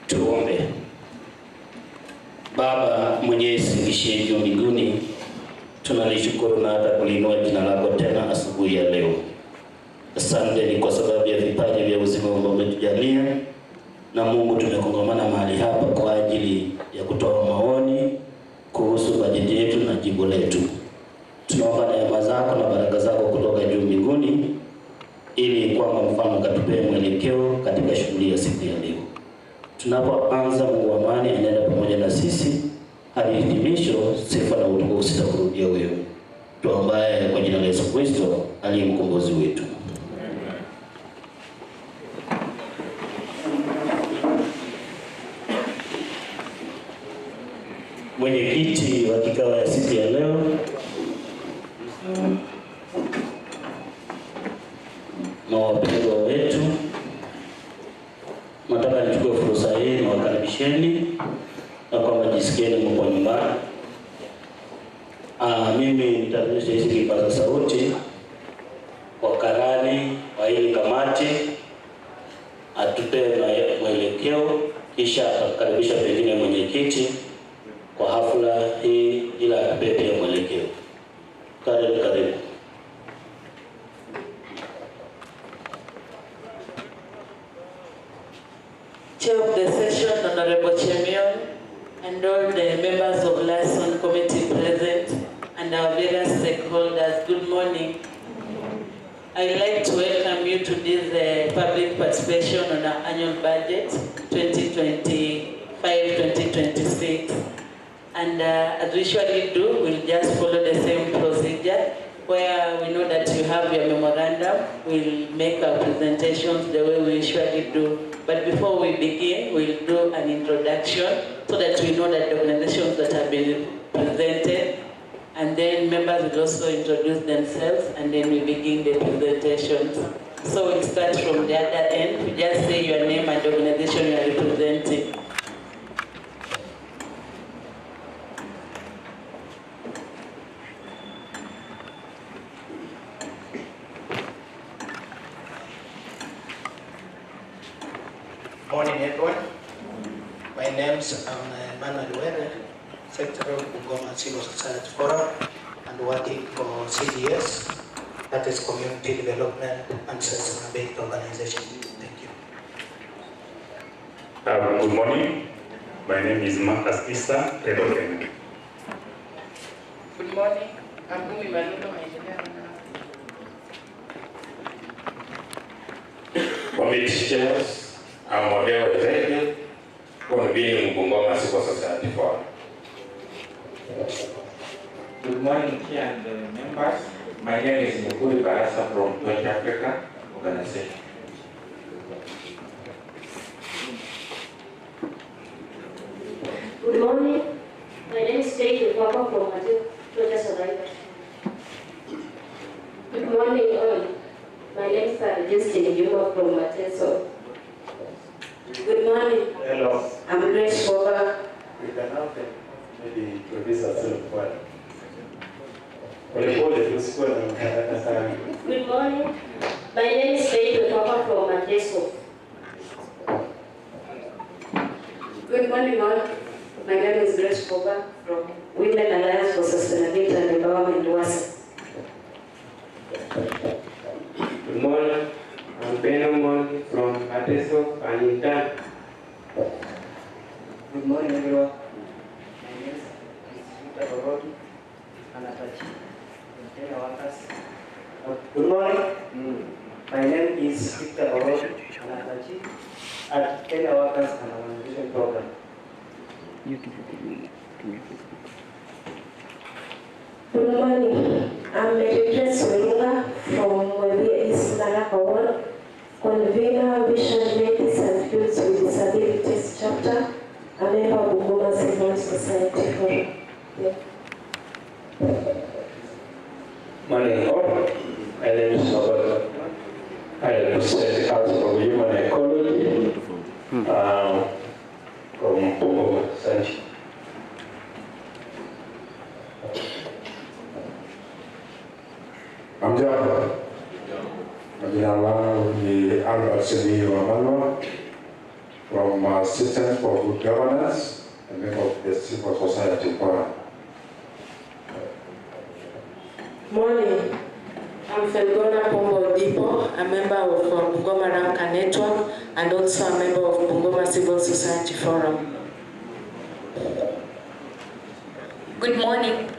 Tuombe. Baba Mwenyezi uishie juu mbinguni, tunalishukuru na hata kulinua jina lako tena asubuhi ya leo. Asante ni kwa sababu ya vipaji vya uzima ambao umetujalia, na Mungu tumekongamana mahali hapa kwa ajili ya kutoa maoni kuhusu bajeti yetu na jimbo letu. Tunaomba neema zako na baraka zako kutoka juu mbinguni, ili kwamba mfano katupee mwelekeo katika shughuli ya siku ya leo. Tunapoanza, Mungu wa amani anaenda pamoja na sisi hadi hitimisho. Sifa na utukufu sitakurudia wewe. Tuombaye kwa jina la Yesu Kristo aliye mkombozi wetu. Mwenyekiti wa kikao ya siku ya leo, na wapendwa wetu, nataka nichukue fursa hii na wakaribisheni na kwamba jisikieni mko nyumbani. Mimi nitaruhusu hizi kipaza sauti kwa karani wa hili kamati atupe mwelekeo, kisha atakaribisha pengine mwenyekiti kwa hafla hii ila atupe pia mwelekeo. Karibu. Chair of the session, Honorable Chairman, and all the members of Liaison Committee present, and our various stakeholders, good morning. I'd like to welcome you to this public participation on our annual budget 2025-2026. And as we usually do, we'll just follow the same procedure, where we know that you have your memorandum. We'll make our presentations the way we usually do. But before we begin, we'll do an introduction so that we know that the organizations that have been presented, and then members will also introduce themselves, and then we begin the presentations. So we'll start from the other end. We just say your name and the organization you are representing. Morning everyone. My name is Emmanuel, Secretary of Bungoma Civil Society Forum, and working for CDS, that is Community Development and Sustainability Organization. Thank you. Good morning. My name is Marcus Issa, Head of Kenya. Good morning. I'm Umi Malundo, Committee chairs, I'm Model Executive, convening Bungoma Civil Society Forum. Good morning, Chair and members. My name is Mukuri Barasa from West Africa Organization. Good morning. My name is Faith Papa from West. Good morning all. My name is Justin Juma from Mateso. Good morning. Hello. I'm Grace Boba. We can now maybe introduce ourselves for Good morning. My name is Faith Papa from Mateso. Good morning all. My name is Grace Boba from Women Alliance for Sustainability and Empowerment, WASA. Good morning. I'm Benamon from Mateso and Intan. Good morning everyone. My name is Victor Borodi, Anatachi, Kenya Workers. Good morning. My name is Victor Borodi, Anatachi, at Kenya Workers and Organization Program. Good morning. I'm Mary Solunga from East Naraka Ward, convener Vision Ladies and Youth with Disabilities Chapter, a member of Bungoma Civil Society Forum. Morning all. My name is Robert. I represent the Council for Human Ecology from Bungoma City. Amjambo. Jina langu ni Albert Simiyu Wamalwa from from Citizens for Good Governance, a member of the Civil Society Forum. Morning. I'm Felgona Pombo Dipo, a member of Bungoma Ranka Network and also a member of Bungoma Civil Society Forum. Good morning.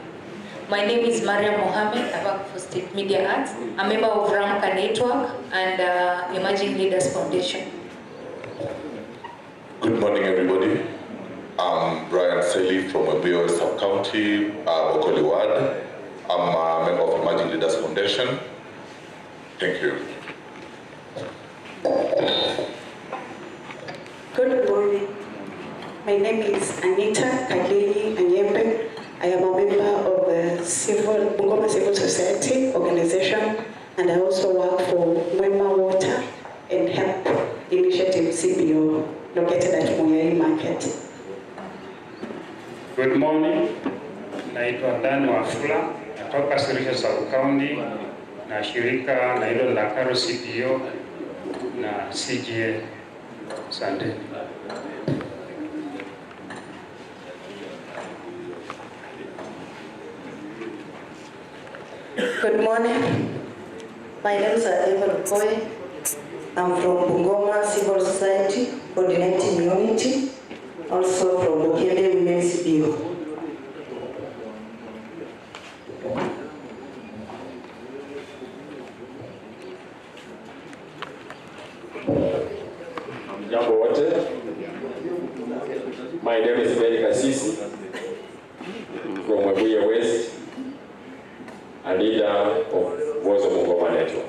My name is Maria Mohammed. I work for State Media Arts, a member of Ranka Network and Emerging Leaders Foundation. Good morning, everybody. I'm Brian Selly from Webuye Sub-County, Bokoli Ward. I'm a member of Emerging Leaders Foundation. Thank you. Good morning. My name is Anita Kageni Anyembe. I am a member of the Bungoma Civil Society organization, and I also work for Mwema Water and Health Initiative CBO, located at Muyai Market. Good morning. Naitwa Dani Wafula, natoka Sirisia Sub-County na shirika na hilo la Karo CBO na CGA. Asante. Good morning. My name is Eva Lukoye. I'm from Bungoma Civil Society Coordinating Unity, also from Bokende Women's CBO. Jambo wote. My name is Ben Kasisi from Webuye West, a leader of Voice of Bungoma Network.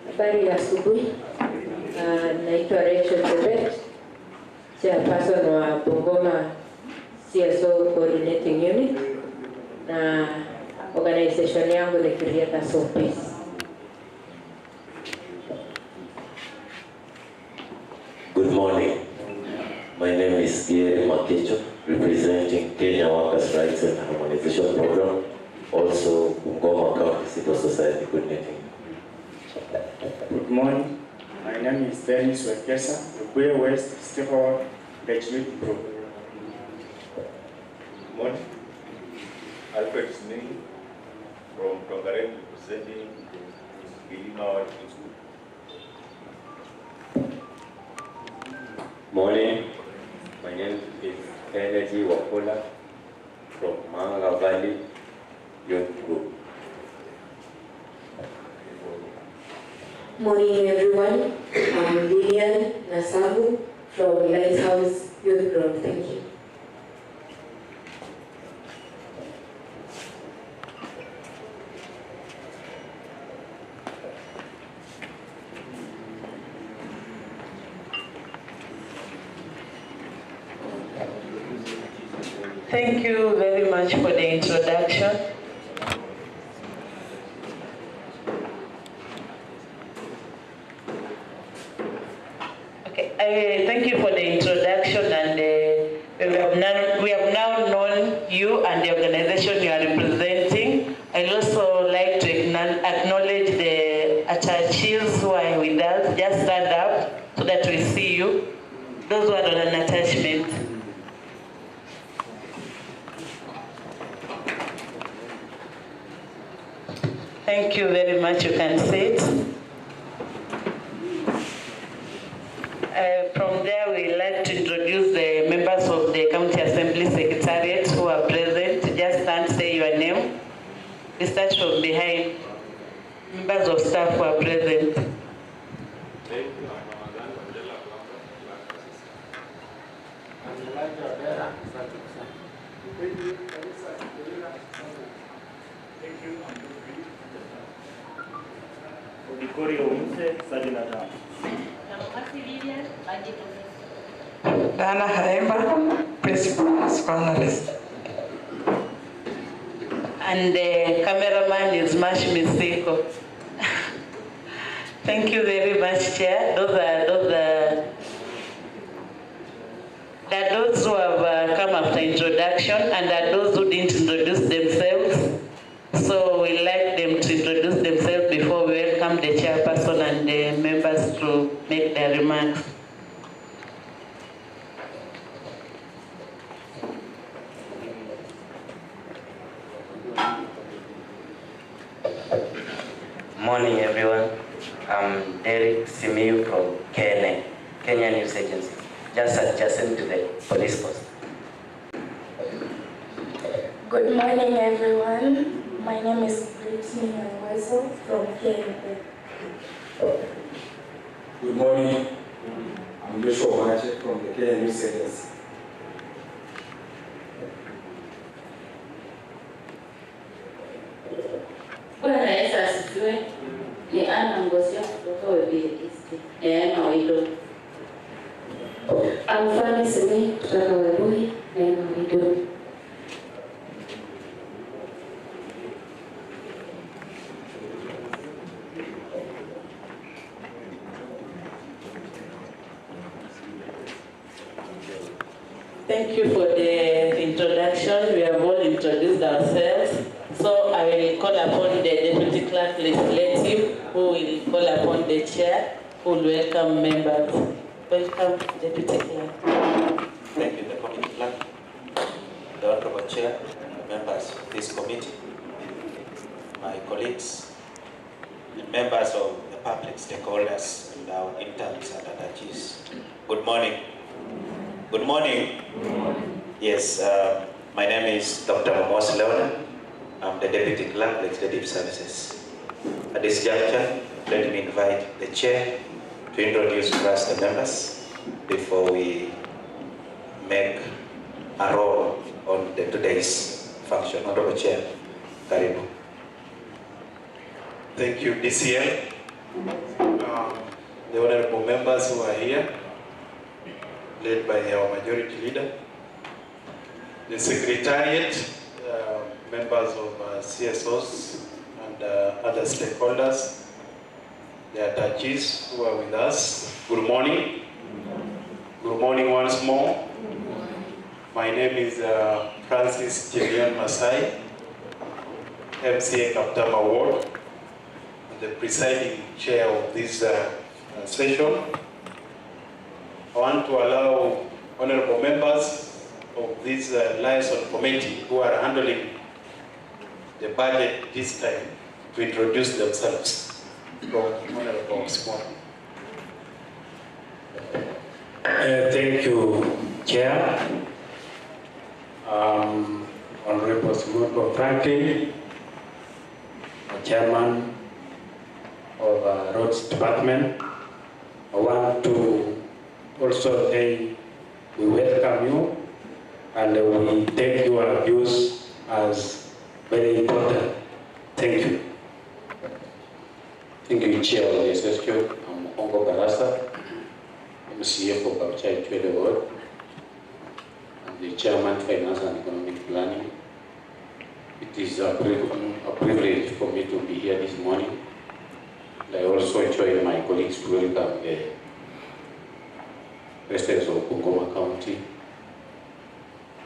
Habari ya asubuhi. Naitwa Rachel Tebet, chairperson wa Bungoma CSO Coordinating Unit, na organization yangu ni Creators of Peace. Good morning. My name is Gary Makicho, representing Kenya Workers' Rights and Harmonization Program, also Bungoma County Civil Society Coordinating. Good morning. My name is Dennis Wekesa, Webuye West Stakeholder Engagement Group. Good morning. Alfred Smith from Tongarem, representing Gilima Working School. Morning. My name is Energy Wafula from Manga Valley Youth Group. Morning everyone. I'm Lilian Nasabu from Lighthouse Youth Group. Thank you. Thank you very much for the introduction. Okay, thank you for the introduction, and we have now known you and the organization you are representing. I'd also like to acknowledge the attaches who are with us. Just stand up so that we see you. Those who are on an attachment. Thank you very much. You can sit. From there, we'd like to introduce the members of the County Assembly Secretariat who are present. Just stand, say your name. We start from behind. Members of staff who are present. Dana Haemba, Principal Analyst. And the cameraman is Mash Misiko. Thank you very much, Chair. There are those who have come after introduction, and there are those who didn't introduce themselves. So we like them to introduce themselves before we welcome welcome the chairperson and the members to make their remarks. Morning, everyone. I'm Derek Simiyu from KNA, Kenya News Agency, just adjacent to the police post. Good morning, everyone. My name is Brittany Weso from KNA. Good morning. I'm Joshua Mache from the Kenya News Agency. Bwana Yesu asifiwe. Ni Ana Ngosia kutoka Webuye East. Neema Waido. Amfani Simi kutoka Webuye, Neema Waido. Thank you for the introduction. We have all introduced ourselves. So I will call upon the Deputy Clerk Legislative, who will call upon the Chair, who will welcome members. Welcome, Deputy Clerk. Thank you, the Committee Clerk, the Honorable Chair, and members of this committee, my colleagues, and members of the public stakeholders, and our interns and attaches. Good morning. Good morning. Yes, my name is Dr. Mamos Leona. I'm the Deputy Clerk, Legislative Services. At this juncture, let me invite the Chair to introduce first the members before we make a roll on today's function. Honorable Chair, Karibu. Thank you, DCL. The honorable members who are here, led by our majority leader, the Secretariat, members of CSOs and other stakeholders, the attaches who are with us. Good morning. Good morning once more. My name is Francis Jemion Masai, MCA Kaptama Ward, and the presiding chair of this session. I want to allow honorable members of this liaison committee who are handling the budget this time to introduce themselves. From Honorable Small. Thank you, Chair. Honorable Simoto Franklin, Chairman of Roads Department. I want to also say we welcome you and we take your views as very important. Thank you. Thank you, Chair of the session. I'm Ongo Barasa, MCA for Kapchai Trade Award, and the Chairman Finance and Economic Planning. It is a privilege for me to be here this morning. And I also join my colleagues to welcome the residents of Bungoma County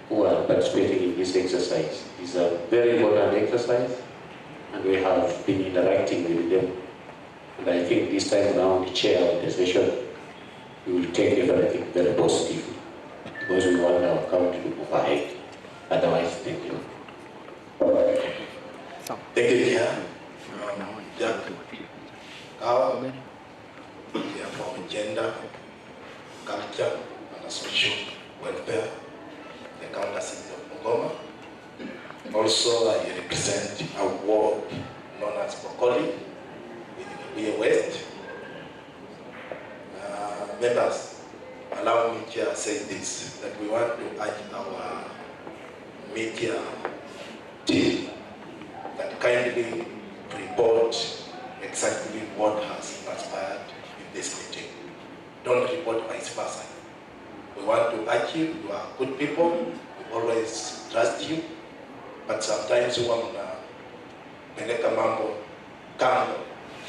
who are participating in this exercise. It's a very important exercise, and we have been interacting with them. And I think this time around, the chair of the session, we will take everything very positively, because we want our county to move ahead. Otherwise, thank you. Thank you, Chair. Jack, Chair for Gender, Culture, and Social Welfare, the County City of Bungoma. Also, I represent a ward known as Bokoli, in West. Members, allow me to say this, that we want to urge our media team that kindly report exactly what has transpired in this meeting. Don't report vice versa. We want to urge you, you are good people, we always trust you, but sometimes you want to peleka mambo kando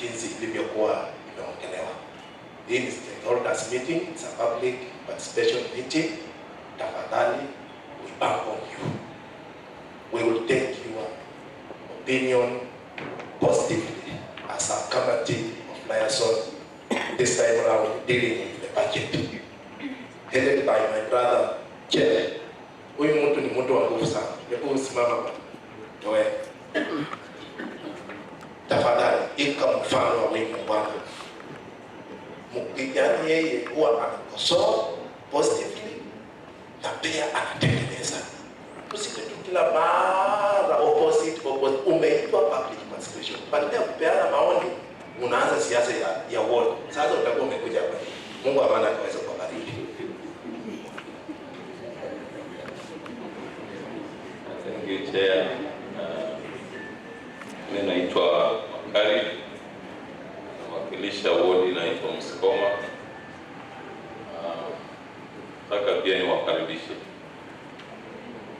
jinsi ilivyokuwa imeongelewa. This is the stakeholders meeting, it's a public participation meeting. Tafadhali, we bank on you. We will take your opinion positively as as a committee of liaison, this time around dealing with the budget, headed by my brother, Chair. Huyu mtu ni mtu wa nguvu sana. Hebu simama wewe. Tafadhali, ika mfano wa wimbo Bwana. Yaani yeye huwa anakosoa positively na pia anatengeneza. Usije tu kila mara opposite. Umeitwa public participation. Badala ya kupeana maoni, unaanza siasa ya ward. Sasa utakuwa umekuja hapa. Mungu amana akaweza kubariki. Thank you, Chair. Mimi naitwa Makari, nawakilisha ward inaitwa Msikoma. Nataka pia niwakaribishe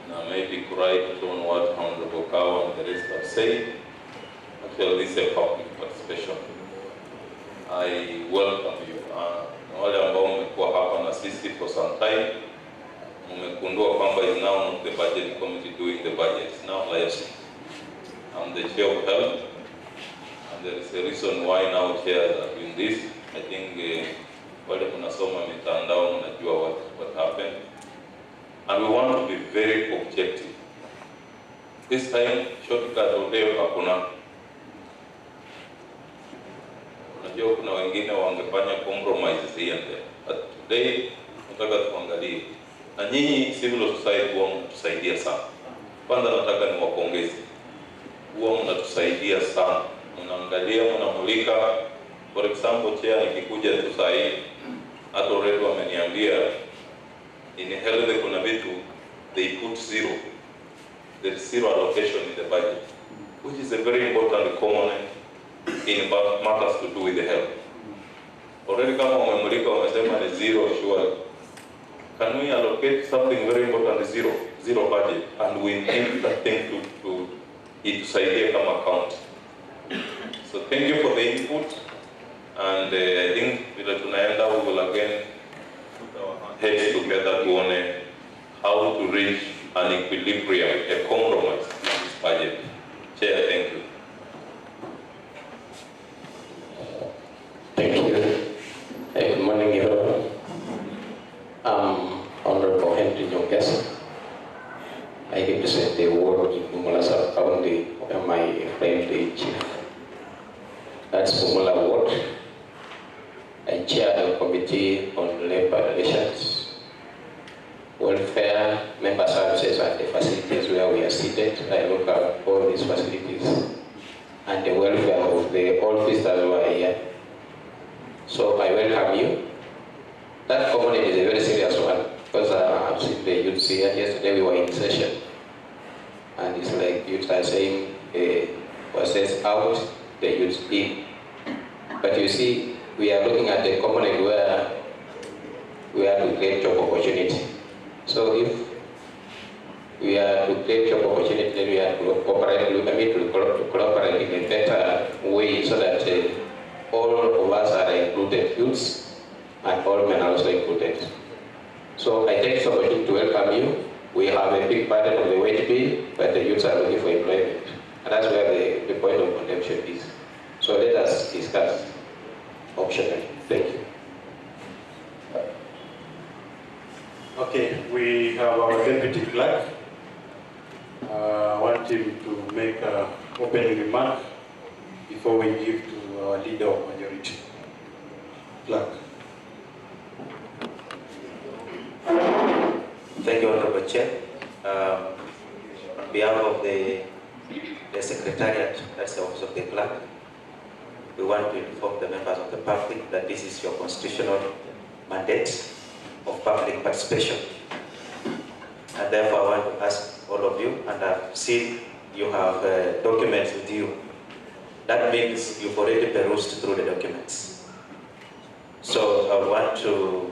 na maybe correct on what Honorable Kawa and the rest have said. Actually, this is a public participation. I welcome you. Na wale ambao mmekuwa hapa na sisi for some time, mmekundua kwamba is now not the budget committee doing the budget, it's now liaison. I'm the chair of health, and there is a reason why now chairs are doing this. I think wale mnasoma mitandao mnajua what happened, and we want to be very objective. This time shortcut leo hakuna. Unajua kuna wengine wangefanya compromises here and there, but today nataka tuangalie, na nyinyi civil society huwa mnatusaidia sana. Kwanza nataka niwapongeze, huwa mnatusaidia sana, mnaangalia, mnamulika. For example, Chair, nikikuja tu saa hii, hata already wameniambia in health kuna vitu they put zero. There is zero allocation in the budget, which is a very important component in matters to do with the health. Already kama wamemulika wamesema ni zero, sure. Can we allocate something very important, zero budget, and we need that thing to itusaidie kama account. So thank you for the input, and I think vile tunaenda we will again put our heads together to on how to reach an equilibrium, a compromise in this budget. Chair, thank you. Thank you. Good morning, everyone. I'm Honorable Henry Nyongesa. I represent the ward in Bumula Sub-County, my friend the chief. That's Bumula Ward. I chair the Committee on Labor Relations, Welfare, Member Services, and the facilities where we are seated. I look at all these facilities and the welfare of the officers who are here. So I welcome you. That component is a very serious one, because I've seen the youths here. Yesterday we were in session, and it's like youths are saying, process out, the youths in. But you see, we are looking at the component where we are to create job opportunity. So if we are to create job opportunity, then we are to collaborate in a better way so that all of us are included, youths and all men are also included. So I take this opportunity to welcome you. We have a big burden of the wage bill, but the youths are looking for employment. And that's where the point of contention is. So let us discuss optionally. Thank you. Okay, we have our deputy clerk. I want him to make an opening remark before we give to our leader of majority. Clerk. Thank you, Honorable Chair. On behalf of the Secretariat, that's the Office of the Clerk, we want to inform the members of the public that this is your constitutional mandate of public participation. And therefore I want to ask all of you, and I've seen you have documents with you. That means you've already perused through the documents. So I want to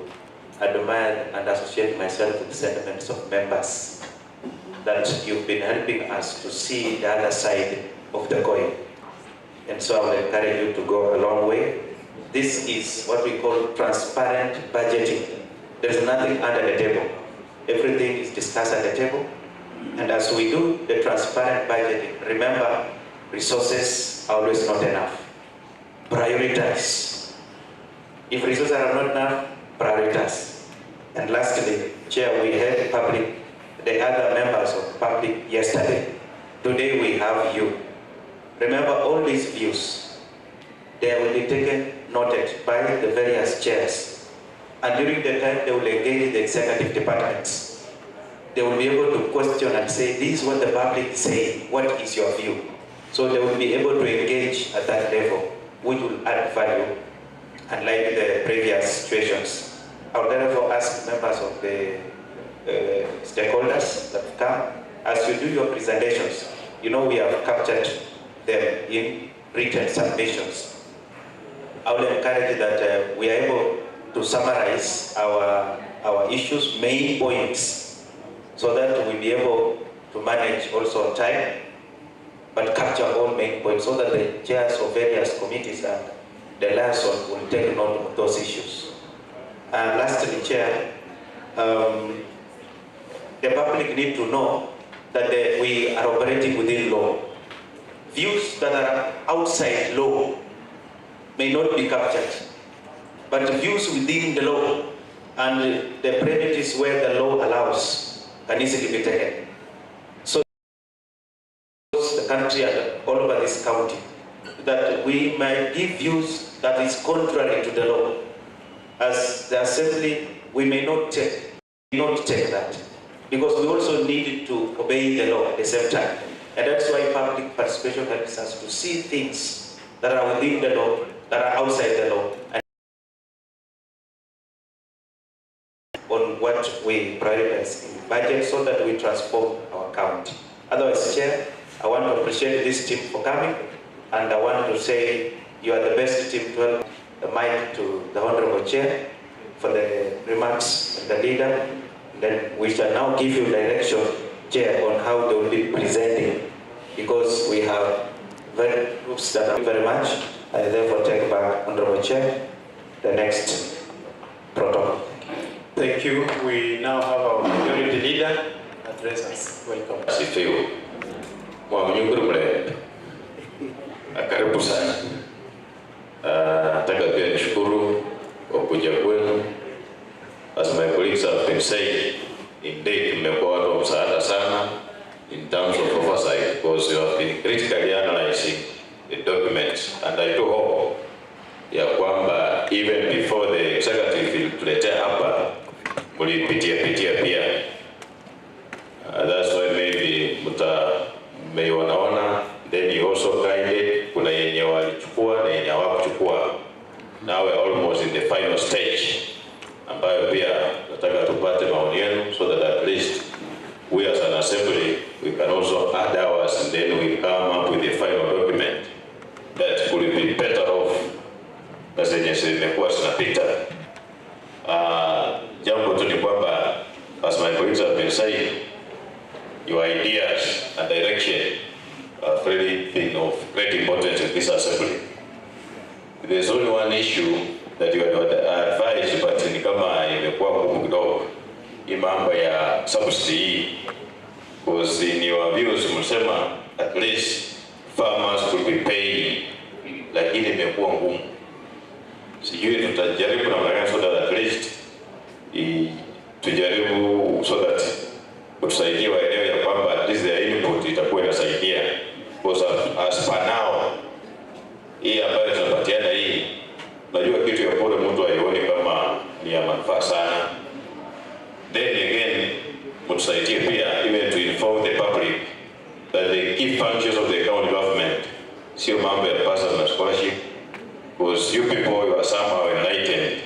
admire and associate myself with the sentiments of members that you've been helping us to see the other side of the coin. And so I will encourage you to go a long way. This is what we call transparent budgeting. There is nothing under the table. Everything is discussed at the table. And as we do the transparent budgeting, remember, resources are always not enough. prioritize. If resources are not enough, prioritize. And lastly, Chair, we had the other members of the public yesterday. Today we have you. Remember all these views, they will be taken, noted by the various chairs. And during the time they will engage the executive departments. They will be able to question and say, this is what the public is saying, what is your view? So they will be able to engage at that level, which will add value, unlike the previous situations. I would therefore ask members of the stakeholders that have come, as you do your presentations, you know we have captured them in written submissions. I will encourage that we are able to summarize our issues, main points, so that we'll be able to manage also time, but capture all main points so that the chairs of various committees and the liaison will take note of those issues. And lastly, Chair, the public need to know that we are operating within law. Views that are outside law may not be captured, but views within the law and the premises where the law allows can easily be taken. So the country and all over this county, that we might give views that is contrary to the law. As the assembly, we may not take that, because we also need to obey the law at the same time. And that's why public participation helps us to see things that are within the law, that are outside the law, and on what we prioritize in budget so that we transform our county. Otherwise, Chair, I want to appreciate this team for coming, and I want to say you are the best team to help the mic to the Honorable Chair for the remarks and the leader. Then we shall now give you direction, Chair, on how they will be presenting, because we have groups that are very much. I therefore take back, Honorable Chair, the next protocol. Thank you. We now have our majority leader address us. Welcome. Asifiwe. Mwamnyunguru mle. Karibu sana. Nataka pia nishukuru kwa kuja kwenu. As my colleagues have been saying, indeed mmekuwa watu wa msaada sana in terms of oversight, because you have been critically analyzing the documents, and I do hope ya kwamba even before the executive will tuletea hapa mulipitia pia. That's why maybe may wanaona, then you also guided, kuna yenye walichukua na yenye hawakuchukua. Now we are almost in the final stage, ambayo pia nataka tupate maoni yenu, so that at least we as an assembly, we can also add ours, and then we come up with the final document that could be better off na zenye zimekuwa zinapita. Jambo tu ni kwamba, as my colleagues have been saying, your ideas and direction have really been of great importance in this assembly. There's only one issue that you had advised, but ni kama imekuwa ngumu kidogo, hii mambo ya subsidy, because in your views msema at least farmers could be paying, lakini imekuwa ngumu. Sijui tutajaribu na mara so that at least tujaribu so that utusaidie waelewe ya kwamba at least their input itakuwa inasaidia, because as per now hii ambayo tunapatiana hii, najua kitu ya bure mtu aione kama ni ya manufaa sana. Then again, mtusaidie pia even to inform the public that the key functions of the county government sio mambo ya personal scholarship, because you people you are somehow enlightened.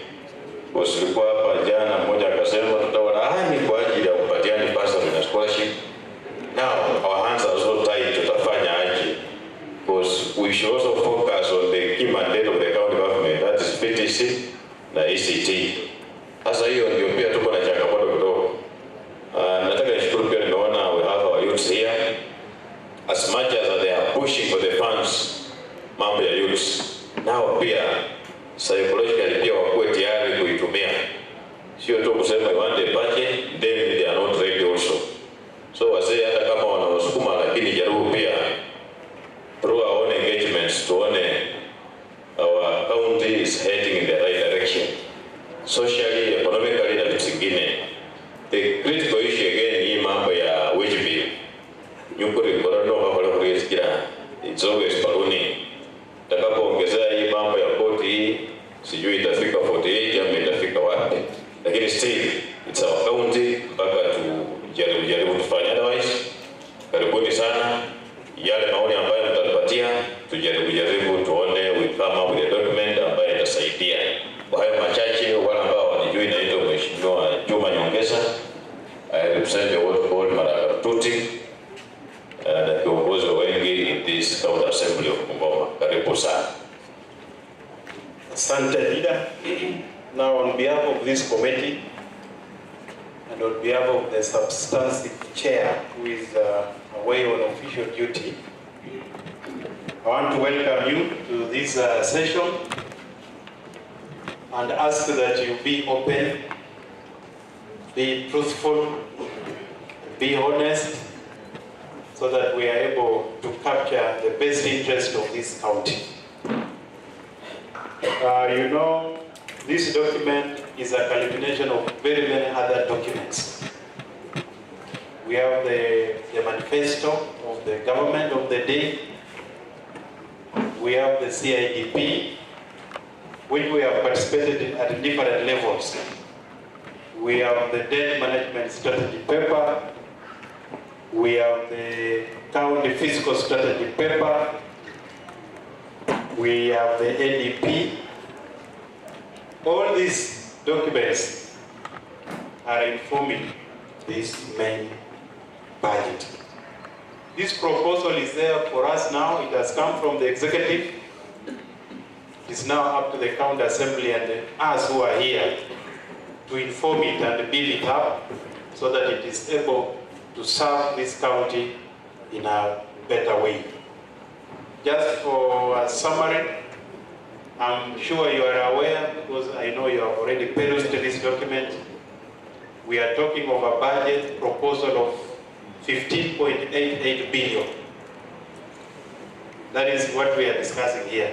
Because tulikuwa hapa jana, mmoja akasema tutawalaani kwa ajili ya kupatiana personal scholarship. Now our hands are so tight, tutafanya aje? Because we should also focus on the key mandate of the county government, that is PTC na ECT. Sasa hiyo ndio pia tuko na changamoto kidogo. Nataka nishukuru pia, nimeona we have our youths here. As much as they are pushing for the funds, mambo ya youths, nao pia psychologically pia wakuwe tayari kuitumia. Sio tu kusema you want a budget, then they are not ready also. So wazee hata kama wanaosukuma, lakini jaribu pia through our own engagements tuone our county is heading in the right direction. Socially, economically na vitu zingine. The critical issue again ni mambo ya wage bill. Nyukuri korano kwa kusikira. It's always ballooning. Takapoongezea hii mambo ya kodi hii, sijui itafika 48 ama itafika wapi. Lakini still it's our county mpaka tujaribu tufanye, otherwise karibuni sana. Yale maoni ambayo mtatupatia tujaribu tuone we come up with a document ambayo itasaidia. Kwa hayo machache, wale ambao wanijui, naitwa Mheshimiwa Juma Nyongesa, I represent the ward called Maragatuti na kiongozi wengi in this county assembly of Bungoma. Karibu sana. Asante leader. Now on behalf of this committee and on behalf of the substantive chair who is away on official duty, I want to welcome you to this session and ask that you be open, be truthful, be honest, so that we are able to capture the best interest of this county. You know, this document is a culmination of very many other documents. We have the manifesto of the government of the day. We have the CIDP, which we have participated in at different levels. We have the debt management strategy paper. We have the county fiscal strategy paper. We have the ADP. All these documents are informing this main budget. This proposal is there for us now. It has come from the executive. It is now up to the county assembly and us who are here to inform it and build it up so that it is able to serve this county in a better way. Just for a summary, I'm sure you are aware, because I know you have already perused this document. We are talking of a budget proposal of 15.88 billion. That is what we are discussing here.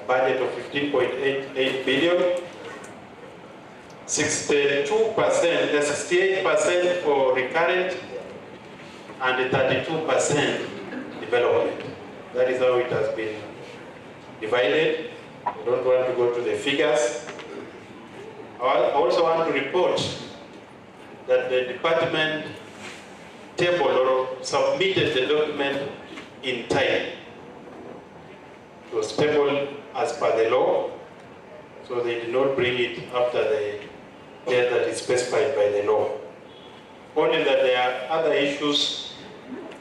A budget of 15.88 billion, 68% for recurrent, and 32% development. That is how it has been divided. I don't want to go to the figures. I also want to report that the department tabled or submitted the document in time. It was tabled as per the law, so they did not bring it after the date that is specified by the law. Only that there are other issues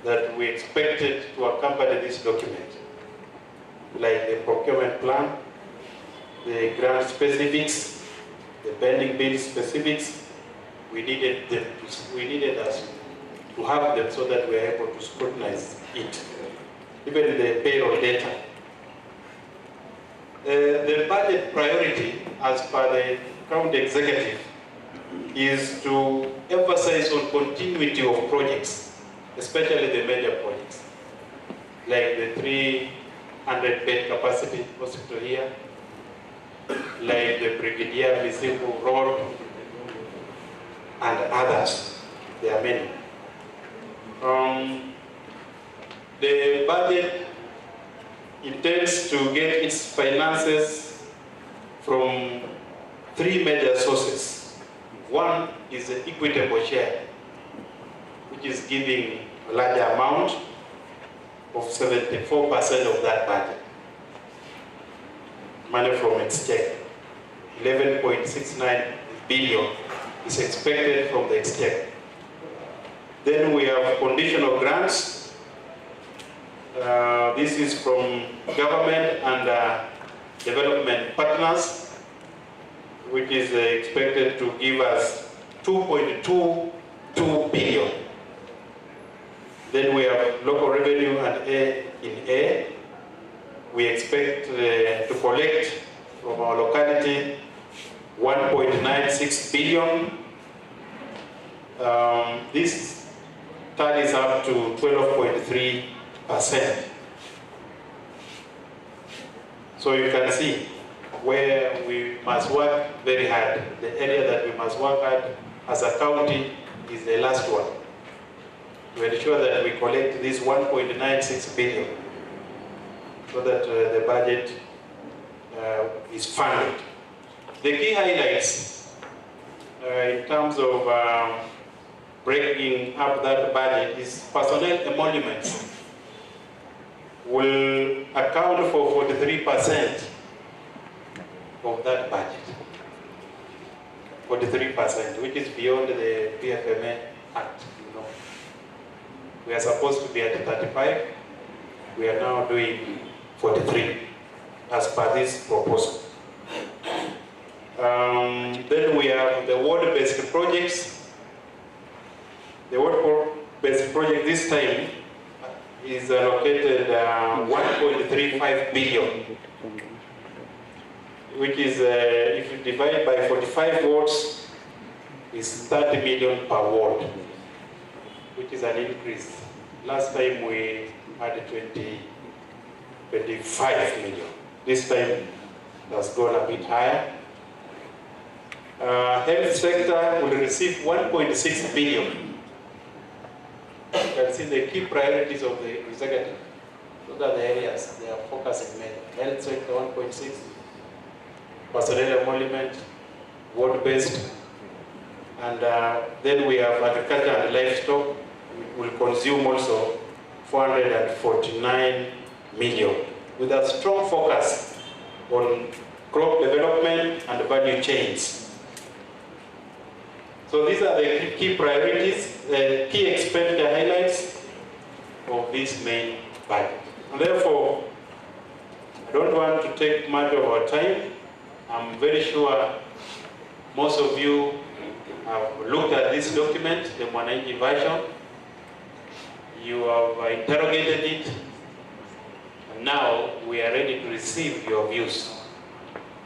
that we expected to accompany this document, like the procurement plan, the grant specifics, the pending bill specifics. We needed us to have them so that we are able to scrutinize it. Even the payroll data. The budget priority, as per the county executive, is to emphasize on continuity of projects, especially the major projects, like the 300-bed capacity hospital here, like the Brigadier Visible Road, and others. There are many. The budget intends to get its finances from three major sources. One is the equitable share, which is giving a larger amount of 74% of that budget. Money from exchequer. 11.69 billion is expected from the exchequer. Then we have conditional grants. This is from government and development partners, which is expected to give us 2.22 billion. Then we have local revenue and A. We expect to collect from our locality 1.96 billion. This tallies up to 12.3%. So you can see where we must work very hard. The area that we must work hard as a county is the last one, to ensure that we collect this 1.96 billion so that the budget is funded. The key highlights in terms of breaking up that budget is personnel emoluments will account for 43% of that budget. 43%, which is beyond the PFMA Act. You know, we are supposed to be at 35. We are now doing 43 as per this proposal. Then we have the ward-based projects. The ward-based project this time is allocated 1.35 billion, which is, if you divide by 45 wards, is 30 million per ward, which is an increase. Last time we had 25 million. This time it has gone a bit higher. Health sector will receive 1.6 billion. You can see the key priorities of the executive. Those are the areas they are focusing on. Health sector 1.6, personnel emolument, ward-based, and then we have agriculture and livestock. We will consume also 449 million, with a strong focus on crop development and value chains. So these are the key priorities, the key expenditure highlights of this main budget. And therefore, I don't want to take much of our time. I'm very sure most of you have looked at this document, the Mwananchi version. You have interrogated it, and now we are ready to receive your views.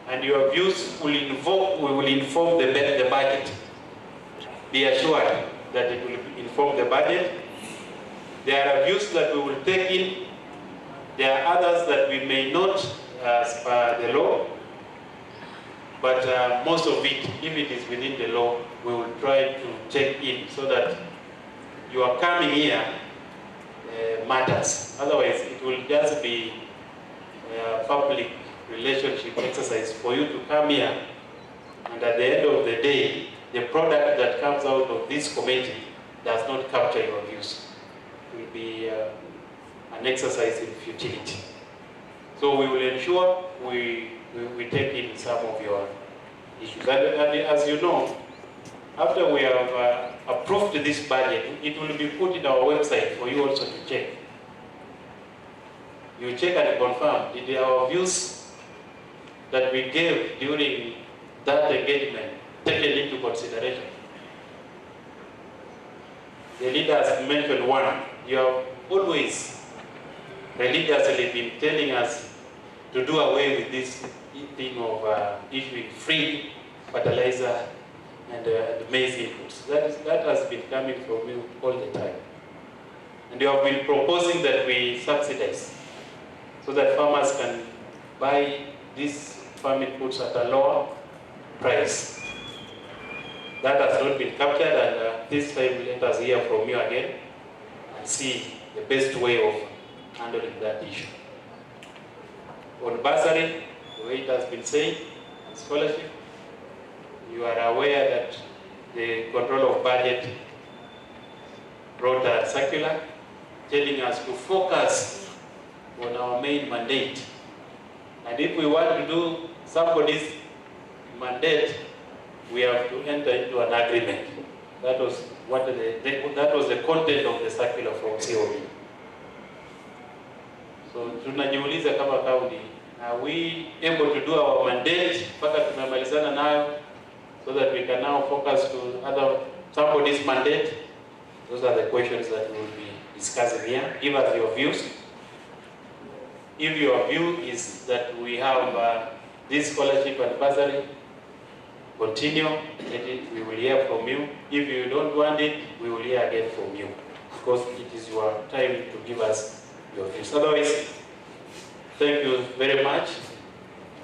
And your views will inform the budget. Be assured that it will inform the budget. There are views that we will take in. There are others that we may not, as per the law. But most of it, if it is within the law, we will try to take in so that your coming here matters. Otherwise, it will just be a public relationship exercise for you to come here, and at the end of the day, the product that comes out of this committee does not capture your views. It will be an exercise in futility. So we will ensure we take in some of your issues. And as you know, after we have approved this budget, it will be put in our website for you also to check. You check and confirm, did our views that we gave during that engagement taken into consideration? The leaders mentioned one. You have always religiously been telling us to do away with this thing of issuing free fertilizer and maize inputs. That has been coming from you all the time. And you have been proposing that we subsidize so that farmers can buy these farm inputs at a lower price. That has not been captured, and this time let us hear from you again and see the best way of handling that issue. On bursary, the way it has been said, and scholarship, you are aware that the control of budget wrote a circular telling us to focus on our main mandate. And if we want to do somebody's mandate, we have to enter into an agreement. That was what that was the content of the circular from COB. So tunajiuliza kama county, are we able to do our mandate mpaka tumemalizana nayo so that we can now focus to somebody's mandate? Those are the questions that we will be discussing here. Give us your views. If your view is that we have this scholarship and bursary, continue, we will hear from you. If you don't want it, we will hear again from you, because it is your time to give us your views. Otherwise, thank you very much.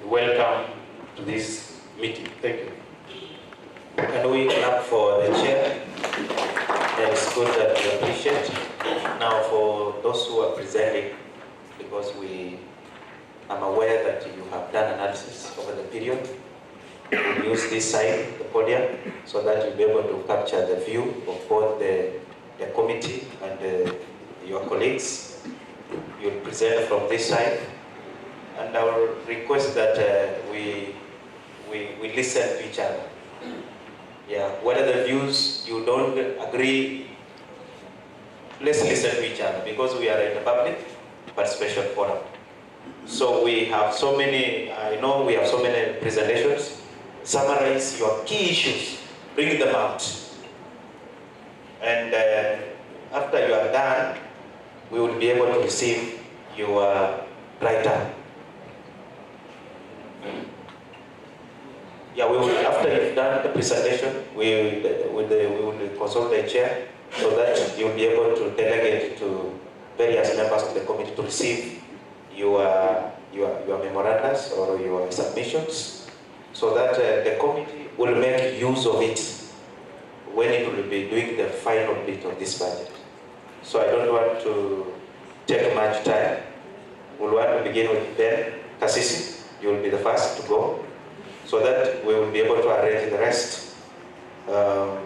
Welcome to this meeting. Thank you. Can we clap for the chair? And it's good that we appreciate. Now for those who are presenting, because I'm aware that you have done analysis over the period, we'll use this side, the podium, so that you'll be able to capture the view of both the committee and your colleagues. You'll present from this side, and I will request that we listen to each other. Yeah, what are the views you don't agree? Let's listen to each other, because we are in the public participation forum. So we have so many, I know we have so many presentations. Summarize your key issues, bring them out. And after you are done, we will be able to receive your write-up. Yeah, we will, after you've done the presentation, we will consult the chair so that you'll be able to delegate to various members of the committee to receive your memorandums or your submissions, so that the committee will make use of it when it will be doing the final bit of this budget. So I don't want to take much time. We'll want to begin with Ben Kasisi. You will be the first to go, so that we will be able to arrange the rest, the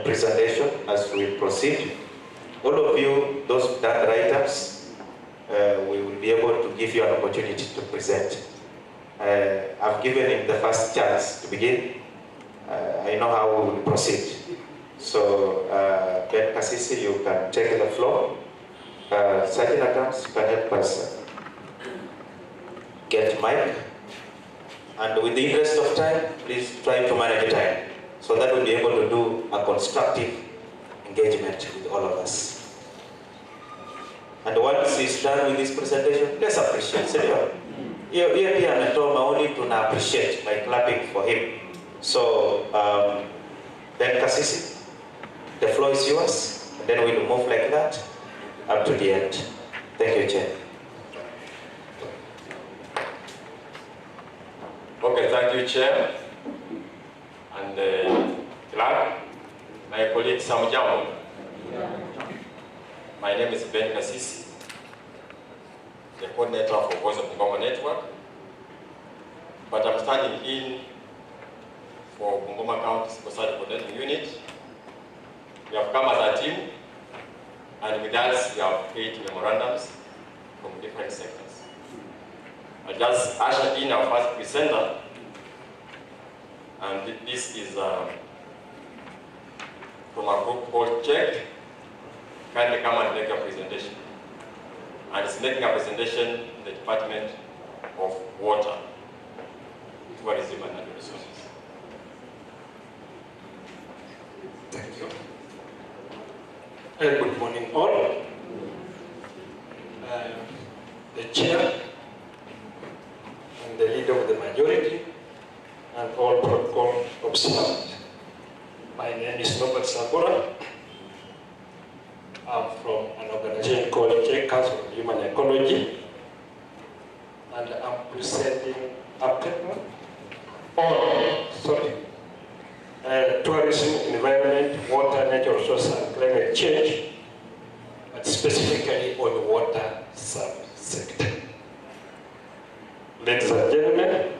presentation as we proceed. All of you, those done write-ups, we will be able to give you an opportunity to present. I've given him the first chance to begin. I know how we will proceed. So, Ben Kasisi, you can take the floor. Sergeant Adams, you can help us get mic. And with the interest of time, please try to manage time, so that we'll be able to do a constructive engagement with all of us. And once he's done with this presentation, let's appreciate. Here ametoa maoni, tuna appreciate by clapping for him. So, Ben Kasisi, the floor is yours, and then we'll move like that up to the end. Thank you, Chair. Okay, thank you, Chair, and Clerk, my colleague Samujambo. My name is Ben Kasisi, the coordinator for Voice of Bungoma Network, but I'm standing in for Bungoma County Society Coordinating Unit. We have come as a team, and with us we have 8 memorandums from different sectors. I just ushered in our first presenter, and this is from a group called Check. Kindly come and make a presentation. And it's making a presentation in the Department of Water, Tourism and Natural Resources. Thank you. Good morning all. The chair and the leader of the majority and all protocol observed. My name is Robert Sabura. I'm from an organization called J Council of Human Ecology, and I'm presenting a paper on tourism, environment, water, natural resources, and climate change, but specifically on the water sub-sector. Ladies and gentlemen,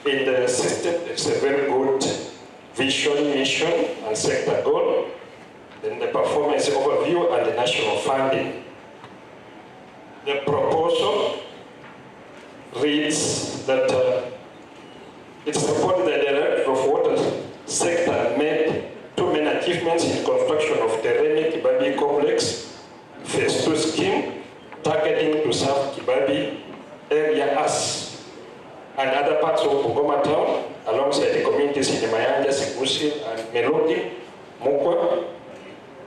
in the system, it's a very good vision, mission, and sector goal. Then the performance overview and the national funding. The proposal reads that it supports the Director of Water sector made 2 main achievements in construction of Teremi Kibabi Complex Phase 2 scheme, targeting to serve Kibabi area as and other parts of Bungoma town, alongside the communities in Mayanja, Sigusi, and Melodi, Mukwa,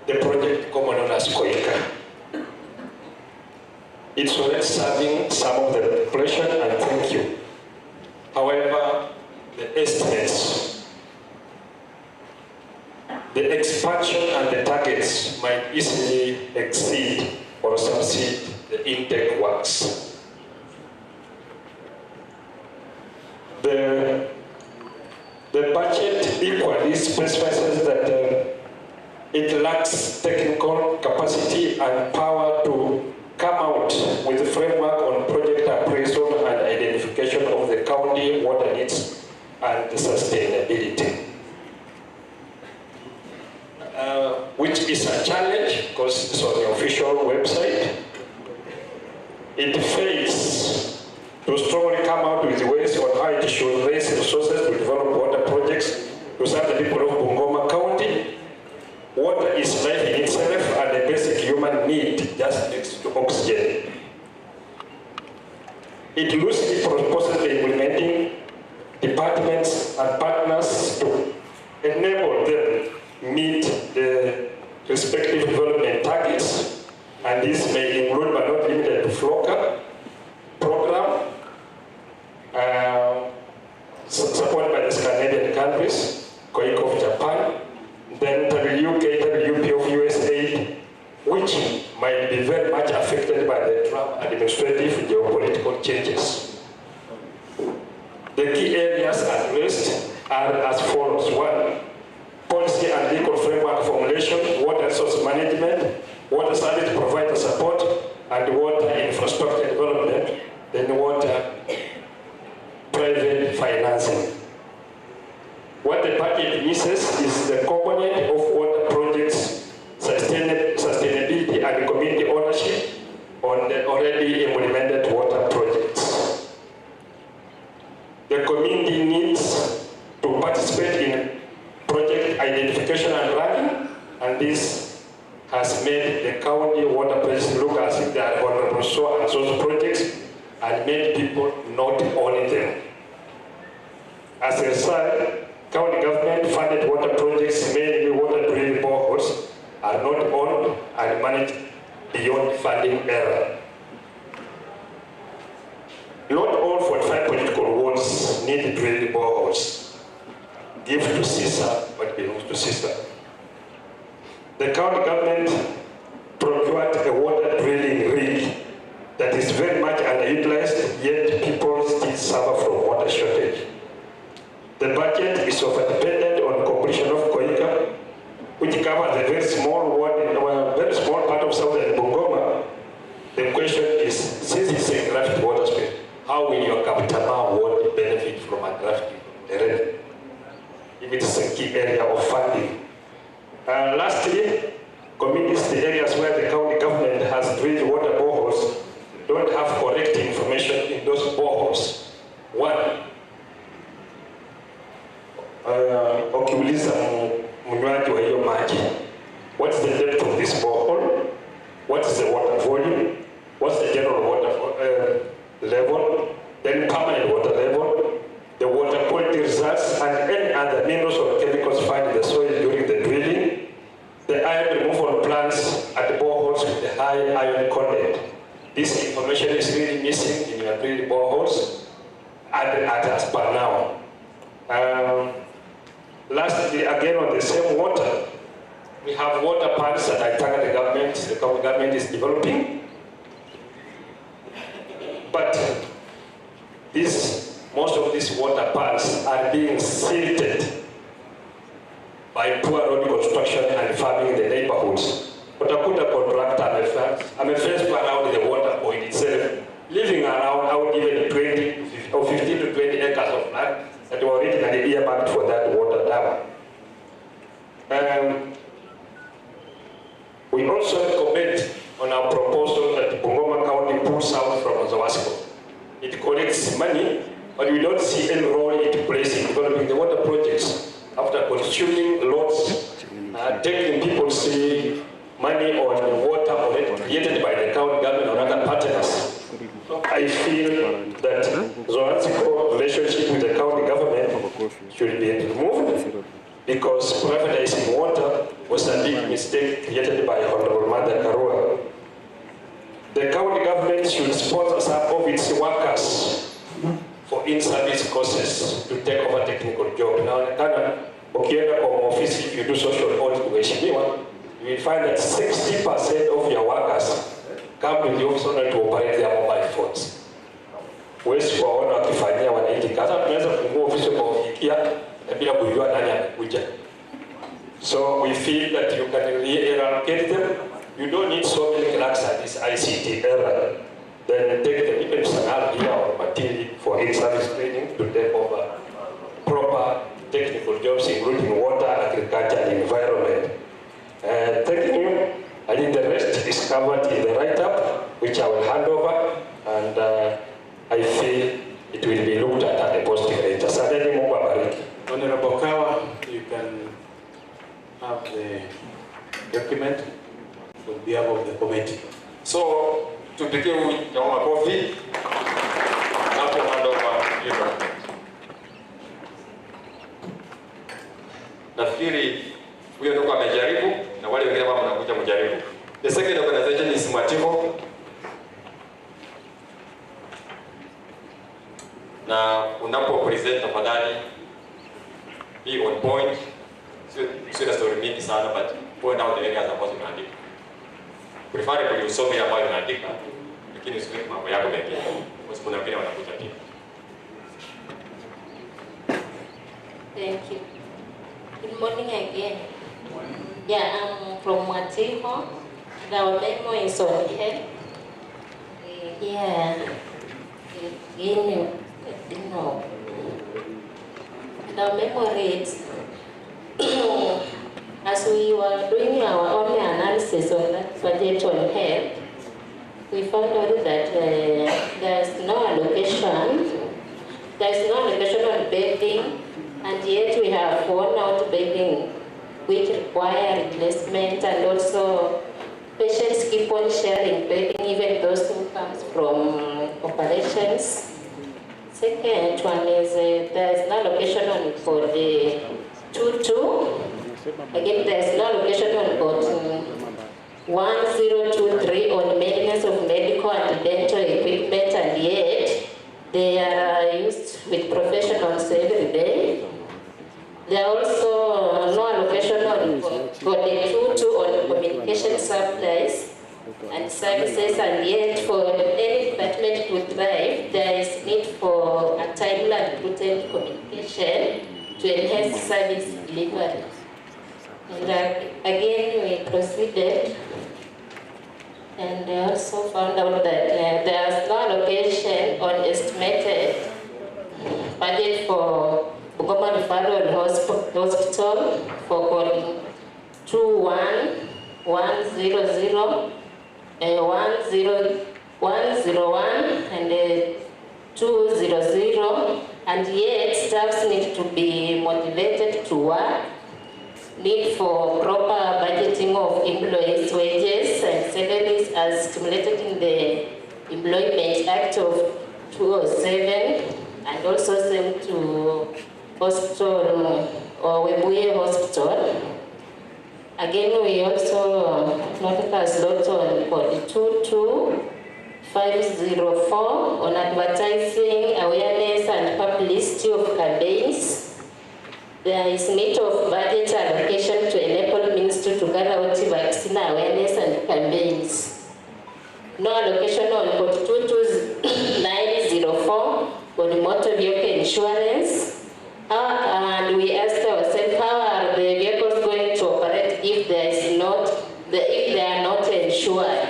the project commonly known as Koika. It's already serving some of the population, and thank you. However, the estimates, the expansion and the targets might easily exceed or subsede the intake works. The budget equally specifies that it lacks technical capacity and power to come out with a framework on project appraisal and identification of the county water needs and sustainability. Which is a challenge because it's on the official website. It fails to strongly come out with ways on how it should raise resources to develop water projects to serve the people of Bungoma County. Water is life in itself and a basic human need just next to oxygen. It loosely proposes implementing departments and partners to enable them meet the respective development targets, and this may include but not limited to FLOCA program, supported by the Scandinavian countries, COIC of Japan, then WKWP of USAID, which might be very much affected by the Trump administrative geopolitical changes. The key areas addressed are as follows. 1, policy and legal framework formulation, water resource management, water service provider support, and water infrastructure development, then water private financing. What the budget misses is the component of water projects, sustainability and community ownership on the already implemented water projects. The community needs to participate in project identification and ranking, and this has made the county water projects look as if they are vulnerable so and so projects and made people not own them. As a result, county government funded water projects, mainly water drilling boreholes, are not owned and managed beyond funding error. Not all 45 political wards need drilling boreholes. Give to CISA what belongs to CISA. The county government procured a water drilling rig that is very much underutilized, yet people still suffer from water shortage. The budget is over-dependent on completion of COICA, which covers a very small ward in a very small part of southern Bungoma. The question is, since it's a graphic water space, how will your Kapitama ward benefit from a graphic terrain? If it is a key area of funding. Lastly, communities, the areas where the county government has drilled water boreholes, don't have correct information in those boreholes. 1, ukiuliza mnywaji wa hiyo maji, what's the depth of this borehole? What's the water volume? What's the general water level? Then permanent water level, the water quality results, and any other minerals or chemicals found in the soil during the drilling, the iron removal plants at the boreholes with the high iron content. This information is really missing in your drilling boreholes as per now. Lastly, again on the same water, we have water plants that I target the county government is developing. But most of these water plants are being silted by poor road construction and farming in the neighborhoods. Utakuta contractor amefence around the water point itself, living around out even 20 or 15 to 20 acres of land that were originally earmarked for that water dam. We also comment on our proposal that Bungoma County pulls out from Zawasco. It collects money, but we don't see any role it plays in developing the water projects. After consuming lots, taking people's money on water already created by the county government or other partners. I feel that Zawasco relationship with the county government should be removed, because privatizing water was a big mistake created by Honorable Mother Karua. The county government should sponsor some of its workers for in-service courses to take over technical job. Now, ukienda kwa office, if you do social audit kuheshimiwa, you will find that 60% of your workers come to the office only to operate their mobile phones. huwezi kuwaona wakifanyia wananchi kazi. Tunaweza kufungua ofisi kwa kufikia bila kujua nani amekuja. So we feel that you can re-eradicate them. You don't need so many clerks at this ICT era. Then take them even Sanal here or Matili for in-service training to take over proper technical jobs including water, agriculture and environment. Thank you. I think the rest is covered in the write-up, which I will hand over, and I feel it will be looked at a positive rate. Honorable Kawa, you can have the document on behalf of the committee. So, tupigie huyu kwa makofi. Hapo hand over hiyo document. Nafikiri huyo ndio amejaribu na wale wengine ambao mnakuja mjaribu. The second organization is Mativo. Na unapo present tafadhali be on point. Sio na story mingi sana, but point out the areas ambazo unaandika. Preferably usome ambayo unaandika, lakini usiweke mambo yako mengine. Kwa sababu wengine wanakuja pia. Thank you. Good morning again. Yeah, I'm from Matiho. Our memo is on health. Yeah. Again, no. The memo reads, as we were doing our own analysis of that budget on health, we found out that there's no allocation. There's no allocation on bedding, and yet we have worn out bedding which require replacement, and also patients keep on sharing bedding, even those who comes from operations. Second one is there's no allocation on for the 2-2. Again, there's no allocation on code 1023 on maintenance of medical and dental equipment, and yet they are used with professionals every day. There are also no allocation on for the 2-2 on communication supplies and services, and yet for any department to thrive, there is need for a timely and prudent communication to enhance service delivery. And again, we proceeded and also found out that there is no allocation on estimated budget for Bungoma Referral Hospital for code 21100 101 and 200, and yet staffs need to be motivated to work, need for proper budgeting of employees' wages and salaries as stimulated in the Employment Act of 2007, and also sent to hospital or Webuye Hospital. Again, we also noted a slot on code 22504 on advertising, awareness and publicity of campaigns. There is need of budget allocation to enable ministry to carry out vaccine awareness and campaigns. No allocation on code 22904 on motor vehicle insurance. And we asked ourselves, how are the vehicles going to operate if they are not insured?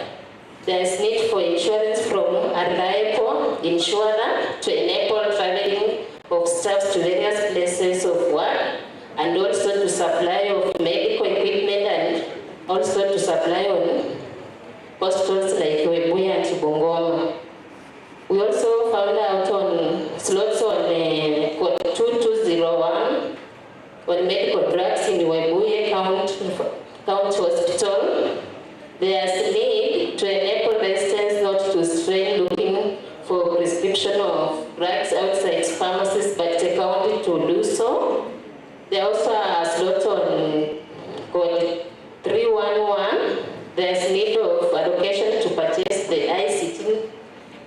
There is need for insurance from a reliable insurer to enable traveling of staff to various places of work, and also to supply of medical equipment, and also to supply on hospitals like Webuye and Bungoma. We also found out on slots on code 2201 on medical drugs in Webuye County Hospital. There is need to enable residents not to strain looking for prescription of drugs outside pharmacies, but the county to do so. There also are slots on code 311. There is need of allocation to purchase the ICT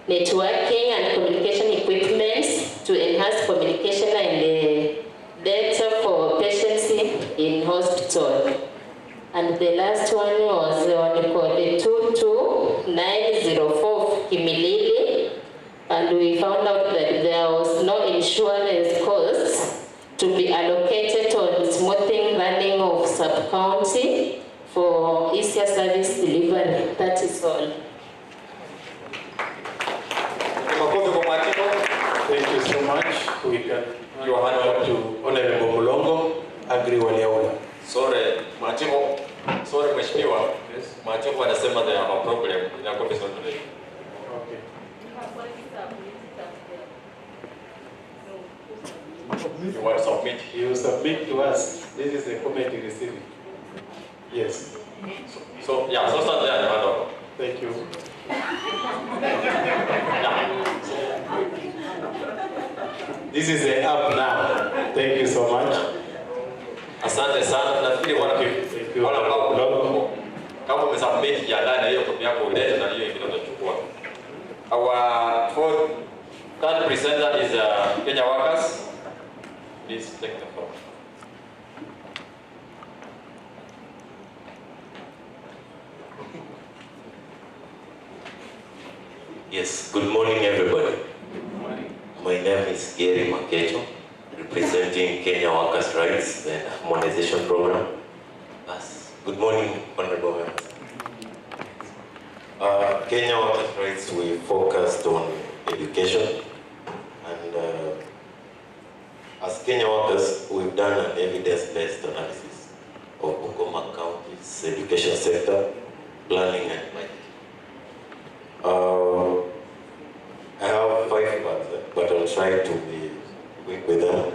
networking and communication equipment to enhance communication and data for patients in hospital. And the last one was on code 22904 Kimilili. and we found out that there was no insurance costs to be allocated on smoothing running of sub-county for easier service delivery. That is all. Thank you so much. We can your hand up to Honorable Mulongo, Agri Waliaula. Sorry, Machimo. Sorry, Mheshimiwa. Yes. Machimo anasema there are no problem in our commission today. Okay. You want to submit? You submit to us. This is a comment receiving. Yes. So yeah, so stand there and hand over. Thank you. This is the app now. Thank you so much. Asante sana. Nafikiri wala kama umesubmit ya ndani hiyo copy yako ulete na hiyo ingine utachukua. Our third presenter is Kenya Workers. Please take the floor. Yes, good morning everybody. My name is Gary Makecho, representing Kenya Workers' Rights and Harmonization Program. Good morning, honorable members. Kenya Workers' Rights, we focused on education, and as Kenya Workers, we've done an evidence-based analysis of Bungoma County's education sector, planning and budget. I have 5 parts, but I'll try to be quick with them.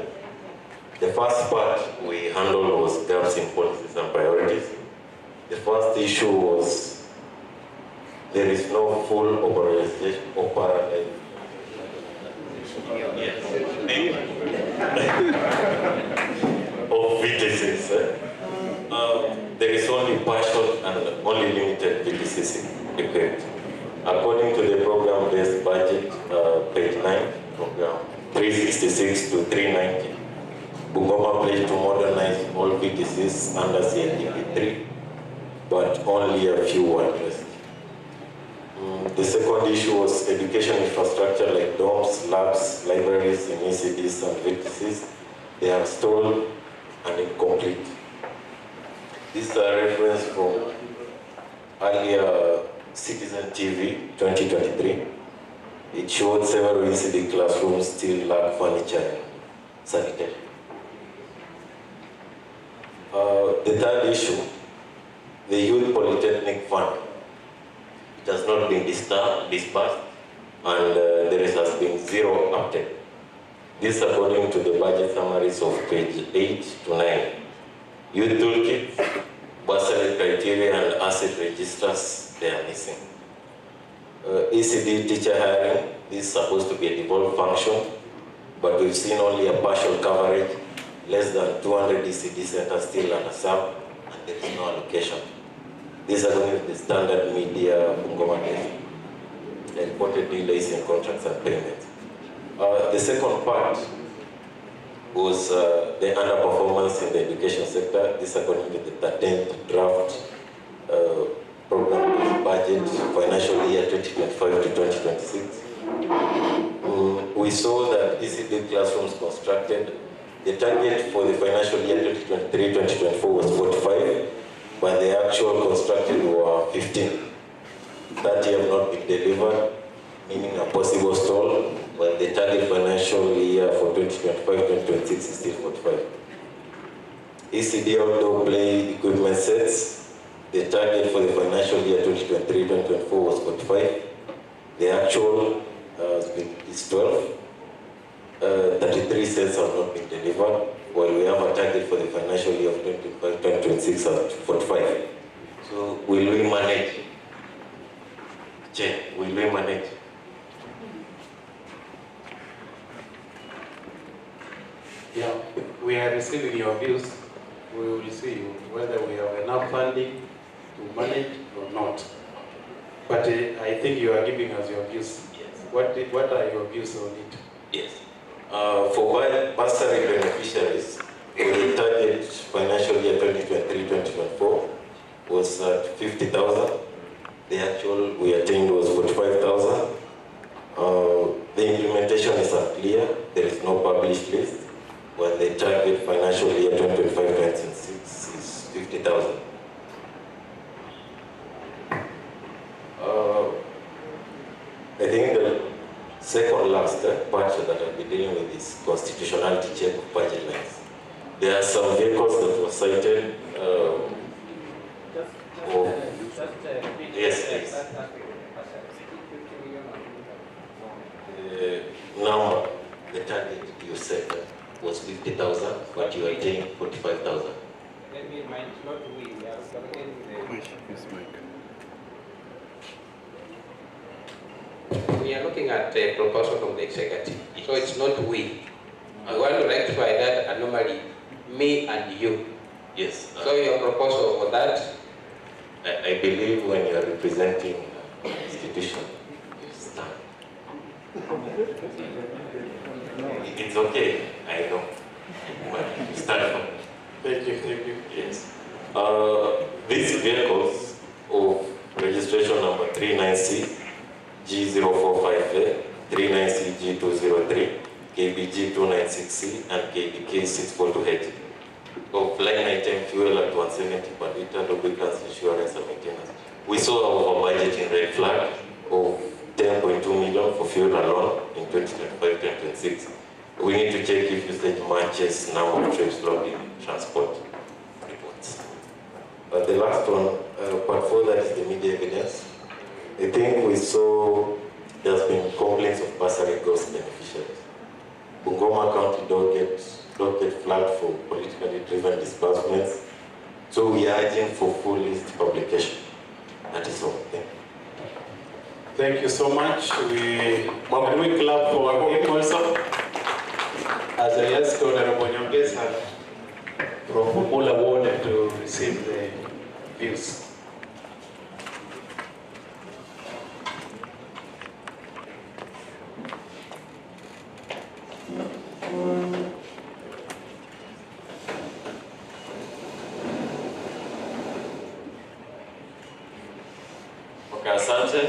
The first part we handled was gaps in policies and priorities. The first issue was there is no full operationalization of VTCs. There is only partial and only limited VTCs equipped. According to the program-based budget, page 9, program 366 to 390, Bungoma pledged to modernize all VTCs under CNDP 3, but only a few were addressed. The second issue was education infrastructure like dorms, labs, libraries, and ECDs and VTCs. They are stalled and incomplete. These are reference from earlier Citizen TV 2023. It showed several ECD classrooms still lack furniture and sanitary. The third issue, the Youth Polytechnic Fund. It has not been disbursed, and there has been zero uptake. This according to the budget summaries of page 8 to 9. Youth toolkits, bursary criteria, and asset registers, they are missing. ECD teacher hiring, this is supposed to be a devolved function, but we've seen only a partial coverage, less than 200 ECD centers still underserved, and there is no allocation. These are going to be the standard media Bungoma data. The reported delays in contracts and payments. The second part was the underperformance in the education sector. This according to the 13th draft program budget financial year 2025 to 2026. We saw that ECD classrooms constructed. The target for the financial year 2023-2024 was 45, but the actual constructed were 15. 30 have not been delivered, meaning a possible stall, while the target financial year for 2025-2026 is still 45. ECD outdoor play equipment sets, the target for the financial year 2023-2024 was 45. The actual is 12. 33 sets have not been delivered, while we have a target for the financial year of 2025-2026 at 45. So will we manage? Check, will we manage? Yeah, we are receiving your views. We will see whether we have enough funding to manage or not. But I think you are giving us your views. Yes. What are your views on it? Yes. For bursary beneficiaries, the target financial year 2023-2024 was at 50,000. The actual we attained was 45,000. The information is unclear. There is no published list. When the target financial year 2025-2026 is 50,000. I think the second last part that I'll be dealing with is constitutionality check of budget lines. There are some vehicles that were cited. Yes. The number, the target you set was 50,000, but you are paying 45,000. We are looking at a proposal from the executive, so it's not we. I want to rectify that anomaly, me and you. Yes. So your proposal for that? I believe when you are representing an institution, you stand. It's okay, I know. But you stand for it. Thank you. Yes. These vehicles of registration number 39C, G045A, 39C, G203, KBG 296C, and KBK 642H. Of line item fuel at 170 per liter, lubricants, insurance, and maintenance. We saw our budget in red flag of 10.2 million for fuel alone in 2025-2026. We need to check if usage matches number of trips logged in transport reports. But the last one, part 4, that is the media evidence. I think we saw there's been complaints of bursary ghost beneficiaries. Bungoma County don't get flagged for politically driven disbursements. So we are urging for full list publication. That is all. Thank you. Thank you so much. Can we clap for him also? As I ask Honorable Nyongesa from Mula Ward to receive the views. Asante,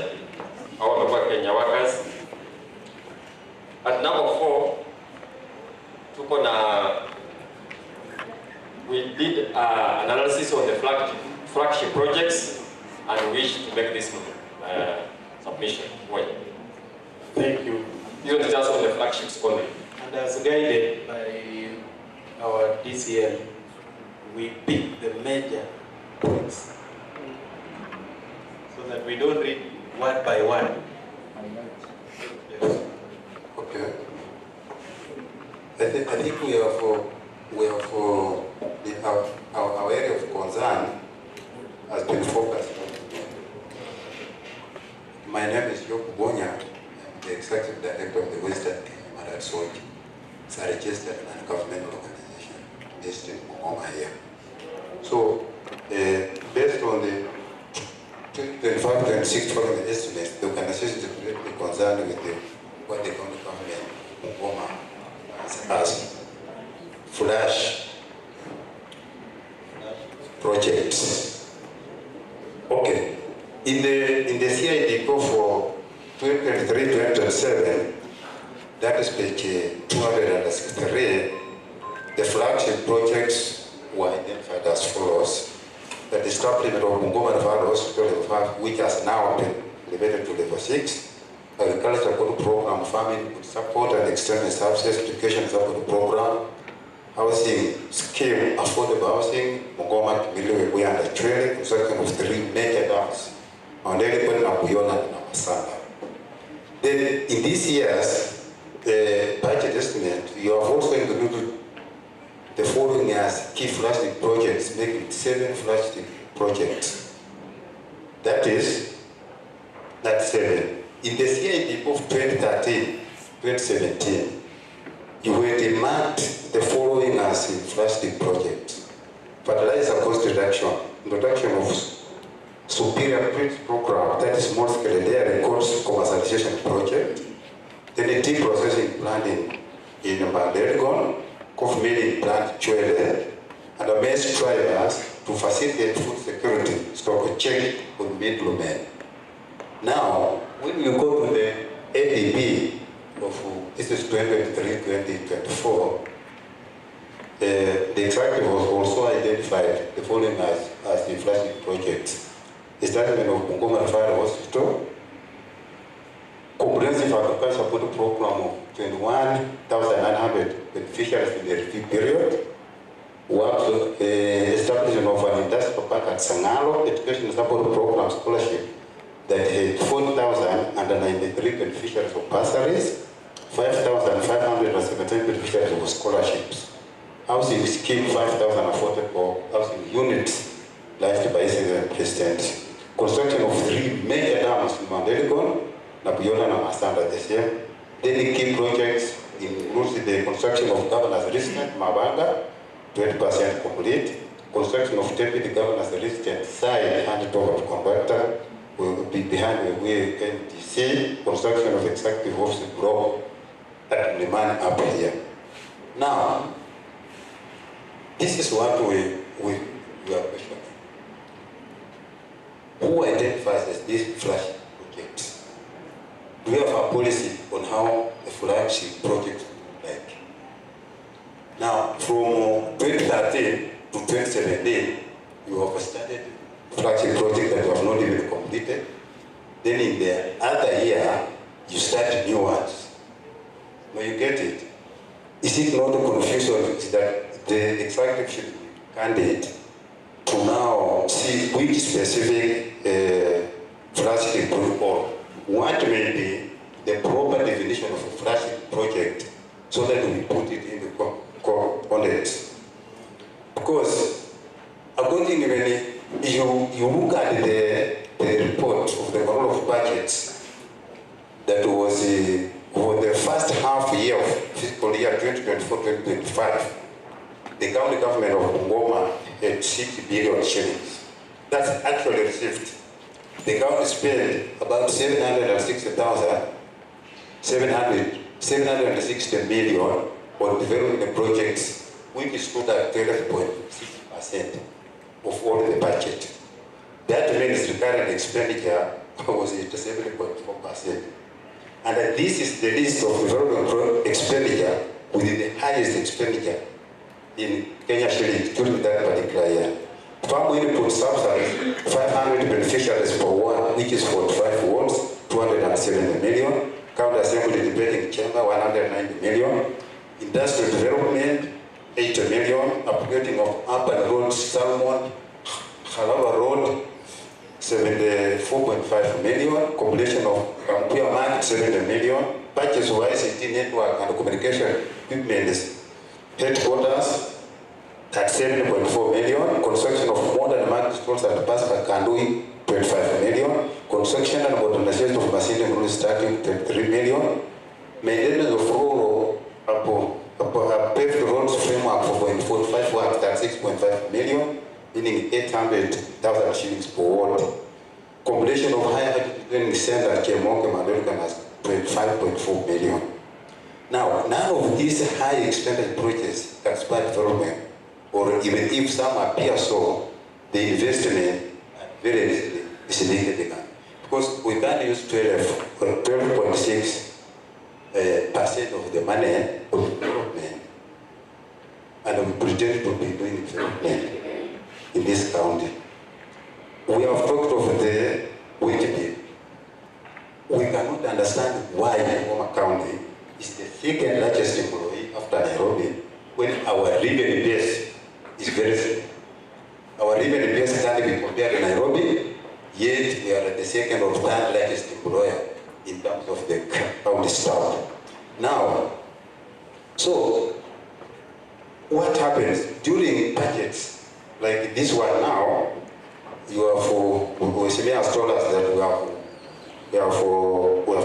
au wamekuwa Kenya workers. At number 4, we did analysis on the flagship projects and wish to make this submission. Thank you. You are just on the flagships only. And as guided by our DCL, we pick the major points, so that we don't read one by one. Yes. Okay. I think we have our area of concern has been focused on. My name is Session-Bungona. I'm the executive director of the Western Kenya Human Rights Watch. It's a registered non-governmental organization based in Bungoma here. So, based on the 25-26 following the estimates, the organization is directly concerned with what the county government Bungoma has flash projects. Okay. In the CID for 2023-2027, that is page 263, the flagship projects were identified as follows. The establishment of Bungoma Referral Hospital level 5, which has now been elevated to level 6, agriculture program, farming support and external services, education support program, housing scheme, affordable housing, Bungoma Community we are training, construction of 3 major dams, on Elipon, Nabuyona, and Namasanda. Then in these years, the budget estimate, you have also included the following as key flagship projects, making 7 flagship projects. That is, that's 7. In the CID of 2013-2017, you were demand the following as in flagship projects. Fertilizer cost reduction, introduction of superior print program, that is small scale dairy cost commercialization project, then a tea processing plant in Mandeligon, coffee milling plant Chwele, and a maize drivers to facilitate food security, stock check with middlemen. Now, when you go to the ADB of is 2023-2024, the executive was also identified the following as the flagship projects: establishment of Bungoma Referral Hospital, comprehensive agriculture support program of 21,900 beneficiaries in the review period, establishment of an industrial park at Sangalo, education support program scholarship that had 4,093 beneficiaries of bursaries, 5,517 beneficiaries of scholarships. Housing scheme 5,044 housing units launched by the President. Construction of 3 major dams in Mandeligon, Nabiona and Masanda this year. Then the key projects includes the construction of governor's resident Mabanga, 20% complete. Construction of deputy governor's resident side handed over to contractor will be behind the way NTC. Construction of executive office block at Liman up here. Now, this is what we are questioning. Who identifies as these flagship projects? Do we have a policy on how the flagship projects look like? Now, from 2013 to 2017, you have started flagship projects that you have not even completed. Then in the other year, you start new ones. Now you get it. Is it not a confusion that the executive should be candidate to now see which specific flagship project or what may be the proper definition of a flagship project so that we put it in the context? Because according to you look at the report of the Bureau of Budgets that was for the first half year of fiscal year 2024-2025, the county government of Bungoma had 6 billion shillings. That's actually received. The county spent about 760 million on developing the projects, which stood at 12.6% of all the budget. That means the current expenditure was at 7.4%. And this is the list of development expenditure with the highest expenditure in Kenya shillings during that particular year. Farm input subsidies, 500 beneficiaries per ward, which is 45 wards, 270 million. County Assembly debating chamber, 190 million. Industrial development, 80 million. Upgrading of urban roads, Salmon, Halaba Road, 74.5 million. Completion of Kampuya Market, 70 million. Purchase of ICT network and communication equipment headquarters at 7.4 million. Construction of modern market stores at Pasca Kandui, 25 million. Construction and modernization of machinery rules starting 23 million. Maintenance of rural paved roads framework for 0.45 works at 6.5 million, meaning 800,000 shillings per ward. Completion of higher education center at Kemoke Mandeligon as 25.4 million. Now, none of these high expenditure projects can spark development, or even if some appear so, the investment are very significant. Because we can't use 12.6% of the money of development, and we pretend to be doing development in this county. We have talked of the wage bill. We cannot understand why Bungoma County is the second largest employee after Nairobi when our revenue base is very small. Our revenue base can't be compared to Nairobi, yet we are the second or third largest employer in terms of the county staff. Now, so what happens during budgets like this one now? You have Wesleyan told us that we have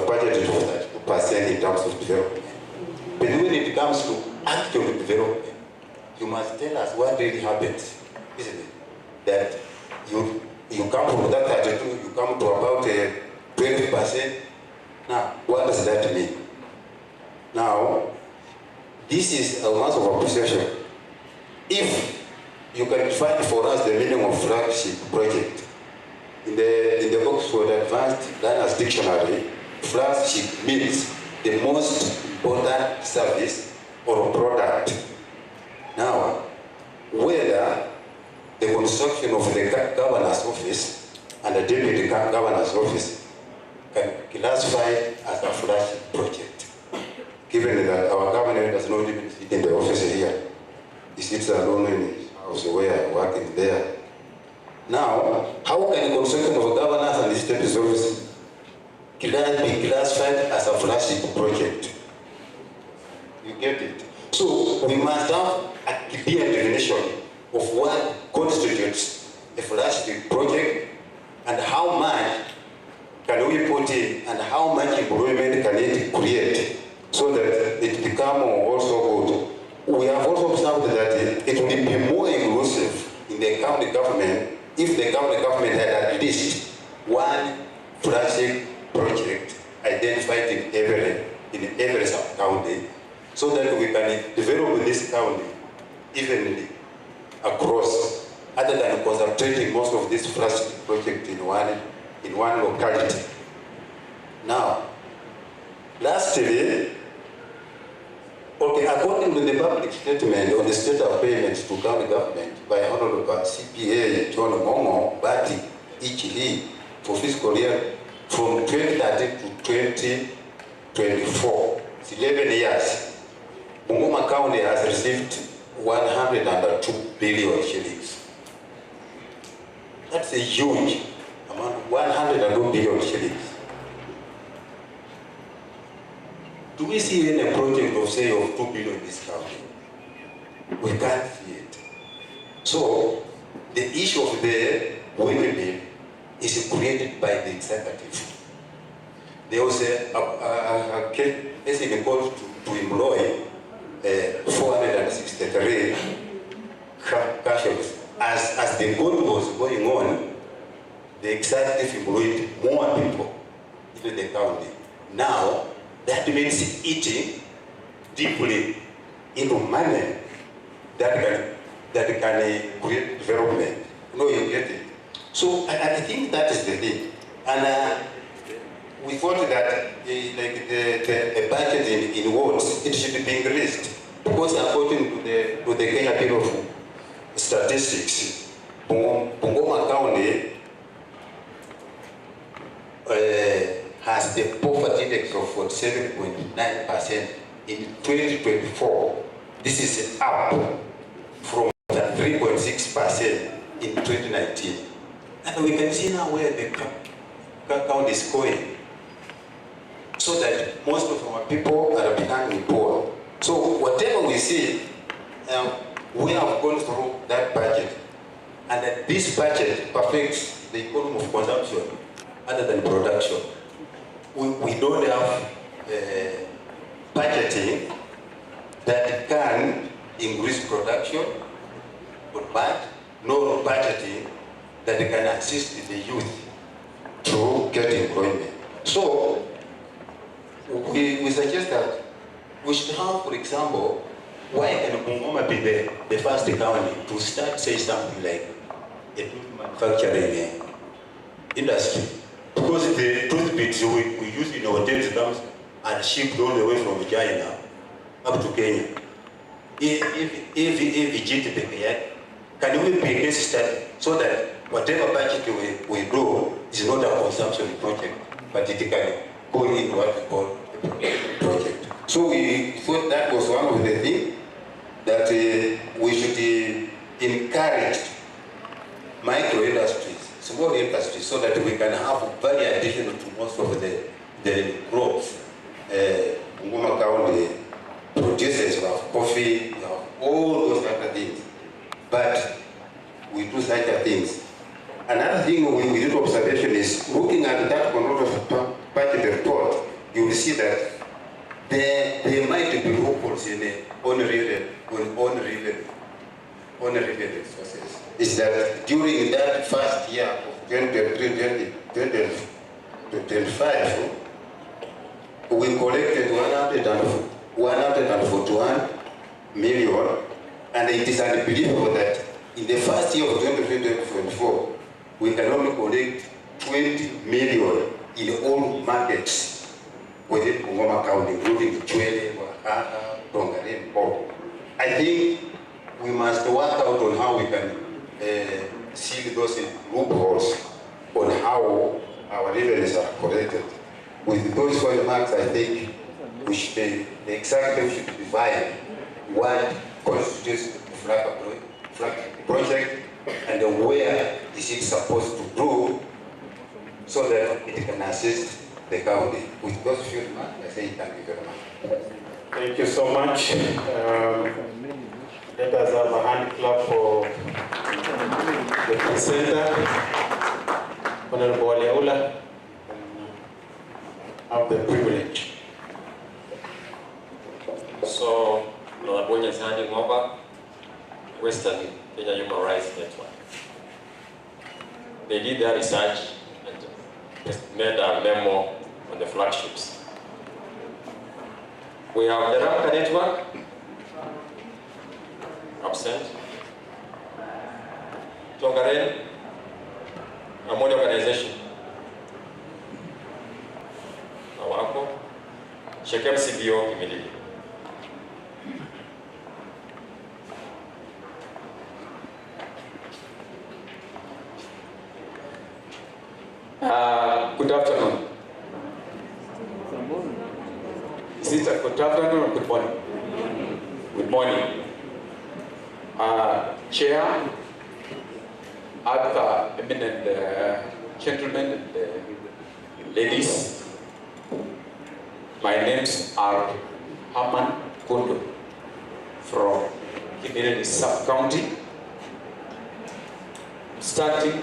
budgeted for 32% in terms of development. But when it comes to actual development, you must tell us what really happens, isn't it? That you come from that 32, you come to about 20%. Now, what does that mean? Now, this is a matter of appreciation. If you can find for us the meaning of flagship project in the Oxford Advanced Learners Dictionary, flagship means the most important service or product. Now, whether the construction of the governor's office and the deputy governor's office can be classified as a flagship project, given that our governor does not even sit in the office here. He sits alone in his house where working there. Now, how can the construction of a governor's and his deputy's office be classified as a flagship project? You get it? So we must have a clear definition of what constitutes a flagship project and how much can we put in and how much employment can it create so that it become also good. We have also observed that it would be more inclusive in the county government if the county government had at least one flagship project identified in every sub-county, so that we can develop this county evenly across, other than concentrating most of this flagship project in one locality. Now, lastly, according to the public statement on the state of payments to county government by Honorable CPA John Momo Bati Ichili for fiscal year from 2013 to 2024, it's 11 years, Bungoma County has received 102 billion shillings. That's a huge amount, 102 billion shillings. Do we see any project of say of 2 billion in this county? We can't see it. So the issue of the windmill is created by the executive. There was a case in court to employ 463 casualties. As the goal was going on, the executive employed more people into the county. Now, that means eating deeply into money that can create development. You get it. So I think that is the thing. And we thought that the budget in wards, it should be increased. Because according to the Kenya Bureau of Statistics, Bungoma County has the poverty index of 47.9% in 2024. This is up from 3.6% in 2019. And we can see now where the county is going. So that most of our people are becoming poor. So whatever we see, we have gone through that budget. And that this budget perfects the economy of consumption other than production. We don't have budgeting that can increase production, but no budgeting that can assist the youth to get employment. So we suggest that we should have, for example, why can Bungoma be the first county to start say something like a manufacturing industry? Because the toothpicks we use in hotels comes and shipped all the way from China up to Kenya. Can we make this study so that whatever budget we do is not a consumption project, but it can go in what we call a project. So we thought that was one of the things that we should encourage micro industries, small industries, so that we can have value addition to most of the crops. Bungoma County produces of coffee, all those other things. But we do such things. Another thing we did observation is looking at that budget report, you will see that there might be loopholes in the unrelated resources. Is that during that first year of 2025, we collected 141 million, and it is unbelievable that in the first year of 2024, we can only collect 20 million in all markets. within Bungoma County, including Chwele, Wakata, Tongaren, and Port. I think we must work out on how we can seal those loopholes on how our revenues are collected. With those four remarks, I think we should, the executive should define what constitutes the flag project and where is it supposed to do so that it can assist the county. With those few remarks, I say thank you very much. Thank you so much. Let us have a hand clap for the presenter, Honorable Oleula, have the privilege. So, Honorable is handing over Western Kenya Human Rights Network. They did their research and made a memo on the flagships. We have the Ramka Network, absent. Tongaren, Amoni Organization, Awako, Shekem CBO immediately. Good afternoon. Is it a good afternoon or good morning? Good morning. Chair, other eminent gentlemen and ladies, my names are Herman Kondo from Kimilili Sub-County, starting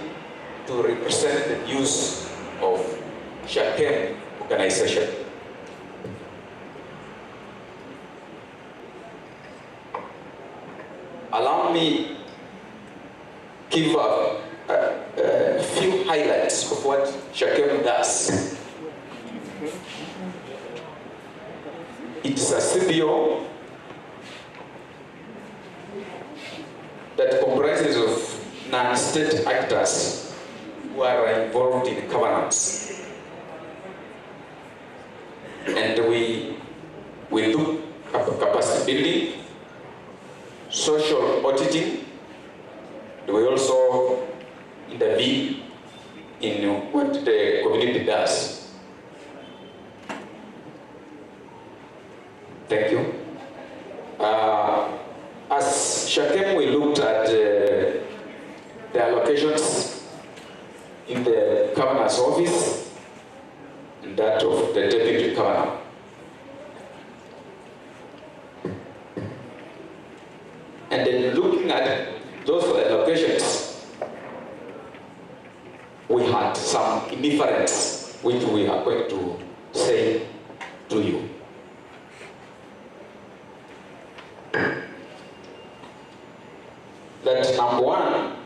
to represent the views of Shakem organization. Allow me give a few highlights of what Shakem does. It's a CBO that comprises of non-state actors who are involved in governance. And we do capacity building, social auditing, and we also intervene in what the community does. Thank you. As Shakem, we looked at the allocations in the governor's office and that of the deputy governor. And then looking at those allocations, we had some indifference, which we are going to say to you. That number one,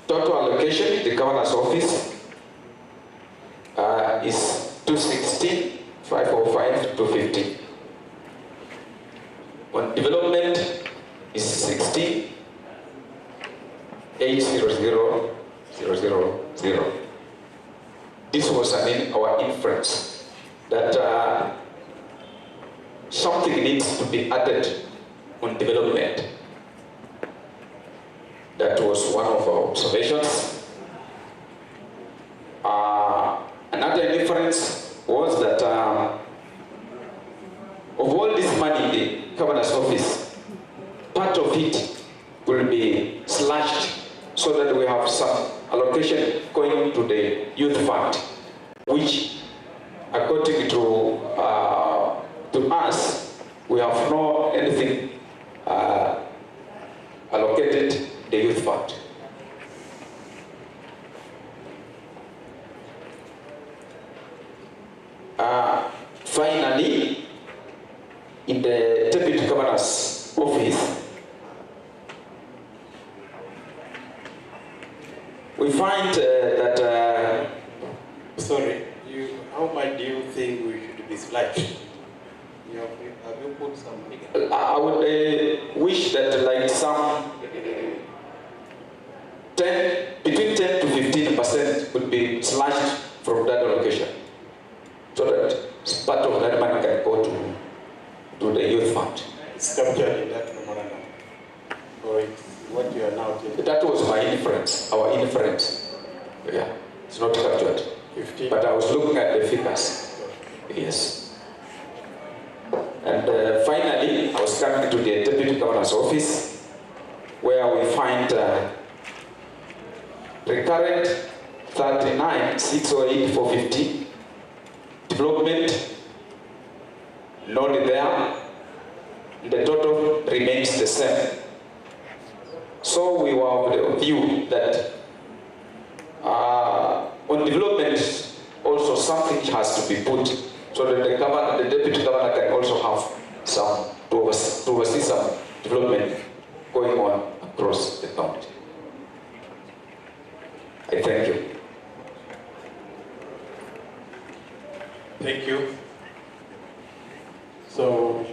total allocation in the governor's office is 216, 505, 250. On development is 16, 800, 000. This was our inference that something needs to be added on development. That was one of our observations. Another inference was that of all this money in the governor's office, part of it will be slashed so that we have some allocation going to the youth fund, which according to us, we have no anything allocated the youth fund. Finally, in the deputy governor's office, we find that sorry, how much do you think we should be slashed? Have you put some figure? I would wish that like some between 10 to 15% would be slashed money can go to the youth fund. It's captured in that memorandum. Or it's what you are now taking. That was my inference, our inference. Yeah, it's not captured. 15. But I was looking at the figures. Yes. And finally, I was coming to the Deputy Governor's office, where we find recurrent 39,608,450, development not there, the total remains the same. So we were of the view that on development also something has to be put so that the deputy governor can also have some to oversee some development going on across the county. I thank you. Thank you. So,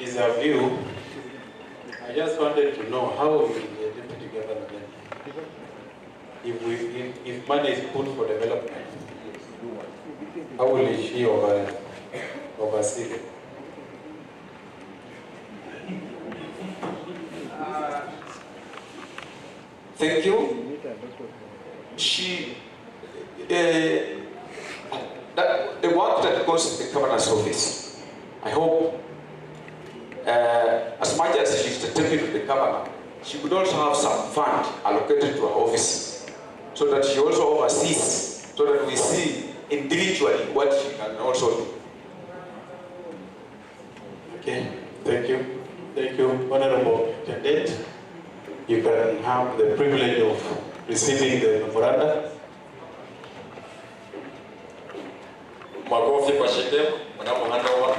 is a view, I just wanted to know how will the deputy governor then, if money is put for development, how will she oversee it? Thank you. She, the work that goes in the governor's office, I hope, as much as she's the deputy of the governor, she could also have some fund allocated to her office, so that she also oversees, so that we see individually what she can also do. Okay, thank you. Thank you, Honorable Cadet. You can have the privilege of receiving the memoranda. Makofi kwa Shekem, hand over.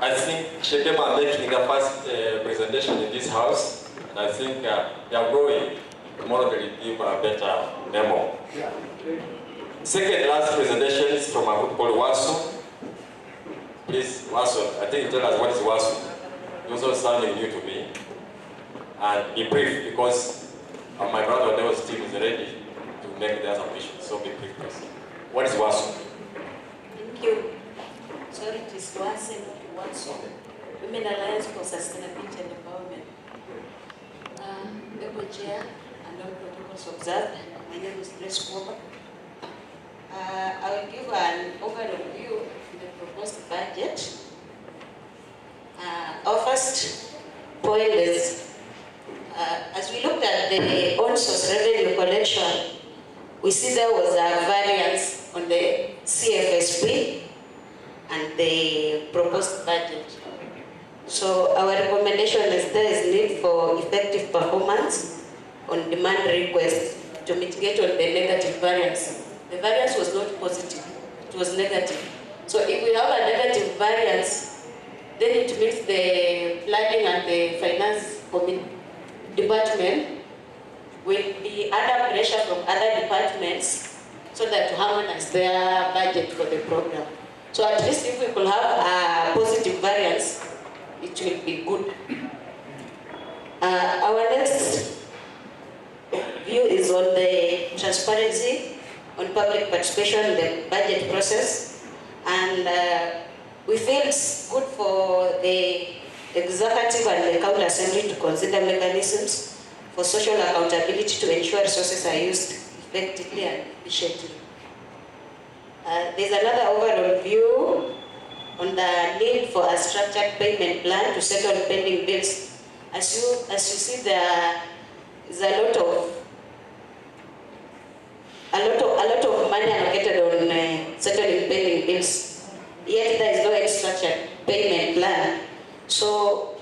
I think Shekem are making the first presentation in this house, and I think they are growing. Tomorrow they will give a better memo. Second last presentation is from a group called Wasu. Please, Wasu, I think you tell us what is Wasu. It's also sounding new to me. And be brief, because my brother Devil's team is ready to make their submission. So be brief, please. What is Wasu? Thank you. Sorry, it is Wasu, not Wasu. Women Alliance for Sustainability and Empowerment. The co-chair and all protocols observed. My name is Grace Koba. I will give an overall view of the proposed budget. Our first point is, as we looked at the on-source revenue collection, we see there was a variance on the CFSP and the proposed budget. So our recommendation is there is need for effective performance on demand requests to mitigate on the negative variance. The variance was not positive, it was negative. So if we have a negative variance, then it means the planning and the finance department will be under pressure from other departments so that to harmonize their budget for the program. So at least if we could have a positive variance, it will be good. Our next view is on the transparency on public participation in the budget process, and we feel it's good for the executive and the county assembly to consider mechanisms for social accountability to ensure resources are used effectively and efficiently. There's another overall view on the need for a structured payment plan to settle pending bills. As you see, there is a lot of money allocated on settling pending bills. Yet there is no any structured payment plan. So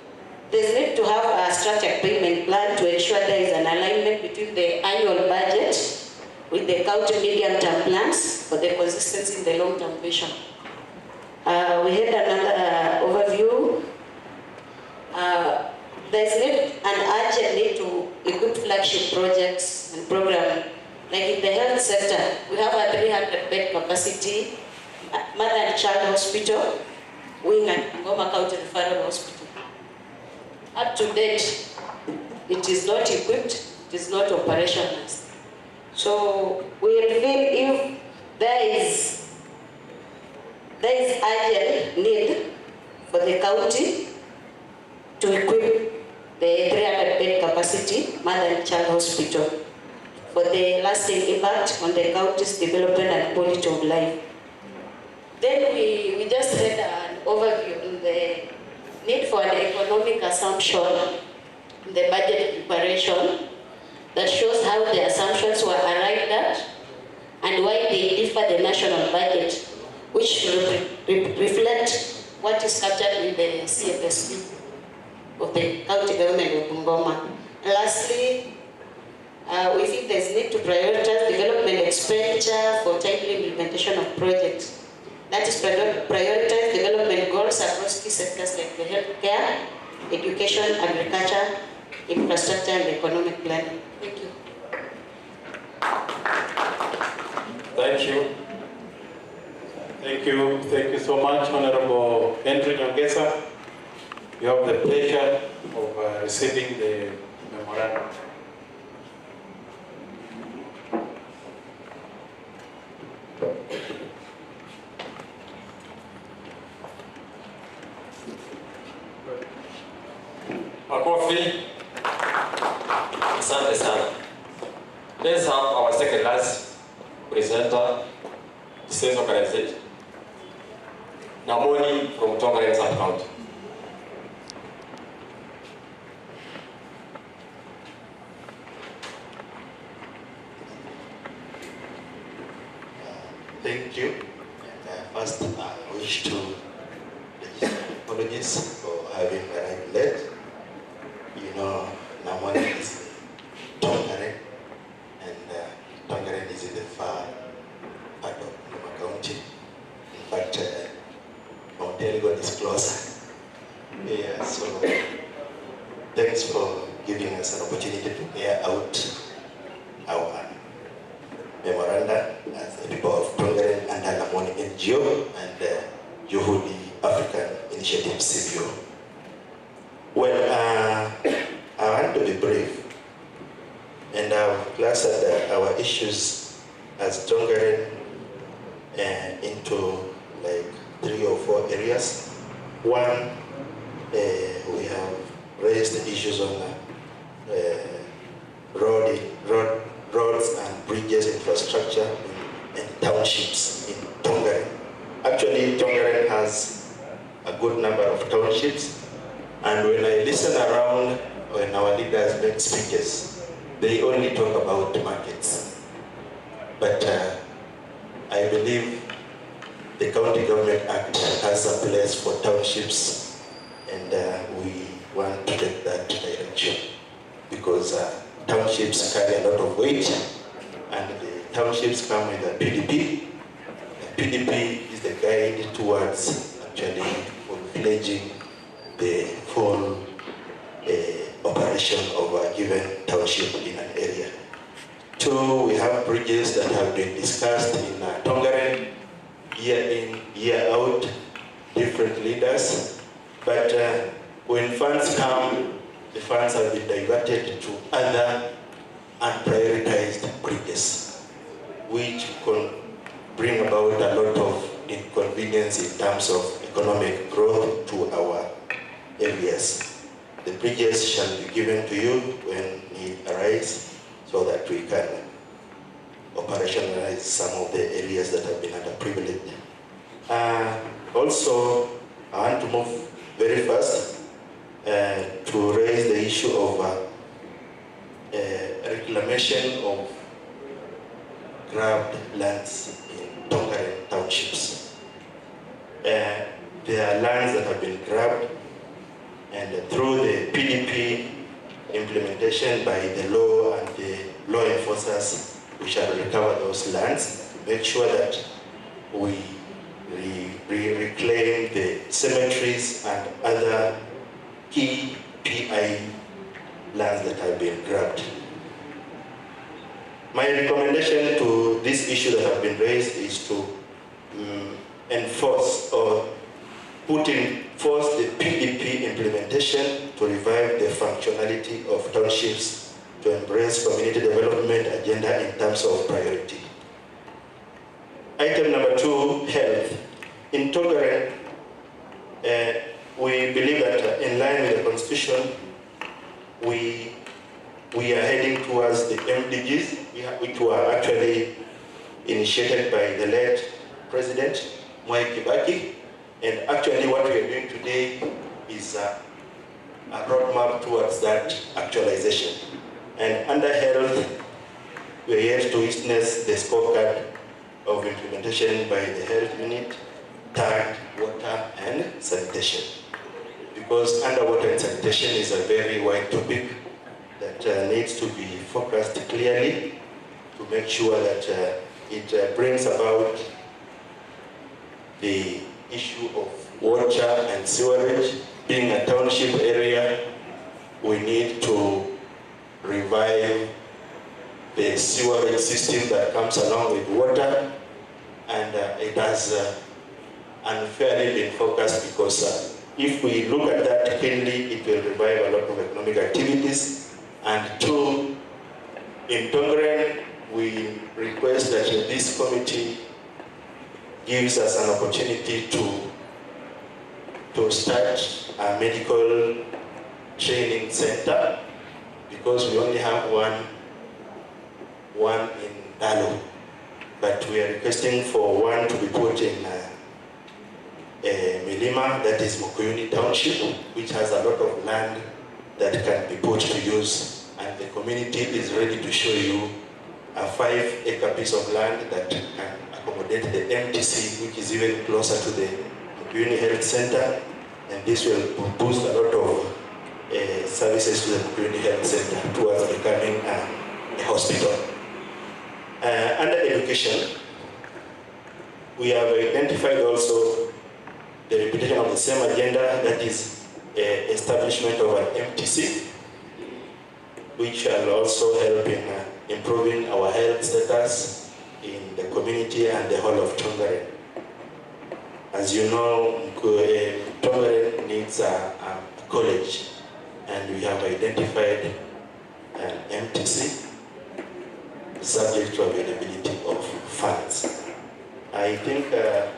there's need to have a structured payment plan to ensure there is an alignment between the annual budget with the county medium-term plans for the consistency in the long-term vision. We had another overview. There's an urgent need to equip flagship projects and programs. Like in the health sector, we have a 300-bed capacity mother and child hospital wing at Bungoma County Referral Hospital. Up to date, it is not equipped, it is not operationalized. So we feel if there is there is urgent need for the county to equip the 300-bed capacity mother and child hospital for the lasting impact on the county's development and quality of life. Then we just had an overview on the need for an economic assumption in the budget preparation that shows how the assumptions were arrived at and why they differ the national budget, which reflect what is captured in the CFSP of the county government of Bungoma. Lastly, we think there's need to prioritize development expenditure for timely implementation of projects. That is, prioritize development goals across key sectors like the healthcare, education, agriculture, infrastructure, and economic planning. Thank you. Thank you. Thank you so much, Honorable Henry Nyongesa. You have the pleasure of receiving the memorandum. Makofi. Asante sana. Let's have our second last presenter, sales organization. Namoni from Tongaren Sub-County. Thank you. And first, I wish to register apologies for having arrived late. You know, Namoni is Tongaren, and Tongaren is in the far part of Bungoma County. In fact, Mount Elgon is closer. Yeah, so thanks for giving us an opportunity to air out our memoranda as the people of Tongaren under Namoni NGO and Juhudi African Initiative CBO. Well, I want to be brief, and I've clustered our issues as Tongaren into like 3 or 4 areas. One, we have raised the issues on roads and bridges infrastructure and townships in Tongaren. Actually, Tongaren has a good number of townships, and when I listen around when our leaders make speeches, they only talk about markets. But I believe the County Government Act has a place for townships, and we want to take that direction because townships carry a lot of weight, and the townships come with a PDP. The PDP is the guide towards actually full-fledging the full operation of a given township in an area. 2, we have bridges that have been discussed in Tongaren, year in, year out, different leaders, but when funds come, the funds have been diverted to other unprioritized bridges, which can bring about a lot of inconvenience in terms of economic growth to our areas. The bridges shall be given to you when need arise so that we can operationalize some of the areas that have been underprivileged. Also, I want to move very fast to raise the issue of reclamation of grabbed lands in Tongaren townships. There are lands that have been grabbed, and through the PDP implementation by the law and the law enforcers, we shall recover those lands to make sure that we reclaim the cemeteries and other key PI lands that have been grabbed. My recommendation to this issue that have been raised is to enforce or put in force the PDP implementation to revive the functionality of townships to embrace community development agenda in terms of priority. Item number 2, health. In Tongaren, we believe that in line with the Constitution, we are heading towards the MDGs, which were actually initiated by the late President Mwai Kibaki. And actually what we are doing today is a roadmap towards that actualization. And under health, we are yet to witness the scorecard of implementation by the health unit, tagged water and sanitation. Because underwater and sanitation is a very wide topic that needs to be focused clearly to make sure that it brings about the issue of water and sewerage. Being a township area, we need to revive the sewerage system that comes along with water, and it has unfairly been focused because if we look at that keenly, it will revive a lot of economic activities. And two, in Tongaren, we request that this committee gives us an opportunity to start a medical training center, because we only have one in Dalo, but we are requesting for one to be put in Milima, that is Mukuyuni Township, which has a lot of land that can be put to use, and the community is ready to show you a 5-acre piece of land that can accommodate the MTC, which is even closer to the Mukuyuni Health Center, and this will boost a lot of services to the Mukuyuni Health Center towards becoming a hospital. Under education, we have identified also the repetition of the same agenda, that is establishment of an MTC, which will also help in improving our health status in the community and the whole of Tongaren. As you know, Tongaren needs a college, and we have identified an MTC subject to availability of funds. I think the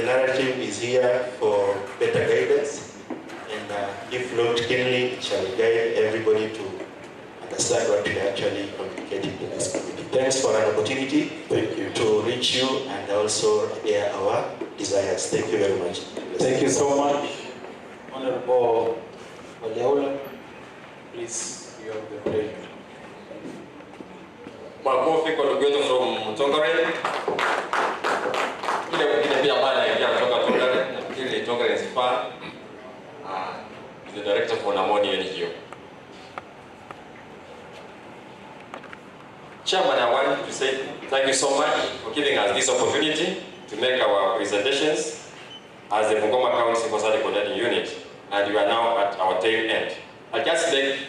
narrative is here for better guidance, and if looked keenly, it shall guide everybody to understand what we are actually communicating to this committee. Thanks for an opportunity to reach you and also air our desires. Thank you very much. Thank you so much, Honorable Oleola. Please, you have the pleasure. Makofi kwa ndugu yetu from Tongaren. Ile mwingine pia bana ya kutoka Tongaren, nafikiri Tongaren is fun. The director for Namoni NGO. Chairman, I want to say thank you so much for giving us this opportunity to make our presentations as the Bungoma County Society Coordinating Unit, and we are now at our tail end. I just make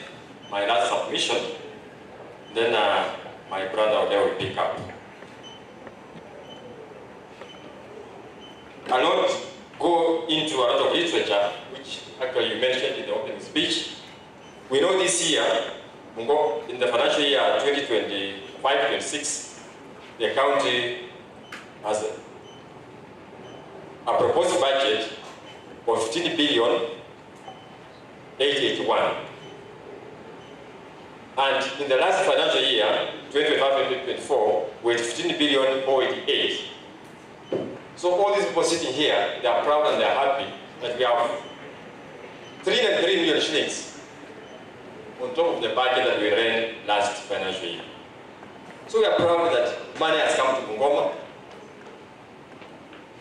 my last submission, then my brother there will pick up. I'll not go into a lot of literature, which actually you mentioned in the opening speech. We know this year, in the financial year 2025-26, the county has a proposed budget of 15 billion 881. And in the last financial year, 2025-2024, we had 15 billion 488. So all these people sitting here, they are proud and they are happy that we have 303 million shillings on top of the budget that we ran last financial year. So we are proud that money has come to Bungoma.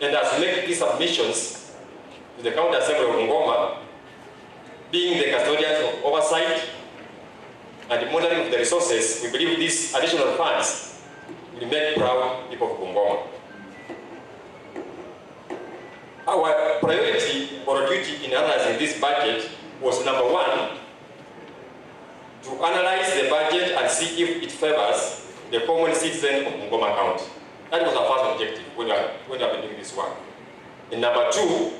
And as we make these submissions to the County Assembly of Bungoma, being the custodians of oversight and the monitoring of the resources, we believe these additional funds will make proud people of Bungoma. Our priority or duty in analyzing this budget was number one, to analyze the budget and see if it favors the common citizen of Bungoma County. That was our first objective when we have been doing this work. And number two,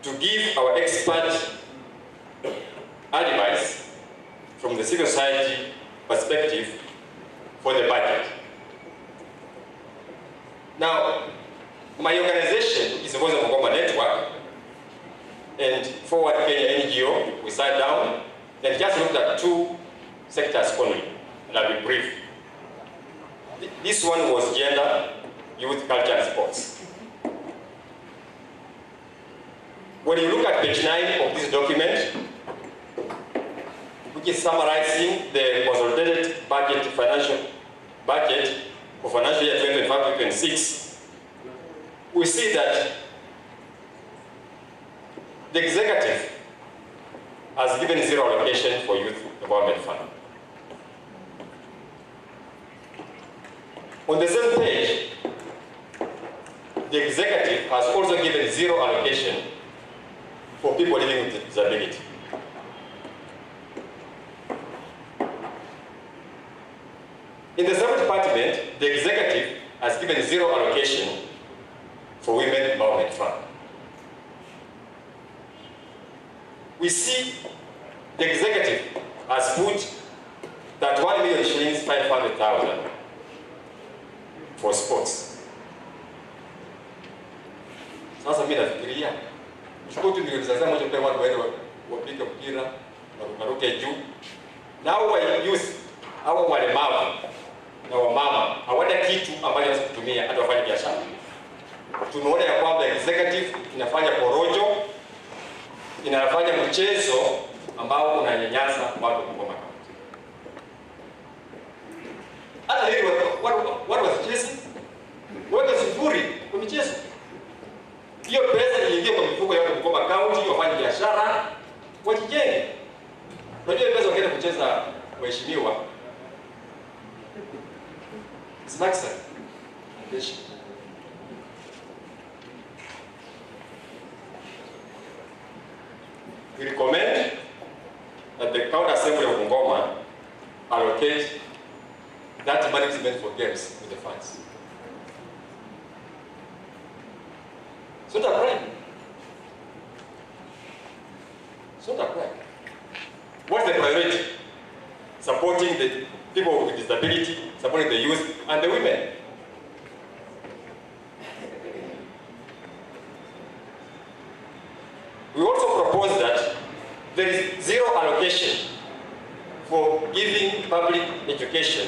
to give our expert advice from the civil society perspective for the budget. Now, My organization is the Voice of Bungoma Network, and Forward Kenya NGO, we sat down and just looked at 2 sectors only, and I'll be brief. This one was gender, youth, culture, and sports. When you look at page 9 of this document, which is summarizing the consolidated financial budget for financial year 2025-2026, we see that the executive has given 0 allocation for youth development fund. On the same page, the executive has also given 0 allocation for people living with disability. In the same department, the executive has given 0 allocation for women empowerment fund. We see the executive has put that 1 million shillings 500,000 for sports. Sasa mimi nafikiria chukua tu milioni sasa moja kwa watu waende wapige mpira na kuruka juu. Nao wa youth au walemavu na wamama hawana kitu ambacho wanaweza kutumia hata wafanye biashara. Tunaona ya kwamba executive inafanya porojo, inafanya mchezo ambao unanyanyasa watu wa Bungoma County. Hata hili watu wasicheze, waweke sifuri kwa michezo. Hiyo pesa iingie kwa mifuko ya Bungoma County, wafanye biashara, wajijenge. Unajua pesa wakienda kucheza waheshimiwa, snacks ndeshi. We recommend that the county assembly of Bungoma allocate that money is meant for games with the funds. So that right. So that right. What's the priority? Supporting the people with disability, supporting the youth and the women. We also propose that there is 0 allocation for giving public education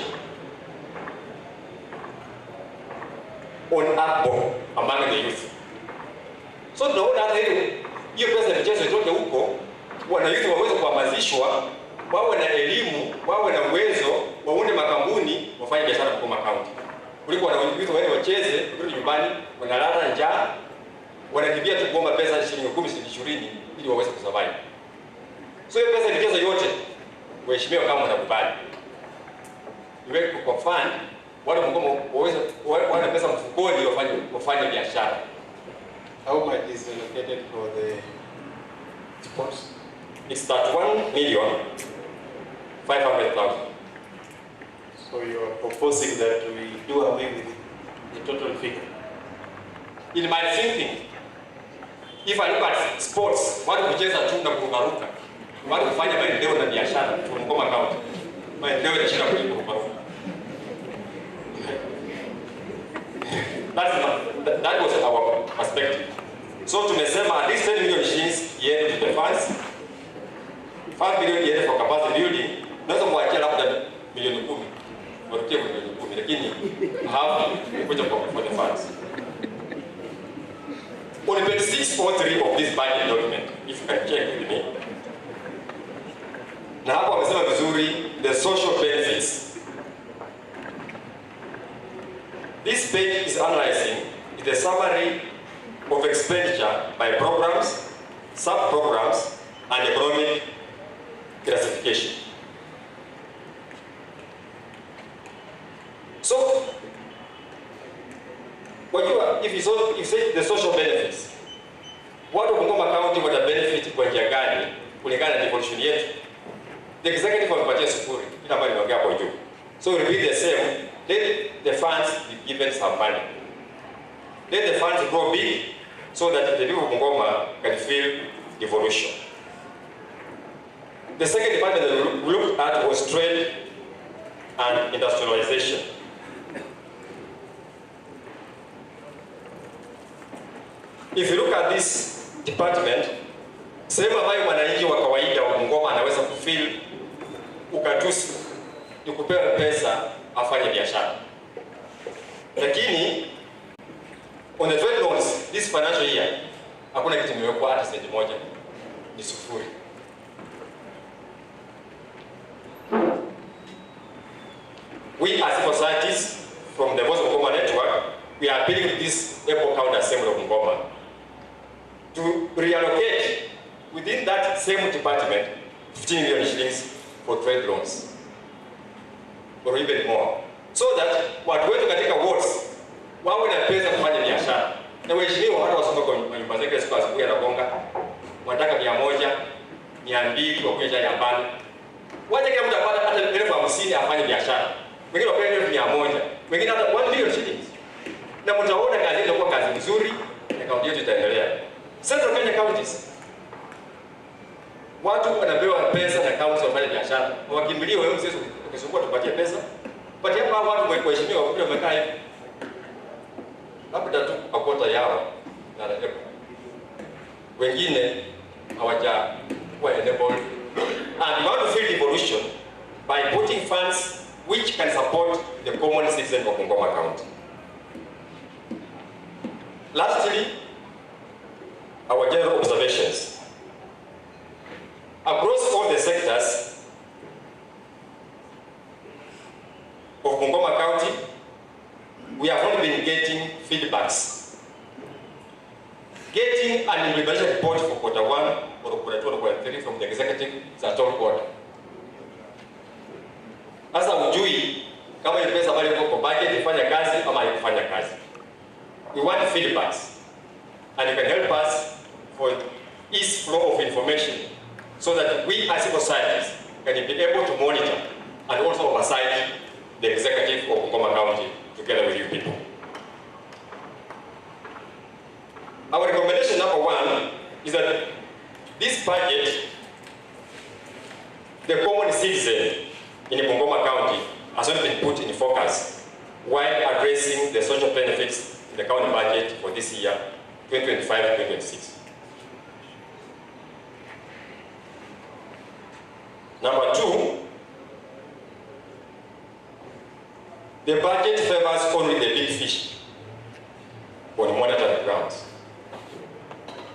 on Apple among the youth. So tunaona hata hiyo pesa ya michezo itoke huko, wana youth waweze kuhamasishwa, wawe na elimu, wawe na uwezo, waunde makampuni, wafanye biashara kwa Bungoma County. Kuliko wana youth waende wacheze, kurudi nyumbani, wanalala njaa, wanakimbia tu kuomba pesa shilingi 10, shilingi 20 ili waweze kusurvive. So hiyo pesa michezo yote, waheshimiwa kama wanakubali, iweke kwa fund, wale Bungoma waweze wana pesa mfukoni wafanye biashara. How much is allocated for the sports? It's 31,500,000. So you are proposing that we do away with the total figure? In my thinking, if I look at sports, watu kucheza tu na kurukaruka, watu kufanya maendeleo na biashara kwa Bungoma County, maendeleo yanashinda kurukaruka. That was our perspective. So tumesema at least 10 million shillings yet to the funds, 5 million yet for capacity building, naweza kuachia labda milioni 10, warukie milioni 10, lakini half kuja for the funds. On page 643 of this budget document, if you can check with me, na hapo wamesema vizuri the social benefits. This page is analyzing the summary of expenditure by programs, sub-programs, and economic classification. So, if you say the social benefits, what of Bungoma County would have benefit kwa njia gani kulingana na devolution yetu? The executive wamepatia sifuri, ila bali niongea kwa juu. So it will be the same. Let the funds be given some money. Let the funds grow big so that the people of Bungoma can feel devolution. The second department that we looked at was trade and industrialization. if you look at this department, sehemu ambayo mwananchi wa kawaida wa Bungoma anaweza kufeel ukatusi ni kupewa pesa afanye biashara. Lakini on the trade loans this financial year hakuna kitu kimewekwa hata senti moja, ni sufuri. We as societies from the Voice of Bungoma network, we are appealing to this Able County Assembly of Bungoma to reallocate within that same department 15 million shillings for trade loans or even more, so that watu wetu katika wards wawe na pesa kufanya biashara. Na waheshimiwa hata wasoma kwa nyumba zake siku asubuhi anagonga wanataka 100, 200 kwa kuja ya bana. Waje kila mtu apata hata 50,000 afanye biashara. Wengine wapenda 100, wengine hata 1 million shillings. Na mtaona kazi inakuwa kazi nzuri na kaunti yetu itaendelea. Central Kenya counties, watu wanapewa pesa na kaunti wafanye biashara. Wakimbilie wewe msisi ukisumbua tupatie pesa. Patia hapa watu kwa kuheshimiwa wao wamekaa hivi. Labda tu akota yao na ndio. Wengine hawaja kuwa enabled. And we want to feel devolution by putting funds which can support the common citizen of Bungoma County. Lastly, our general observations. Across all the sectors of Bungoma County, we have not been getting feedbacks. Getting an implementation report for quarter 1 or quarter 2 or quarter 3 from the executive is a tall order. Sasa ujui kama ile pesa bali kwa budget ifanya kazi ama haifanya kazi. We want feedbacks, and you can help us for ease flow of information so that we as civil societies can be able to monitor and also oversight the executive of Bungoma County together with you people. Our recommendation number 1 is that this budget, the common citizen in Bungoma County has not been put in focus while addressing the social benefits in the county budget for this year, 2025-2026. Number 2, the budget favors only the big fish on monetary grounds.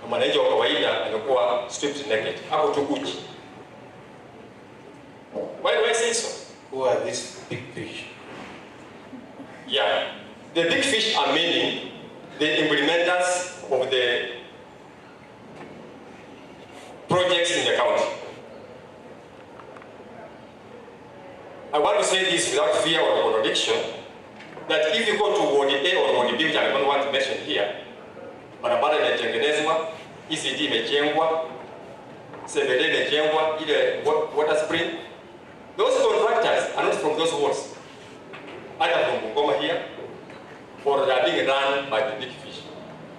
Mwananchi wa kawaida anakuwa stripped naked, hapo tu uchi. Why do I say so? Who are these big fish? Yeah, the big fish are meaning the implementers of the projects in the county. I want to say this without fear or contradiction, that if you go to Ward A or Ward B, which I don't want to mention here, barabara imetengenezwa, ECD imejengwa, CBD imejengwa, ile water spring. Those contractors are not from those wards, either from Bungoma here, or they are being run by the big fish.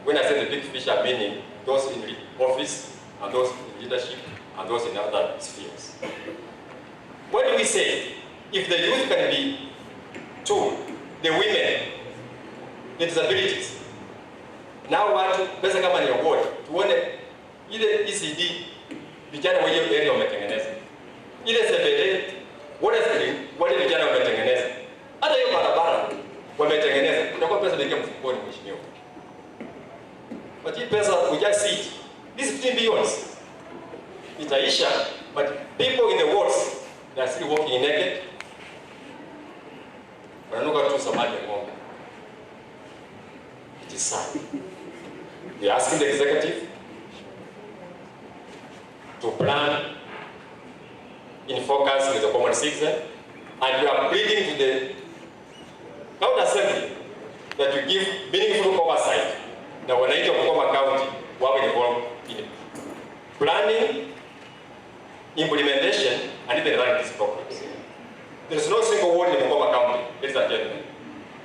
When I say the big fish, I mean those in the office, and those in leadership, and those in other spheres. What do we say? If the youth can be told, the women, the disabilities, now want pesa kama ni award, tuone ile ECD vijana wa hiyo area wametengeneza. Ile CBD, wale vijana wametengeneza. Hata hiyo barabara wametengeneza. Utakuwa pesa nyingi mfukoni mheshimiwa. But hii pesa we just see it. These 15 billions itaisha, but people in the wards, they are still walking naked. Wananuka tu samaki ya ng'ombe. It is sad. We are asking the executive to plan in focus with the common citizen, and we are pleading to the county assembly that you give meaningful oversight. Na wananchi wa Bungoma County wawe involved in planning, implementation, and even running these programs. There is no single ward in Bungoma County, ladies and gentlemen,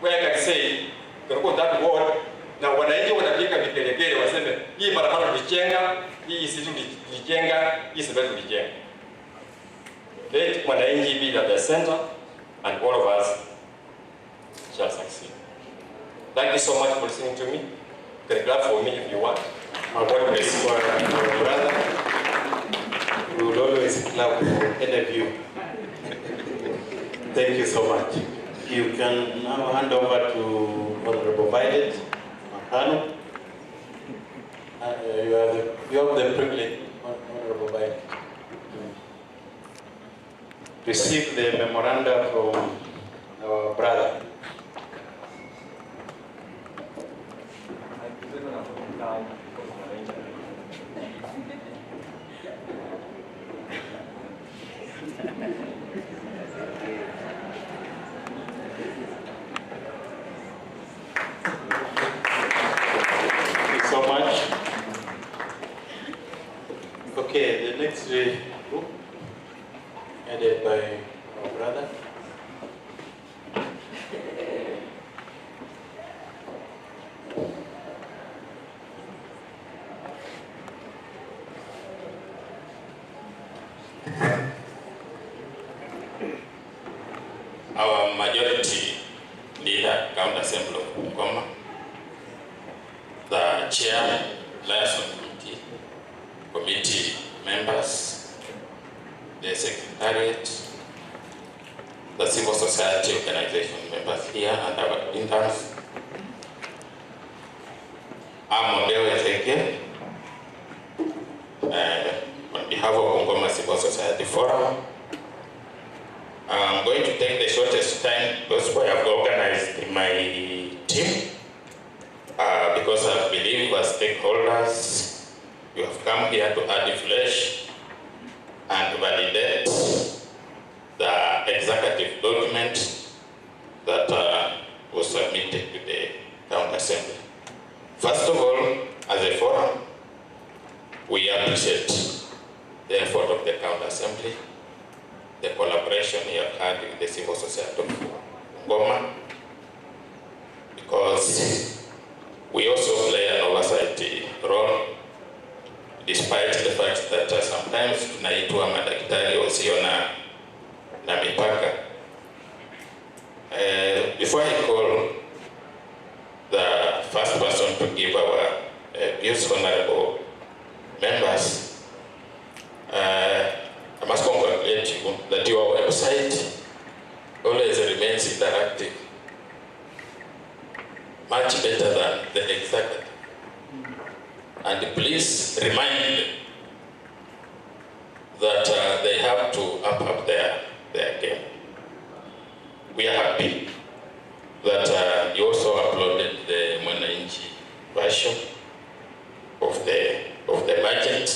where I can say, you can go that ward, na wananchi wanapiga vigelegele waseme, hii barabara tulijenga, hii isitu tulijenga, hii sibetu tulijenga. Let mwananchi be at the center, and all of us shall succeed. Thank you so much for listening to me. can clap for me if you want. God bless you, our brother. We will always clap for any of you. Thank you so much. You can now hand over to Honorable Violet Makano. You have the privilege, Honorable Violet, to receive the memoranda from our brother. Thank you so much. Okay, the next group headed by our brother. Our majority leader, County Assembly of Bungoma, the chair, liaison committee members, the secretariat, the civil society organization members here, and our interns. I'm Modeo Ezekiel, on behalf of Bungoma Civil Society Forum. I'm going to take the shortest time because I have organized my team because I believe as stakeholders, you have come here to add flesh and validate the executive document that was submitted to the County Assembly. First of all, as a forum, we appreciate the effort of the County Assembly, the collaboration we have had with the civil society of Bungoma, because we also play an oversight role, despite the fact that sometimes tunaitwa madaktari wasio na mipaka. Before I call the first person to give our views, honorable members, I must congratulate you that your website always remains interactive, much better than the executive. And please remind them that they have to up their game. We are happy that you also uploaded the Mwananchi version of the budget,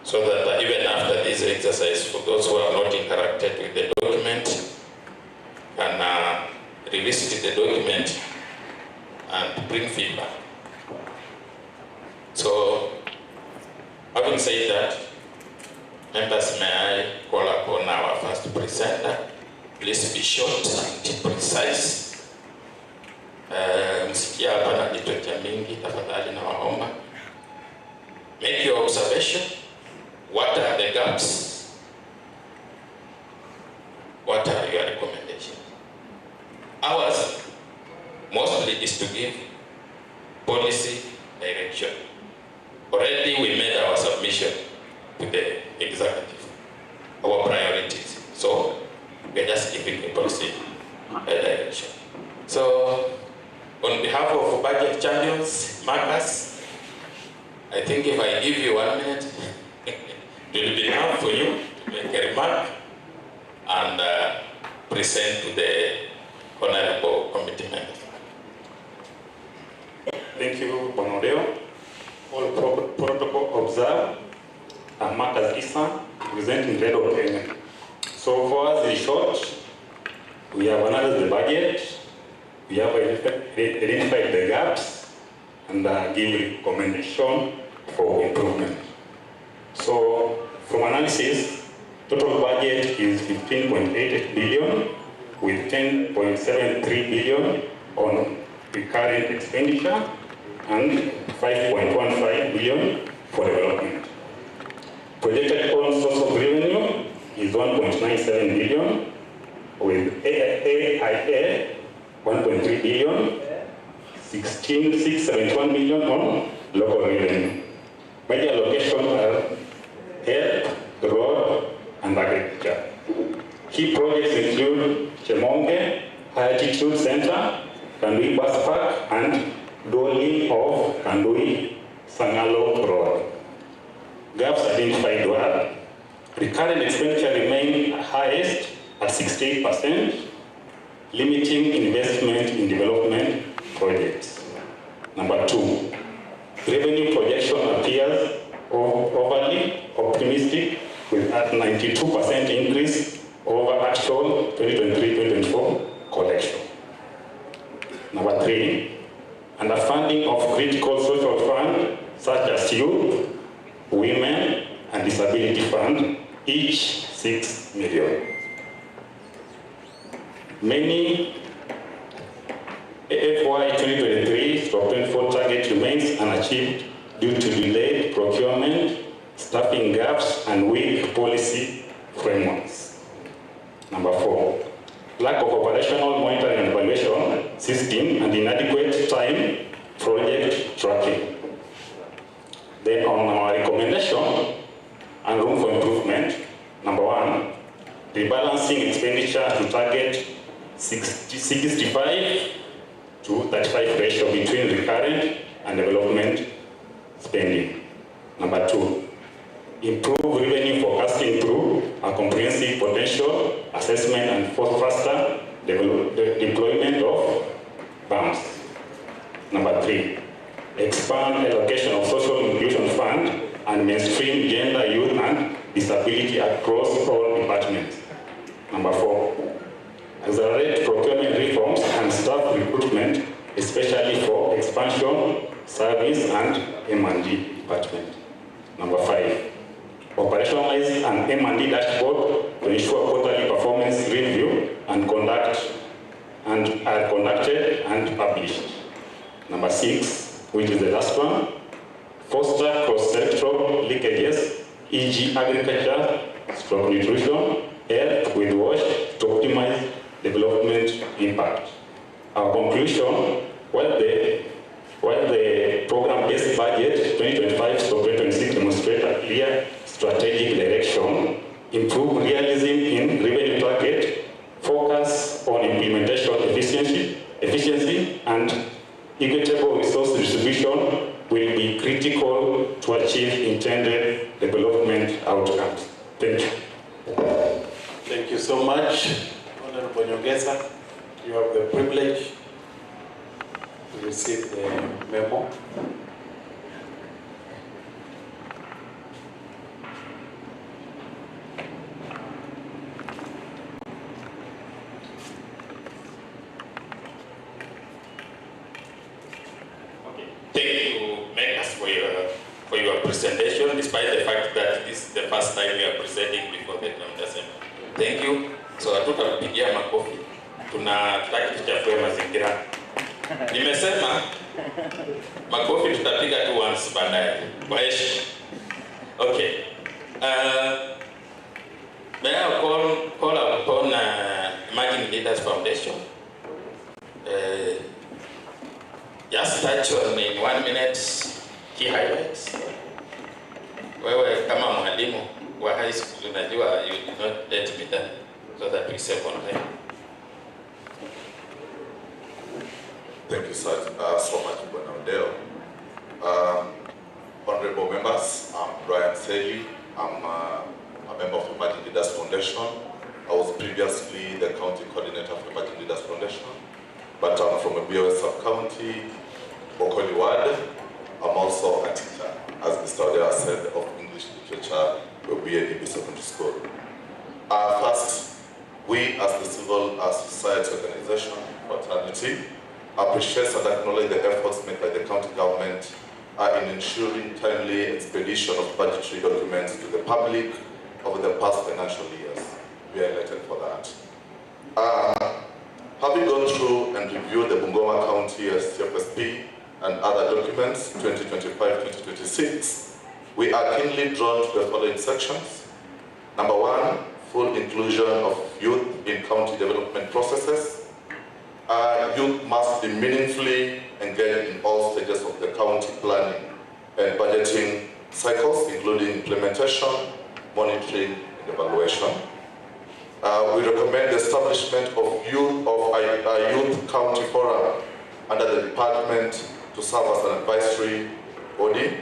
so that even after this exercise, for those who have not interacted with the document, can revisit the document and bring feedback. So, having said that, members, may I call upon our first presenter. Please be short and precise. Msikia hapa na literature mingi, tafadhali na waomba. Make your observation. What are the gaps? What are your recommendations? Ours mostly is to give policy direction. Already we made our submission to the executive, our priorities. So we are just giving the policy direction. So on behalf of budget champions, Marcus, I think if I give you 1 minute, it will be enough for you to make a remark and present to the honorable committee members. Thank you, Bonodeo. All protocol observed. I'm Marcus Isa, presenting Red of Kenya. So for us, in short, we have analyzed the budget, we have identified the gaps, and give recommendation for improvement. So from analysis, total budget is 15.88 billion with 10.73 billion on recurring expenditure and 5.15 billion for development. Projected on source of revenue is 1.97 billion with AIA 1.3 billion, 16 16,671 million on local revenue. Major locations are health, road, and agriculture. Key projects include Chemonge High Altitude Center, Kandui Bus Park, and dualling of Kandui Sangalo Road. Gaps identified were recurrent expenditure remained highest at 68%, limiting investment in development projects. Number 2, revenue projection appears overly optimistic with a 92% increase over actual 2023-2024 collection. Number 3, underfunding of critical social funds such as youth, women, and disability fund, each 6 million. Many FY 2023-24 target remains unachieved due to delayed procurement, staffing gaps, and weak policy frameworks. Number 4, lack of operational monitoring and evaluation system and inadequate time project tracking. Then on our recommendation and room for improvement, number 1, rebalancing expenditure to target 65 to 35 ratio between recurrent and development spending. Number 2, improve revenue forecasting through a comprehensive potential assessment and faster deployment of BAMs. Number 3, expand allocation of social inclusion fund and mainstream gender, youth, and disability across all departments. Number 4, accelerate procurement reforms and staff recruitment, especially for expansion, service, and M&D department. Number 5, operationalize an M&D dashboard to ensure quarterly performance review are conducted and published. Number 6, which is the last one, foster cross-sectoral linkages, e.g. agriculture, nutrition, health with WASH to optimize development impact. Our conclusion, while the program-based budget 2025-2026 demonstrates a clear strategic direction, improve realism in revenue target, focus on implementation efficiency, and equitable resource distribution will be critical to achieve intended development outcomes. Thank you. Thank you so much, Honorable Nyongesa. You have the privilege to receive the memo. Thank you, members, for your presentation, despite the fact that this is the first time we are presenting before the County Assembly. Thank you. So hatutapigia makofi. Tunataka tuchafue mazingira. Nimesema makofi tutapiga tu once baadaye. Kwa heshima. Okay. May I call upon Emerging Leaders Foundation. Just touch on in 1 minute key highlights. Wewe kama mwalimu wa high school unajua you did not let me down so that we save on time. Thank you so much, Bonaldeo. Honorable members, I'm Brian Seli. I'm a member of Emerging Leaders Foundation. I was previously the county coordinator of Emerging Leaders Foundation, but I'm from a BOS sub-county, Bokoli Ward. I'm also a teacher, as Mr. Odea said, of English literature at BADB Secondary School. First, we as the civil society organization, fraternity, appreciate and acknowledge the efforts made by the county government in ensuring timely expedition of budgetary documents to the public over the past financial years. We are elated for that. Having gone through and reviewed the Bungoma County CFSP and other documents, 2025-2026, we are keenly drawn to the following sections. Number 1, full inclusion of youth in county development processes. Youth must be meaningfully engaged in all stages of the county planning and budgeting cycles, including implementation, monitoring, and evaluation. We recommend the establishment of a youth county forum under the department to serve as an advisory body.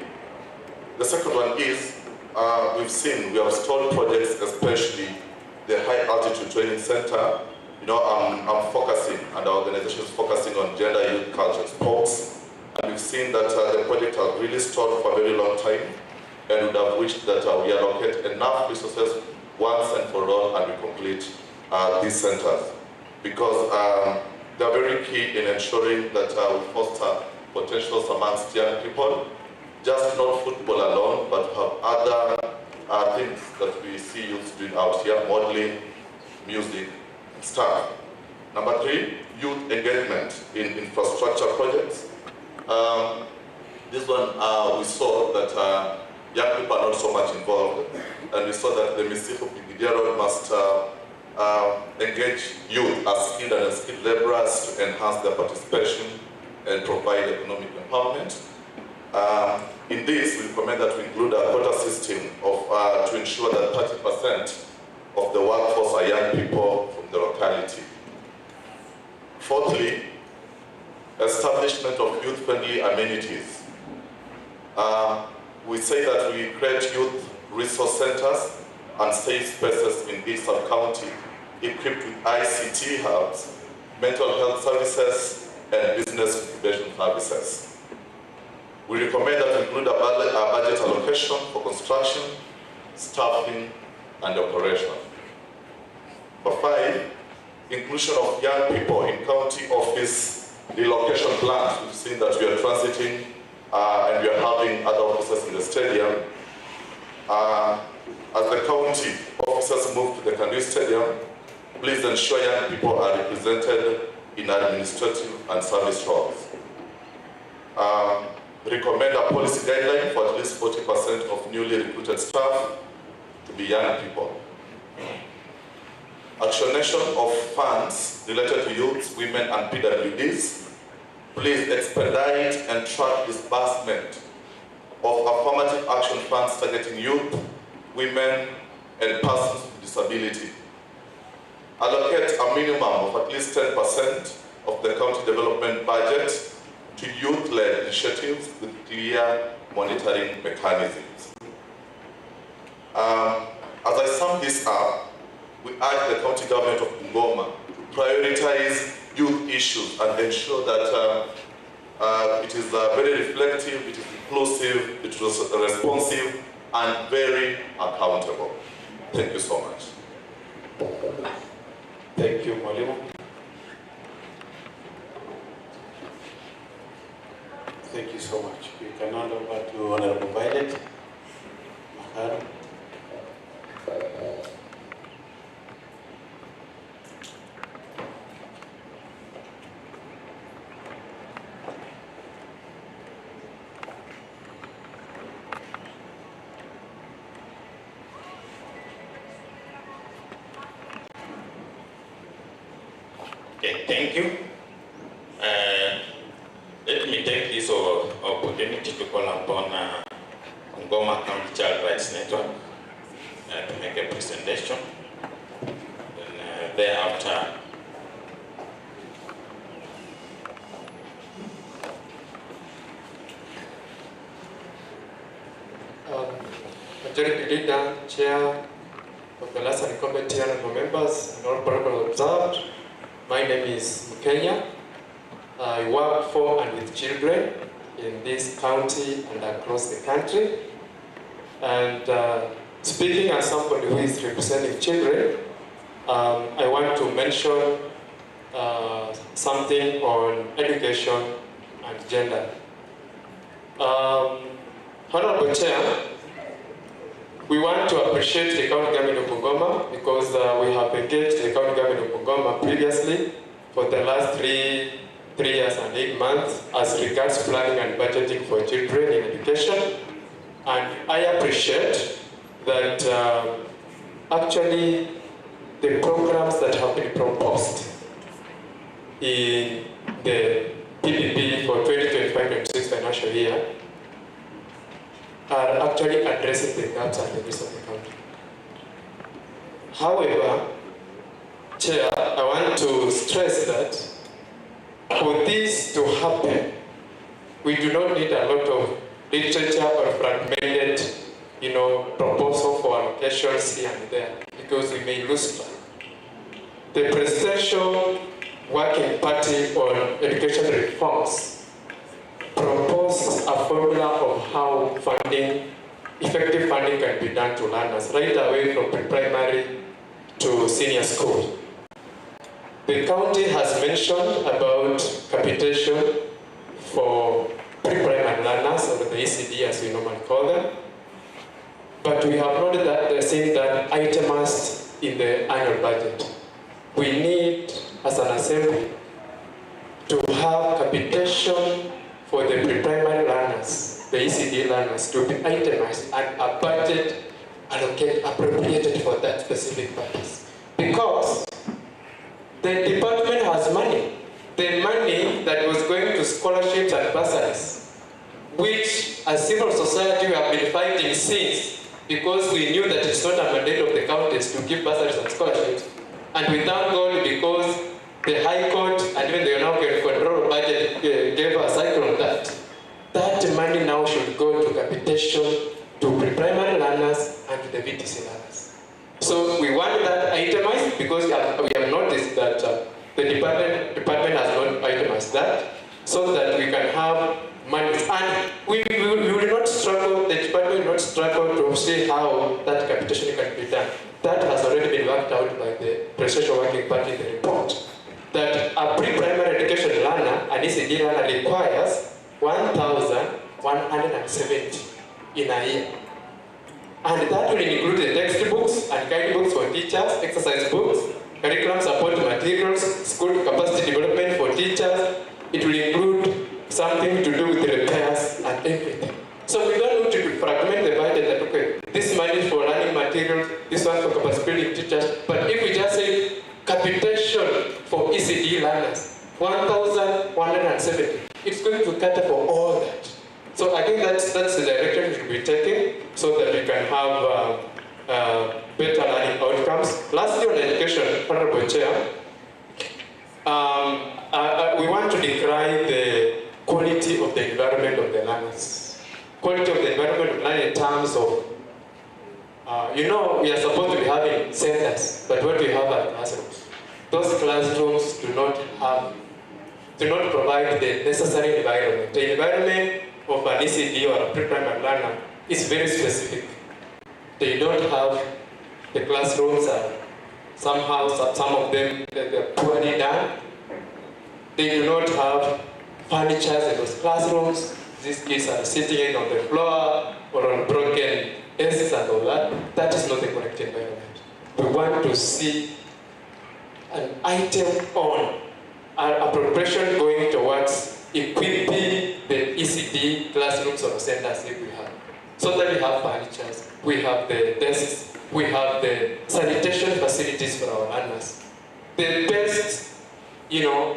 The second one is, we have stalled projects, especially the high altitude training center. I'm focusing, and our organization is focusing on gender, youth, culture, sports. And we've seen that the project has really stalled for a very long time, and would have wished that we allocate enough resources once and for all, and we complete these centers. Because they are very key in ensuring that we foster potentials amongst young people, just not football alone, but have other things that we see youth doing out here, modeling, music, and stuff. Number 3, youth engagement in infrastructure projects. This one, we saw that young people are not so much involved, and we saw that the Misifu Pigidia Road must engage youth as skilled and unskilled laborers to enhance their participation and provide economic empowerment. In this, we recommend that we include a quota system to ensure that 30% of the workforce are young people from the locality. Fourthly, establishment of youth-friendly amenities. We say that we create youth resource centers and safe spaces in each sub-county equipped with ICT hubs, mental health services, and business incubation services. We recommend that we include a budget allocation for construction, staffing, and operation. Number 5, inclusion of young people in county office relocation plans. We've seen that we are transiting and we are having other officers in the stadium. As the county officers move to the Kandu Stadium, please ensure young people are represented in administrative and service roles. Recommend a policy guideline for at least 40% of newly recruited staff to be young people. Actionation of funds related to youths, women, and PWDs. Please expedite and track disbursement of affirmative action funds targeting youth, women, and persons with disability. Allocate a minimum of at least 10% of the county development budget to youth-led initiatives with clear monitoring mechanisms. As I sum this up, we urge the county government of Bungoma to prioritize youth issues and ensure that it is very reflective, it is inclusive, it is responsive, and very accountable. Thank you so much. Thank you, Mwalimu. Thank you so much. We can hand over to Honorable Violet Maharo. Okay, thank you. Let me take this opportunity to call upon Bungoma County Child Rights Network to make a presentation. And thereafter, Majority Leader, Chair of the Lesson Committee, honorable members, and all protocols observed. My name is Mukenya. I work for and with children in this county and across the country. And speaking as somebody who is representing children, I want to mention something on education and gender. Honorable Chair, we want to appreciate the county government of Bungoma because we have engaged the county government of Bungoma previously for the last 3 years and 8 months as regards planning and budgeting for children in education. And I appreciate that actually the programs that have been proposed in the PPP for 2025-26 financial year are actually addressing the gaps and the needs of the country. However, Chair, I want to stress that for this to happen, we do not need a lot of literature or fragmented, proposal for allocations here and there, because we may lose track. The Presidential Working Party on Education Reforms proposed a formula of how effective funding can be done to learners, right away from pre-primary to senior school. The county has mentioned about capitation for pre-primary learners, or the ECD as we normally call them, but we have not seen that itemized in the annual budget. We need, as an assembly, to have capitation for the pre-primary learners, the ECD learners, to be itemized and a budget appropriated for that specific purpose. Because the department has money. The money that was going to scholarships and bursaries, which as civil society we have been fighting since, because we knew that it's not a mandate of the counties to give bursaries and scholarships. And we thank God because the High Court and even the United Control Budget gave a cycle on that. That money now should go to capitation to pre-primary learners and to the VTC learners. So we want that itemized because we have noticed that the department has not itemized that, so that we can have money. And we will not struggle, the department will not struggle to see how that capitation can be done. That has already been worked out by the Presidential Working Party in the report. That a pre-primary education learner, an ECD learner, requires 1,170 in a year. And that will include the textbooks and guidebooks for teachers, exercise books, curriculum support materials, school capacity development for teachers. It will include something to do with the repairs and everything. So we don't need to fragment the budget that, okay, this money is for learning materials, this one for capacity building teachers. But if we just say capitation for ECD learners, 1,170, it's going to cater for all that. So I think that's the direction we should be taking, so that we can have better learning outcomes. Lastly, on education, Honorable Chair, we want to decry the quality of the environment of the learners. Quality of the environment of learning in terms of, we are supposed to be having centers, but what we have are classrooms. Those classrooms do not provide the necessary environment. The environment of an ECD or a pre-primary learner is very specific. They don't have, the classrooms are somehow, some of them, they're poorly done. They do not have furniture in those classrooms. These kids are sitting on the floor or on broken desks and all that. That is not the correct environment. We want to see an item on appropriation going towards equipping the ECD classrooms or centers if we have. So that we have furniture, we have the desks, we have the sanitation facilities for our learners. The best,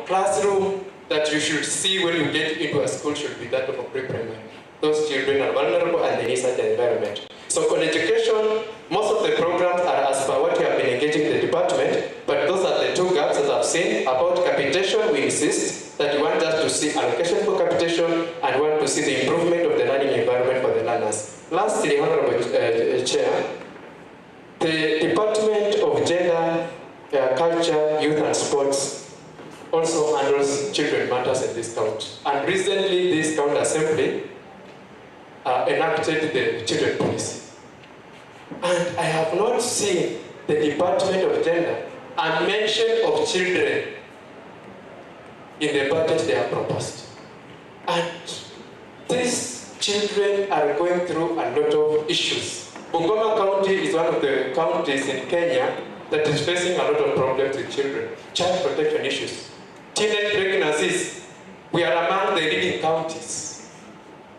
classroom that you should see when you get into a school should be that of a pre-primary. Those children are vulnerable and they need such an environment. So on education, most of the programs are as per what we have been engaging the department, but those are the two gaps that I've seen. About capitation, we insist that we want us to see allocation for capitation and want to see the improvement of the learning environment for the learners. Lastly, Honorable Chair, the Department of Gender, Culture, Youth and Sports also handles children matters in this county. And recently, this county assembly enacted the children policy. And I have not seen the Department of Gender a mention of children in the budget they have proposed. And these children are going through a lot of issues. Bungoma County is one of the counties in Kenya that is facing a lot of problems with children. Child protection issues. Teenage pregnancies, we are among the leading counties.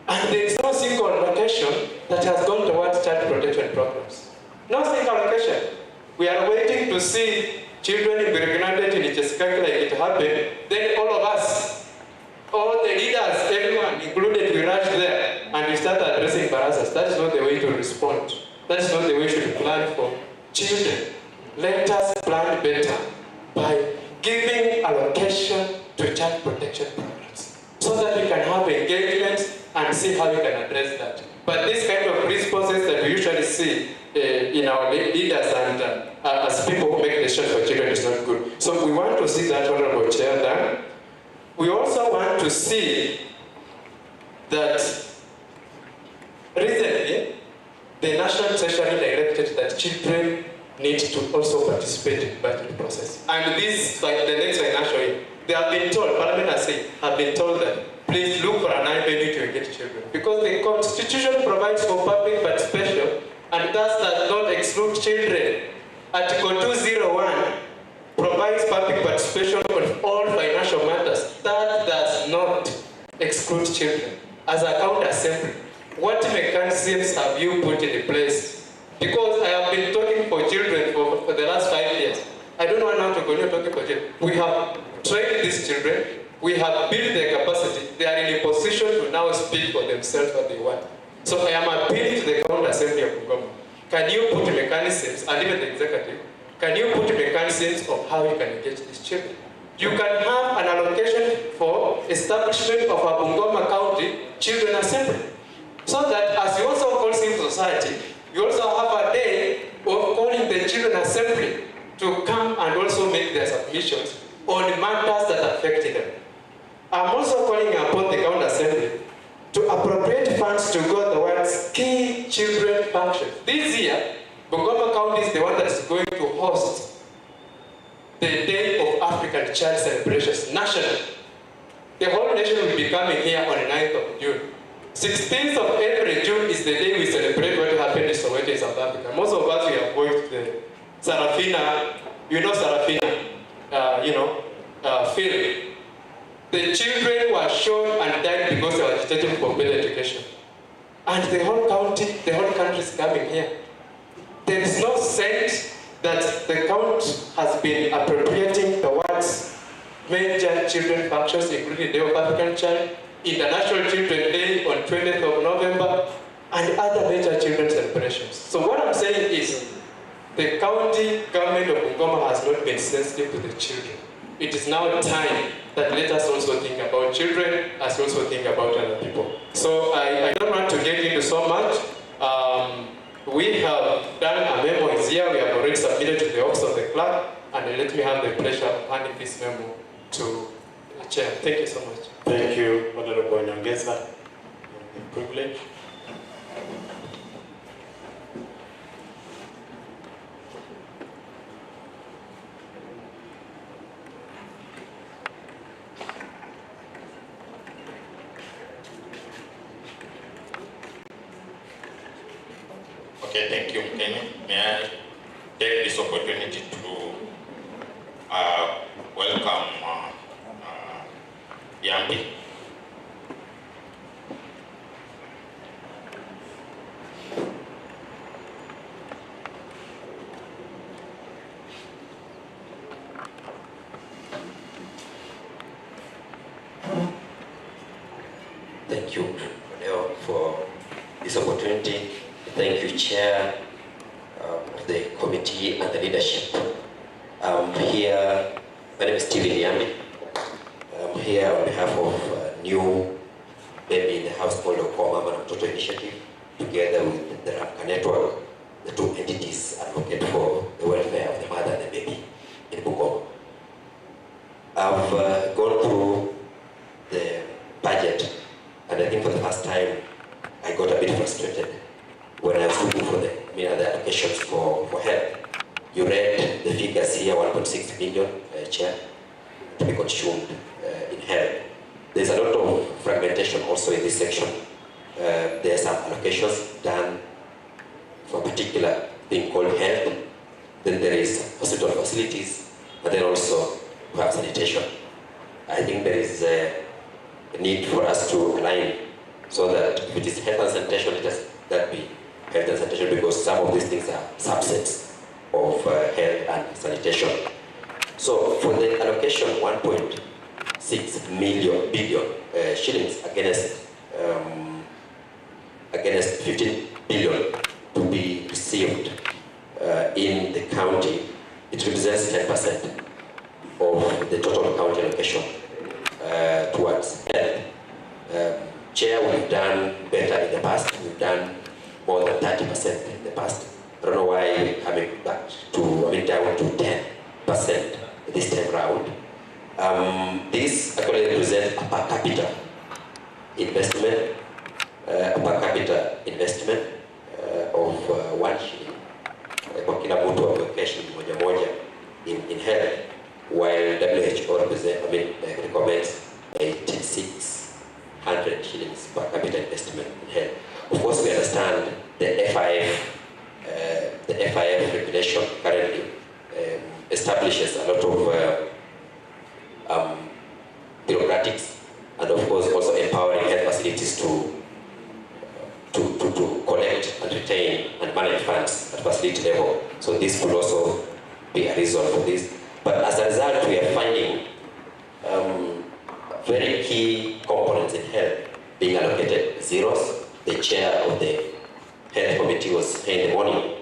And there is no single allocation that has gone towards child protection programs. No single allocation. We are waiting to see children impregnated in Chesikaki like it happened. Then all of us All the leaders, everyone, included, we rushed there and we started addressing barazas. That is not the way to respond. That is not the way to plan for children. Let us plan better by giving allocation to child protection programs so that we can have engagement and see how we can address that. But this kind of responses that we usually see in our leaders and as people who make decisions for children is not good. So we want to see that, Honorable Chair, done. We also want to see that recently the National Treasury directed that children need to also participate in the budget process. And this, like the next financial year, they have been told, Parliament has said, have been told that please look for an IPD to engage children. Because the Constitution provides for public participation and thus does not exclude children. Article 201 provides public participation on all financial matters. That does not exclude children. As a county assembly, what mechanisms have you put in place? Because I have been talking for children for the last 5 years. I don't know how to continue talking for children. We have trained these children. We have built their capacity. They are in a position to now speak for themselves what they want. So I am appealing to the county assembly of Bungoma. Can you put mechanisms, and even the executive, can you put mechanisms of how you can engage these children? You can have an allocation for establishment of a Bungoma County Children Assembly. So that as you also call civil society, you also have a day of calling the Children Assembly to come and also make their submissions on matters that affect them. I'm also calling upon the county assembly to appropriate funds to go towards key children functions. This year, Bungoma County is the one that is going to host the Day of African Child celebrations nationally. The whole nation will be coming here on the 9th of June. 16th of every June is the day we celebrate what happened in Soweto in South Africa. Most of us, we have watched the Sarafina, Sarafina, film. The children were shot and died because they were agitating for better education. And the whole county, the whole country is coming here. There is no sense that the county has been appropriating towards major children functions, including the Day of African Child, International Children's Day on 20th of November, and other major children celebrations. So what I'm saying is, the county government of Bungoma has not been sensitive to the children. It is now time that let us also think about children as we also think about other people. So I don't want to get into so much. We have done a memo here. We have already submitted to the office of the clerk, and let me have the pleasure of handing this memo to the chair. Thank you so much. Thank you, Honorable Nyongesa. The privilege. Okay, thank you, Kenny. May I take this opportunity to welcome Yambi. Thank you, Leo, for this opportunity. Thank you, Chair of the committee and the leadership. I'm here, my name is Stephen Yambi. I'm here on behalf of new baby in the household of Mama and Toto Initiative, together with the Ramka Network, the two entities advocate for the welfare of the mother and the baby in Bungoma. I've gone through the budget, and I think for the first time, I got a bit frustrated when I was looking for the allocations for health. You read the figures here, 1.6 billion, Chair, to be consumed in health. There's a lot of fragmentation also in this section. There are some allocations done for a particular thing called health. Then there is hospital facilities, and then also we have sanitation. I think there is a need for us to align so that if it is health and sanitation, it has that be health and sanitation, because some of these things are subsets of health and sanitation. So for the allocation 1.6 billion shillings against 15 billion to be received in the county. It represents 10% of the total county allocation towards health. Chair, we've done better in the past. We've done more than 30% in the past. I don't know why we're coming back to, down to 10% this time around. This actually represents a per capita investment, of 1 shilling kwa kila mtu ameweka shilingi moja in health, while WHO recommends 8,600 shillings per capita investment in health. Of course, we understand the FIF regulation currently establishes a lot of bureaucratics, and of course also empowering health facilities to collect and retain and manage funds at facility level. So this could also be a reason for this. But as a result, we are finding very key components in health being allocated zeros. The chair of the health committee was here in the morning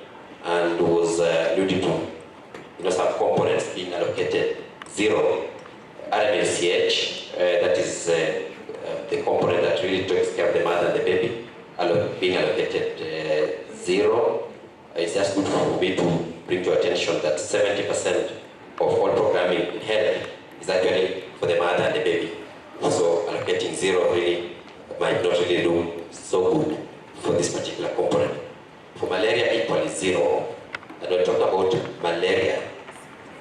and was alluding to some components being allocated zero. RMLCH, that is the component that really takes care of the mother and the baby, being allocated zero. It's just good for me to bring to attention that 70% of all programming in health is actually for the mother and the baby. So allocating zero really might not really do so good for this particular component. For malaria, equally zero. And when we talk about malaria,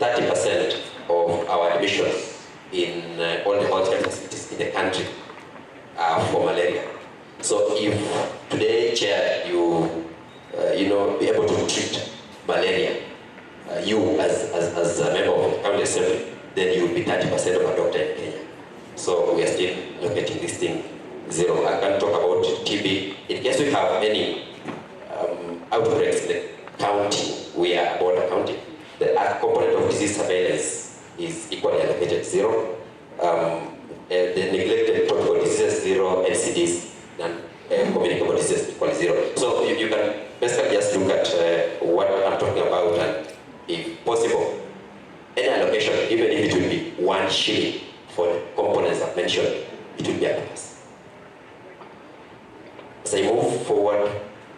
30% of our admissions in all the healthcare facilities in the country are for malaria. So if today, Chair, you be able to treat malaria, you as a member of the county assembly, then you will be 30% of a doctor in Kenya. So we are still locating this thing zero. I can talk about TB. In case we have any outbreaks in the county, we are a border county. The component of disease surveillance is equally allocated zero. The neglected tropical diseases zero, NCDs and communicable diseases equally zero. So you can basically just look at what I'm talking about, and if possible, any allocation, even if it will be 1 shilling for the components I've mentioned, it will be a pass. As I move forward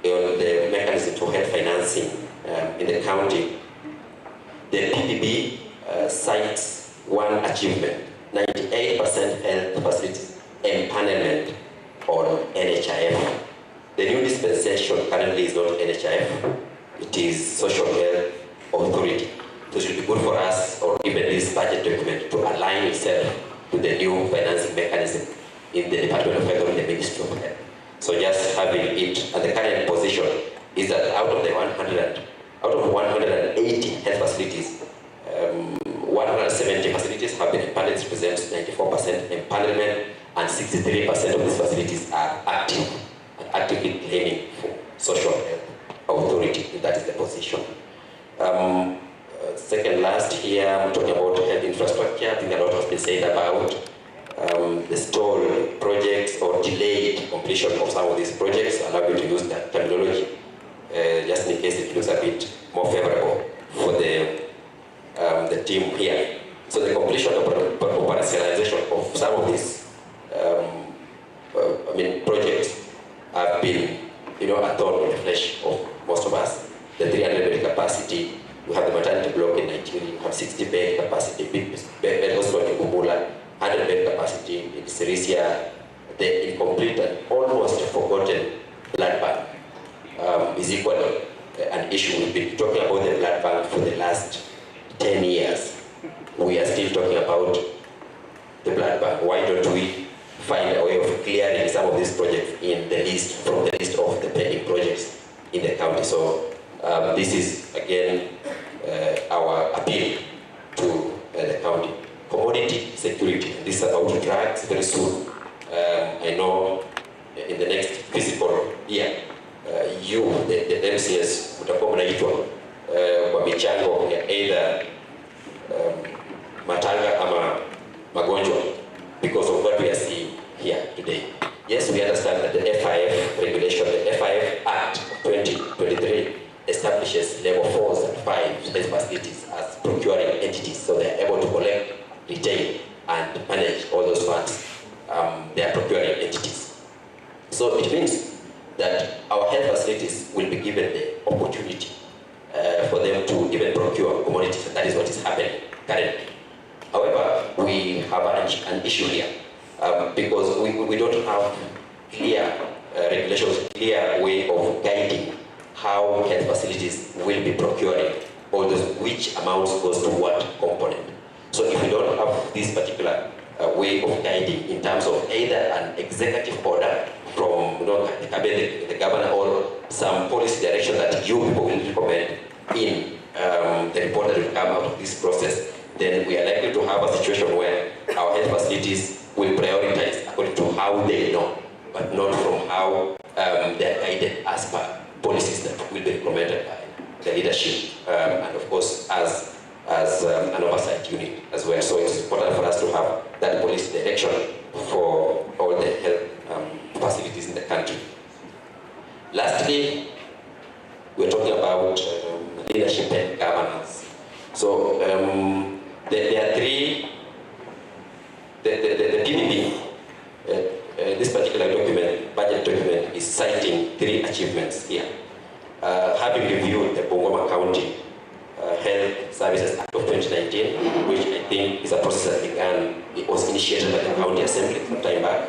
on the mechanism for health financing in the county, the PPB cites one achievement: 98% health facilities empanelment on NHIF. The new dispensation currently is not NHIF, it is Social Health Authority. So it should be good for us, or even this budget document, to align itself with the new financing mechanism in the Department of Health or in the Ministry of Health. So just having it, and the current position is that out of 180 health facilities, 170 facilities have been empaneled, which represents 94% empanelment, and 63% of these facilities are active and actively claiming for Social Health Authority. That is the position. Second last here, I'm talking about health infrastructure. I think a lot has been said about the stalled projects or delayed completion of some of these projects. Allow me to use that terminology just in case it looks a bit more favorable for the team here. So the completion of operationalization of some of these projects have been a thorn in the flesh of most of us. The 300-bed capacity, we have the maternity block in Nigeria, we have 60-bed capacity, bed hospital in Bumula, 100-bed capacity in Sirisia. The incomplete and almost forgotten blood bank is equally an issue. We've been talking about the blood bank for the last 10 years. We are still talking about the blood bank. Why don't we find a way of clearing some of these projects in the list, from the list of the pending projects in the county? So this is again our appeal to the county. Commodity security. This is about drugs very soon. I know in the next fiscal year, the MCS, mtakuwa mnaitwa kwa michango ya either matanga ama magonjwa health facilities as procuring entities, so they are able to collect, retain, and manage all those funds. They are procuring entities. So it means that our health facilities will be given the opportunity for them to even procure commodities, and that is what is happening currently. However, we have an issue here because we don't have clear regulations, clear way of guiding how health facilities will be procuring all those, which amounts goes to what component. So if we don't have this particular way of guiding in terms of either an executive order from the governor or some policy direction that you people will recommend in the report that will come out of this process, then we are likely to have a situation where our health facilities will prioritize according to how they know, but not from how they are guided as per policies that will be recommended by the leadership, and of course as an oversight unit as well. So it's important for us to have that policy direction for all the health facilities in the country. Lastly, we're talking about leadership and governance. So there are three, the PBB, this particular document, budget document, is citing three achievements here. Having reviewed the Bungoma County Health Services Act of 2019, which I think is a process that began, it was initiated by the County Assembly some time back.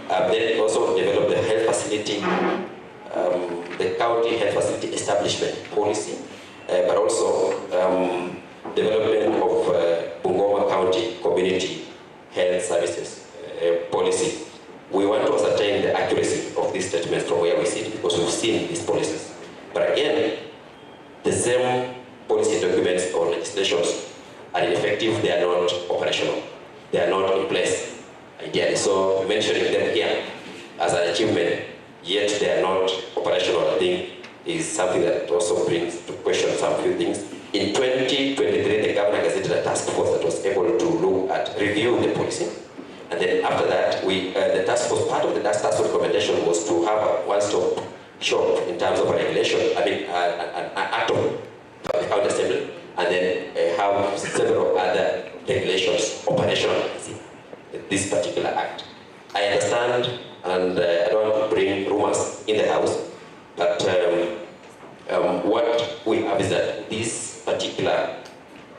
Then also developed the health facility, the County Health Facility Establishment Policy, but also development of Bungoma County Community Health Services Policy. We want to ascertain the accuracy of these statements from where we sit, because we've seen these policies. But again, the same policy documents or legislations are ineffective, they are not operational, they are not in place ideally. So mentioning them here as an achievement, yet they are not operational, I think is something that also brings to question some few things. In 2023, the governor gazetted a task force that was able to look at, review the policy. And then after that, the task force, part of the task force recommendation was to have a one-stop shop in terms of a regulation, an act of the County Assembly, and then have several other regulations operational this particular act. I understand, and I don't want to bring rumors in the house, but what we have is that this particular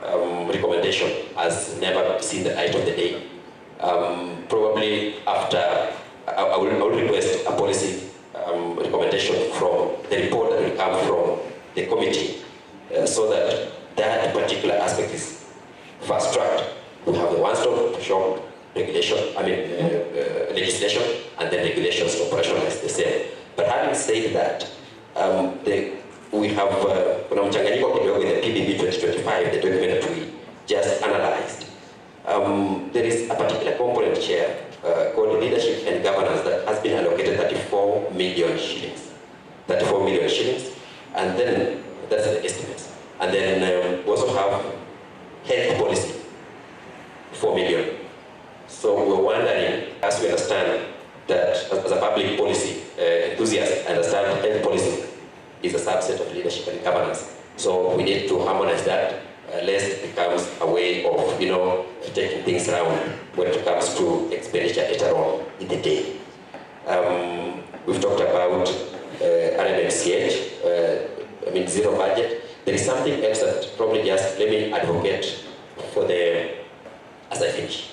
recommendation has never seen the light of the day. Probably after, I will request a policy recommendation from the report that will come from the committee, so that that particular aspect is fast-tracked. We have the one-stop shop regulation, legislation, and then regulations operationalize the same. But having said that, we have kuna mchanganyiko kidogo in the PBB 2025, the document that we just analyzed. There is a particular component here called leadership and governance that has been allocated 34 million shillings. 34 million shillings, and then that's the estimates. And then we also have health policy, 4 million. So we're wondering, as we understand that as a public policy enthusiast, understand health policy is a subset of leadership and governance. So we need to harmonize that, lest it becomes a way of, taking things around when it comes to expenditure later on in the day. We've talked about RMCH, zero budget. There is something else that probably just let me advocate for as I finish,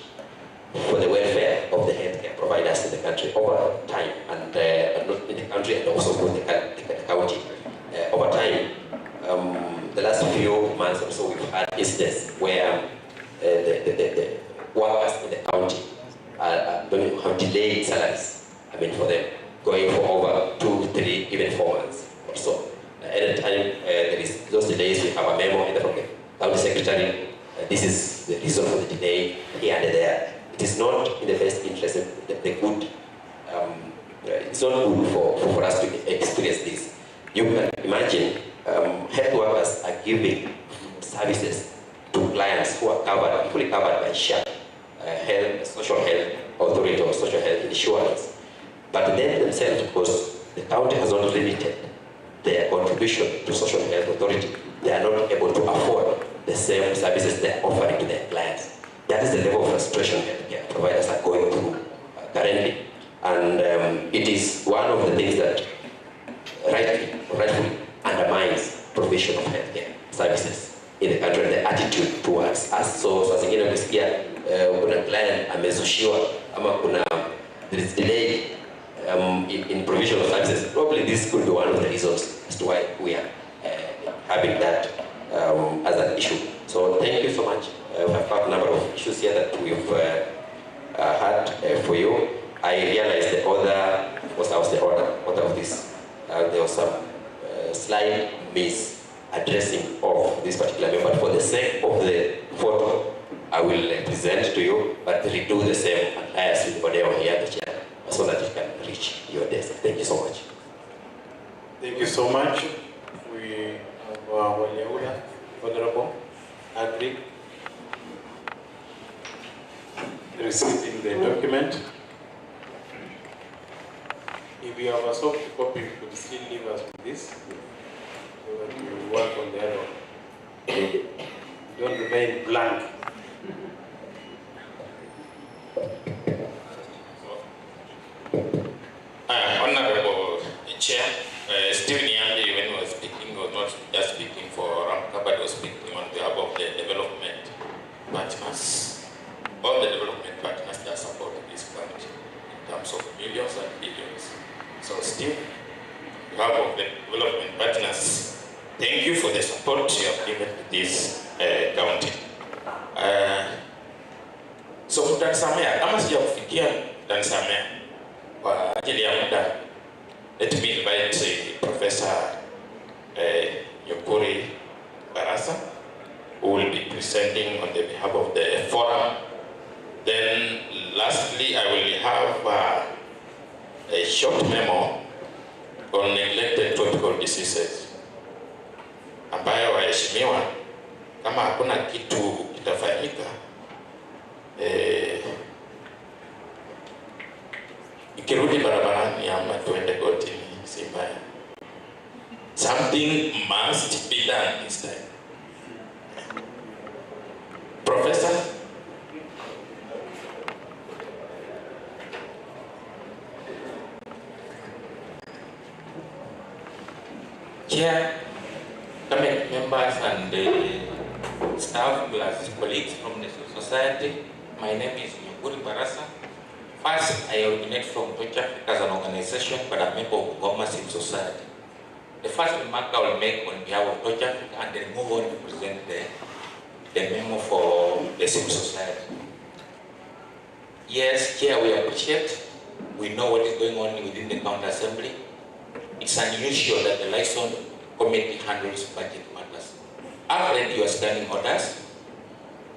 for the welfare of the healthcare providers in the country over time, and not in the country and also in the county. Over time, the last few months or so, we've had incidents where the workers in the county have delayed salaries, for them, going for over 2, 3, even 4 months or so. At the time there is those delays, we have a memo either from the county secretary, this is the reason for the delay here and there. It is not in the best interest of the good, it's not good for us to experience this. You can imagine health workers are giving services to clients who are fully covered by SHA, social health authority or social health insurance. But then themselves, because the county has not limited their contribution to social health authority, they are not able to afford the same services they are offering to their clients. That is the level of frustration healthcare providers are going through currently. And it is one of the things that rightfully undermines provision of healthcare services in the country, the attitude towards us. So saa zingine ukisikia kuna client amezushiwa ama there is delay in provision of services, probably this could be one of the reasons as to why we are having that as an issue. So thank you so much. We have got a number of issues here that we've had for you. I realized the order was the order of this. There was some slight misaddressing of this particular member. For the sake of the photo, I will present to you, but redo the same as with whatever here the chair, so that it can reach your desk. Thank you so much. Thank you so much. We have Waliaula, Honorable Agri, receiving the document. If you have a soft copy, you could still leave us with this, so that we will work on the other one. Don't remain blank. Honorable Chair, Stephen Yandi, when he was speaking, was not just speaking for Ramka, but was speaking on behalf of the development partners, all the development partners that support this country in terms of millions and billions. So Steve, on behalf of the development partners, thank you for the support you have given to this county. So mtanisamea, kama sija kufikia mtanisamea kwa ajili ya muda. Let me invite Professor Yokuri Barasa, who will be presenting on the behalf of the forum. Then lastly, I will have a short memo on neglected tropical diseases, ambayo waheshimiwa, kama hakuna kitu kitafanyika, ikirudi barabarani ama tuende kotini, si mbaya. Something must be done this time. Professor? Chair, committee members and staff plus colleagues from the civil society, my name is Yokuri Barasa. First, I originate from Touch Africa as an organization, but I'm a member of Bungoma Civil Society. The first remark I will make on behalf of Touch Africa and then move on to present the memo for the civil society. Yes, Chair, we appreciate. We know what is going on within the county assembly. It's unusual that the liaison committee handles budget matters. I've read your standing orders,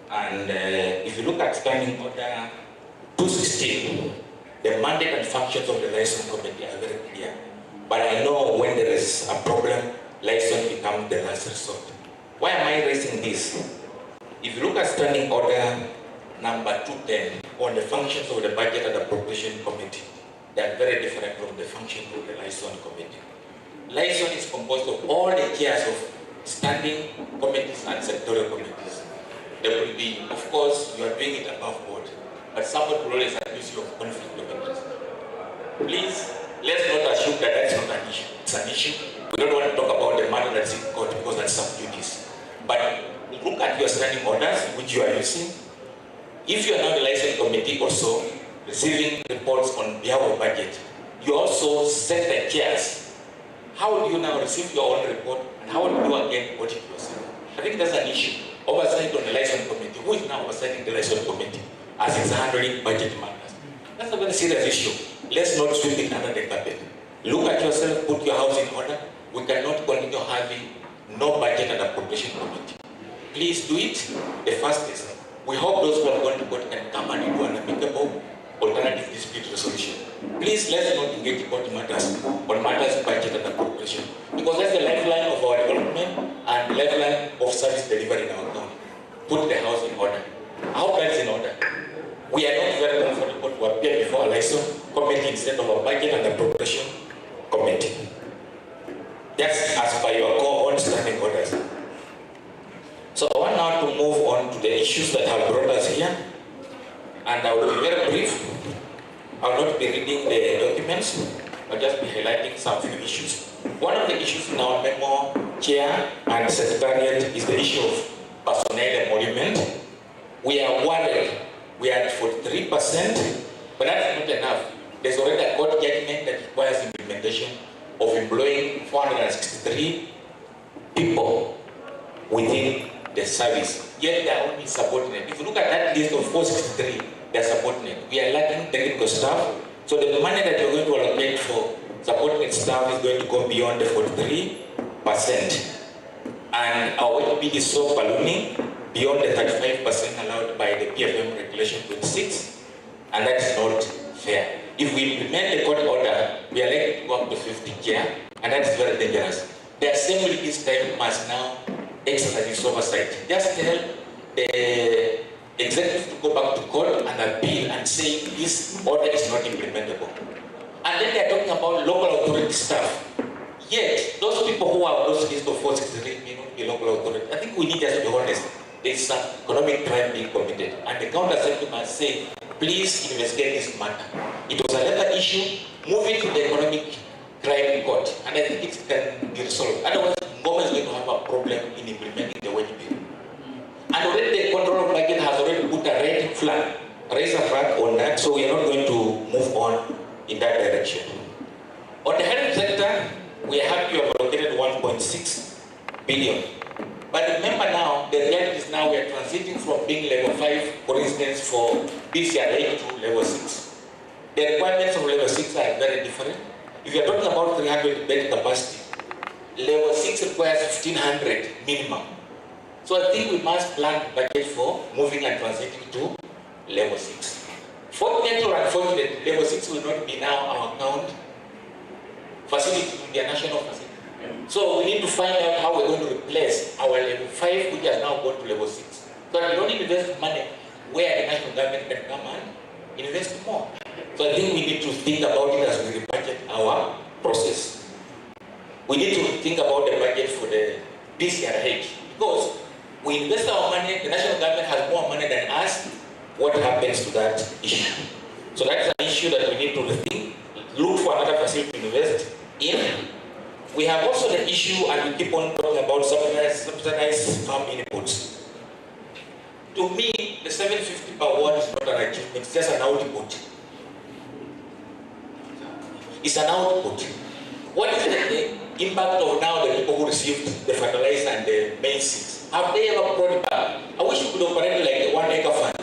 and if you look at standing order 216, the mandate and functions of the liaison committee are very clear. But I know when there is a problem, liaison becomes the last resort. Why am I raising this? If you look at standing order number 210 on the functions of the budget and appropriation committee, they are very different from the function of the liaison committee. Liaison is composed of all the chairs of standing committees and sectorial committees. There will be, of course, you are doing it above board, but somebody will always accuse you of conflict of interest. Please, let's not assume that that's not an issue. It's an issue. We don't want to talk about the matter that's in court because that's some duties. But look at your standing orders, which you are using. If you are now the liaison committee also receiving reports on behalf of budget, you also set the chairs. How do you now receive your own report, and how do you again audit yourself? I think that's an issue. Oversight on the liaison committee. Who is now oversighting the liaison committee as it's handling budget matters? That's a very serious issue. Let's not sweep it under the carpet. Look at yourself, put your house in order. We cannot continue having no budget and appropriation committee. Please do it. The first is, we hope those who are going to court can come and do an amicable alternative dispute resolution. Please let's not engage in court matters on matters budget and appropriation, because that's the lifeline of our development and lifeline of service delivery in our county. Put the house in order. I hope that's in order. We are not very comfortable to appear before a liaison committee instead of a budget and appropriation committee. That's as per your own standing orders. now to move on to the issues that have brought us here, and I will be very brief. I will not be reading the documents, I'll just be highlighting some few issues. One of the issues in our memo, Chair and Secretariat, is the issue of personnel emolument. We are worried. We are at 43%, but that's not enough. There's already a court judgment that requires implementation of employing 463 people within the service. Yet they are only subordinate. If you look at that list of 463, they are subordinate. We are lacking technical staff. So the money that we're going to allocate for subordinate staff is going to go beyond the 43%. And our WP is so ballooning beyond the 35% allowed by the PFM Regulation 26, and that's not fair. If we implement the court order, we are likely to go up to 50 Chair, and that's very dangerous. The assembly this time must now exercise its oversight. Just tell the executive to go back to court and appeal and say this order is not implementable. And then they are talking about local authority staff. Yet, those people who are on those lists of 463 may not be local authority. I think we need just to be honest. There is some economic crime being committed. And the counter assembly must say, please investigate this matter. It was a labor issue, move it to the economic crime court. And I think it can be resolved. Otherwise, government is going to have a problem in implementing the wage bill. And already the control of budget has already put a red flag, raise a flag on that, so we are not going to move on in that direction. On the health sector, we are happy we have allocated 1.6 billion. But remember now, the reality is now we are transiting from being level 5, for instance, for BCRA to level 6. The requirements of level 6 are very different. If you are talking about 300 bed capacity, level 6 requires 1,500 minimum. So I think we must plan budget for moving and transiting to level 6. Fortunately or unfortunately, level 6 will not be now our account facility in the national facility. So we need to find out how we're going to replace our level 5, which has now gone to level 6. So that we don't invest money where the national government can come and invest more. So I think we need to think about it as we budget our process. We need to think about the budget for the BCRH, because we invest our money, the national government has more money than us. What happens to that issue? So that's an issue that we need to rethink, look for another facility to invest in. We have also the issue, and we keep on talking about subsidized farm inputs. To me, the 750 per watt is not an achievement, it's just an output. It's an output. What is the impact of now the people who received the fertilizer and the maize seeds? Have they ever brought it back? I wish we could operate like the 1 acre fund.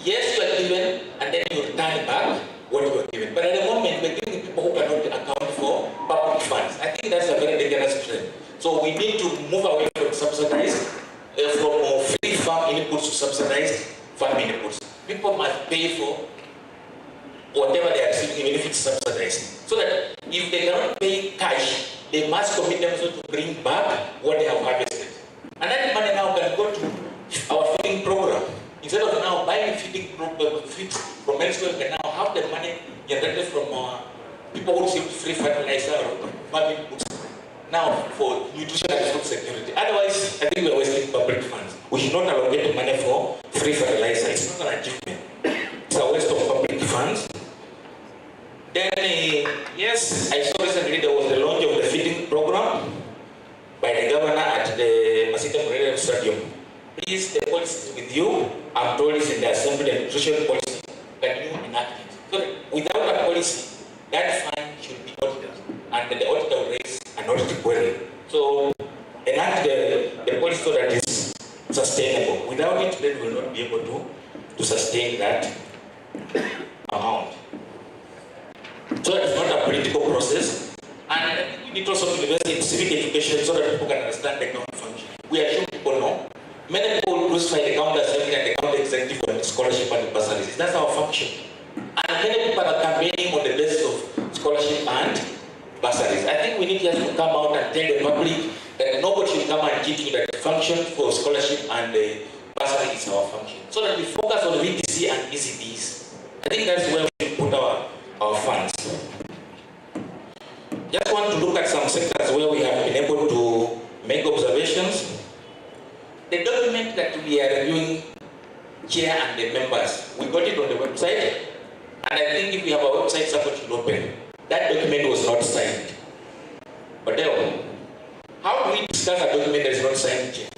Yes, you are given, and then you return back what you were given. But at the moment, we're giving people who cannot account for public funds. I think that's a very dangerous trend. So we need to move away from subsidized, from free farm inputs to subsidized farm inputs. People must pay for whatever they are receiving, even if it's subsidized. So that if they cannot pay cash, they must commit themselves to bring back what they have harvested. And that money now can go to our feeding program. Instead of now buying feeds from elsewhere, we can now have the money generated from people who receive free fertilizer or farming inputs now for nutrition and food security. Otherwise, I think we are wasting public funds. We should not allocate money for free fertilizer. It's not an achievement. It's a waste of public funds. Then, yes, I saw recently there was the launch of the feeding program by the governor at the Masita Murray Stadium. Please, the policy is with you. I'm told it's in the Assembly and Nutrition Policy. Can you enact it? So without a policy, that fund should be audited, and the auditor will raise an audit query. So enact the policy so that it's sustainable. Without it, then we will not be able to sustain that amount. So it's not a political process, and we need also to invest in civic education so that people can understand the county function. We are sure people know. Many people crucify the county assembly and the county executive on scholarship and bursaries. That's our function. And many people are campaigning on the basis of scholarship and bursaries. I think we need just to come out and tell the public that nobody should come and teach you that the function for scholarship and the bursary is our function. So that we focus on VTC and ECBs. I think that's where we should put our funds. Just want to look at some sectors where we have been able to make observations. The document that when we are reviewing chair and the members, we got it on the website, and I think if we have a website, somebody should open. That document was not signed. But how do we discuss a document that is not signed, Chair?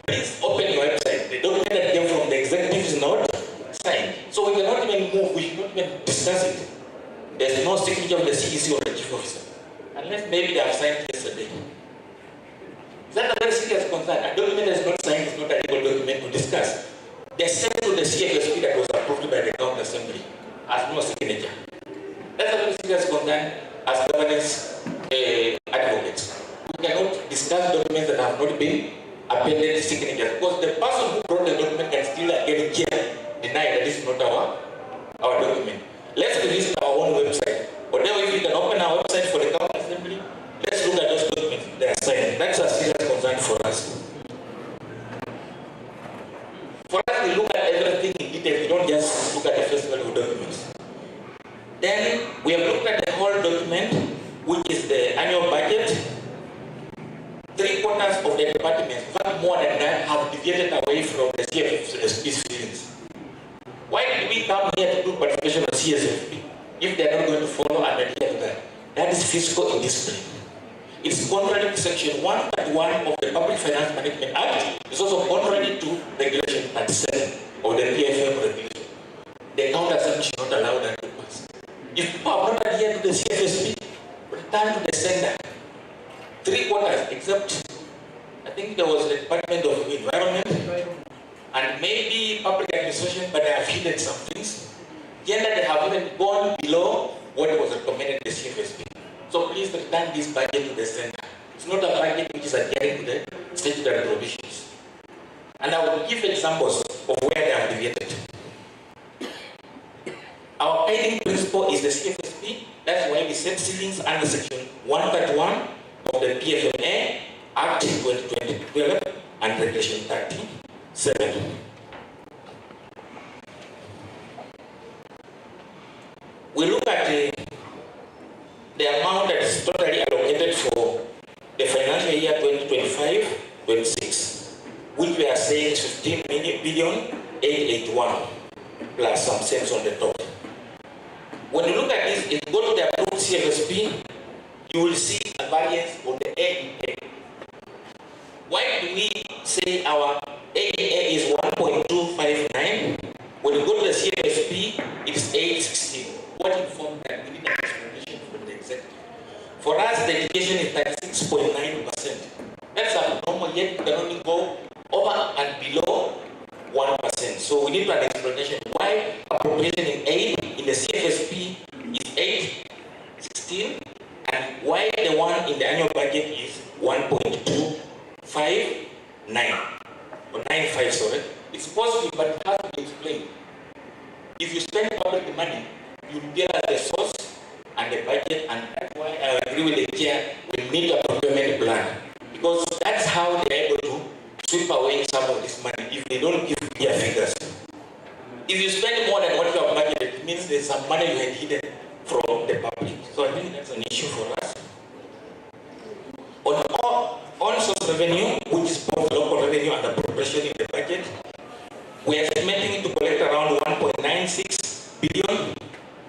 Please open your website. The document that came from the executive is not signed. So we cannot even move, we should not even discuss it. There's no signature of the CEC or the chief officer. Unless maybe they have signed yesterday. Is that a very serious concern? A document that is not signed is not a legal document to discuss. They sent to the CFSP that was approved by the County Assembly as no signature. That's a very serious concern as governance advocates. We cannot discuss documents that have not been appended signatures, because the person who brought the document can still again deny that this is not our document. Let's release our own website. Whatever, if you can open our website for the County Assembly, let's look at those documents they are signed. That's a serious concern for us. For us, we look at everything in detail. We don't just look at the first level of documents. Then we have looked at the whole document, which is the annual budget. 3/4 of the departments, in fact more than that, have deviated away from the CFSP's feelings. Why did we come here to do participation on CSFP if they are not going to follow and adhere to that? That is fiscal indiscipline. It's contrary to Section 131 of the Public Finance Management Act. It's also contrary to Regulation 37 of the PFM regulation. The County Assembly should not allow that to pass. If people have not adhered to the CFSP, return to the sender. 3/4, except I think there was the Department of Environment and maybe Public Administration, but they have hidden some things. Yet they have even gone below what was recommended in the CFSP. So please return this budget to the center. It's not a budget which is adhering to the statutory provisions. And I will give examples of where they have deviated. Our guiding principle is the CFSP. That's why we set ceilings under Section 131 of the PFMA Act 2012 and Regulation 37. We look at the amount that is totally allocated for the financial year 2025-26, which we are saying is 15,881,000,000 plus some cents on the top. When you look at this, if you go to the approved CFSP, you will see a variance on the AEA. Why do we say our AEA is 1.259? When you go to the CFSP, it's 816. What informed that? We need an explanation from the executive. For us, the deviation is 36.9%. That's abnormal, yet you can only go over and below 1%. So we need an explanation why appropriation in aid in the CFSP is 816 and why the one in the annual budget is 1.259 or 95, sorry. It's positive, but it has to be explained. If you spend public money, you get as the source and the budget, and that's why I agree with the chair, we need a procurement plan. Because that's how they're able to sweep away some of this money if they don't give clear figures. If you spend more than what you have budgeted, it means there's some money you had hidden from the public. So I think that's an issue for us. On source revenue, which is both local revenue and appropriation in the budget, we are estimating it to collect around 1.96 billion.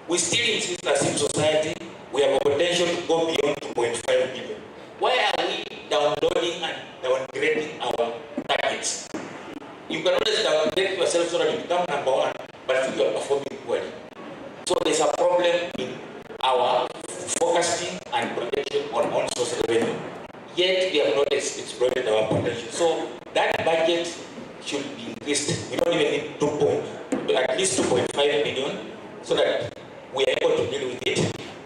We still insist as civil society, we have a potential to go beyond 2.5 billion. Why are we downloading and downgrading our targets? You can always downgrade yourself so that you become number one, but still you are performing poorly. So there's a problem in our forecasting and projection on source revenue. Yet we have not exploited our potential. So that budget should be increased. We don't even need at least 2.5 billion so that we are able to deal with it.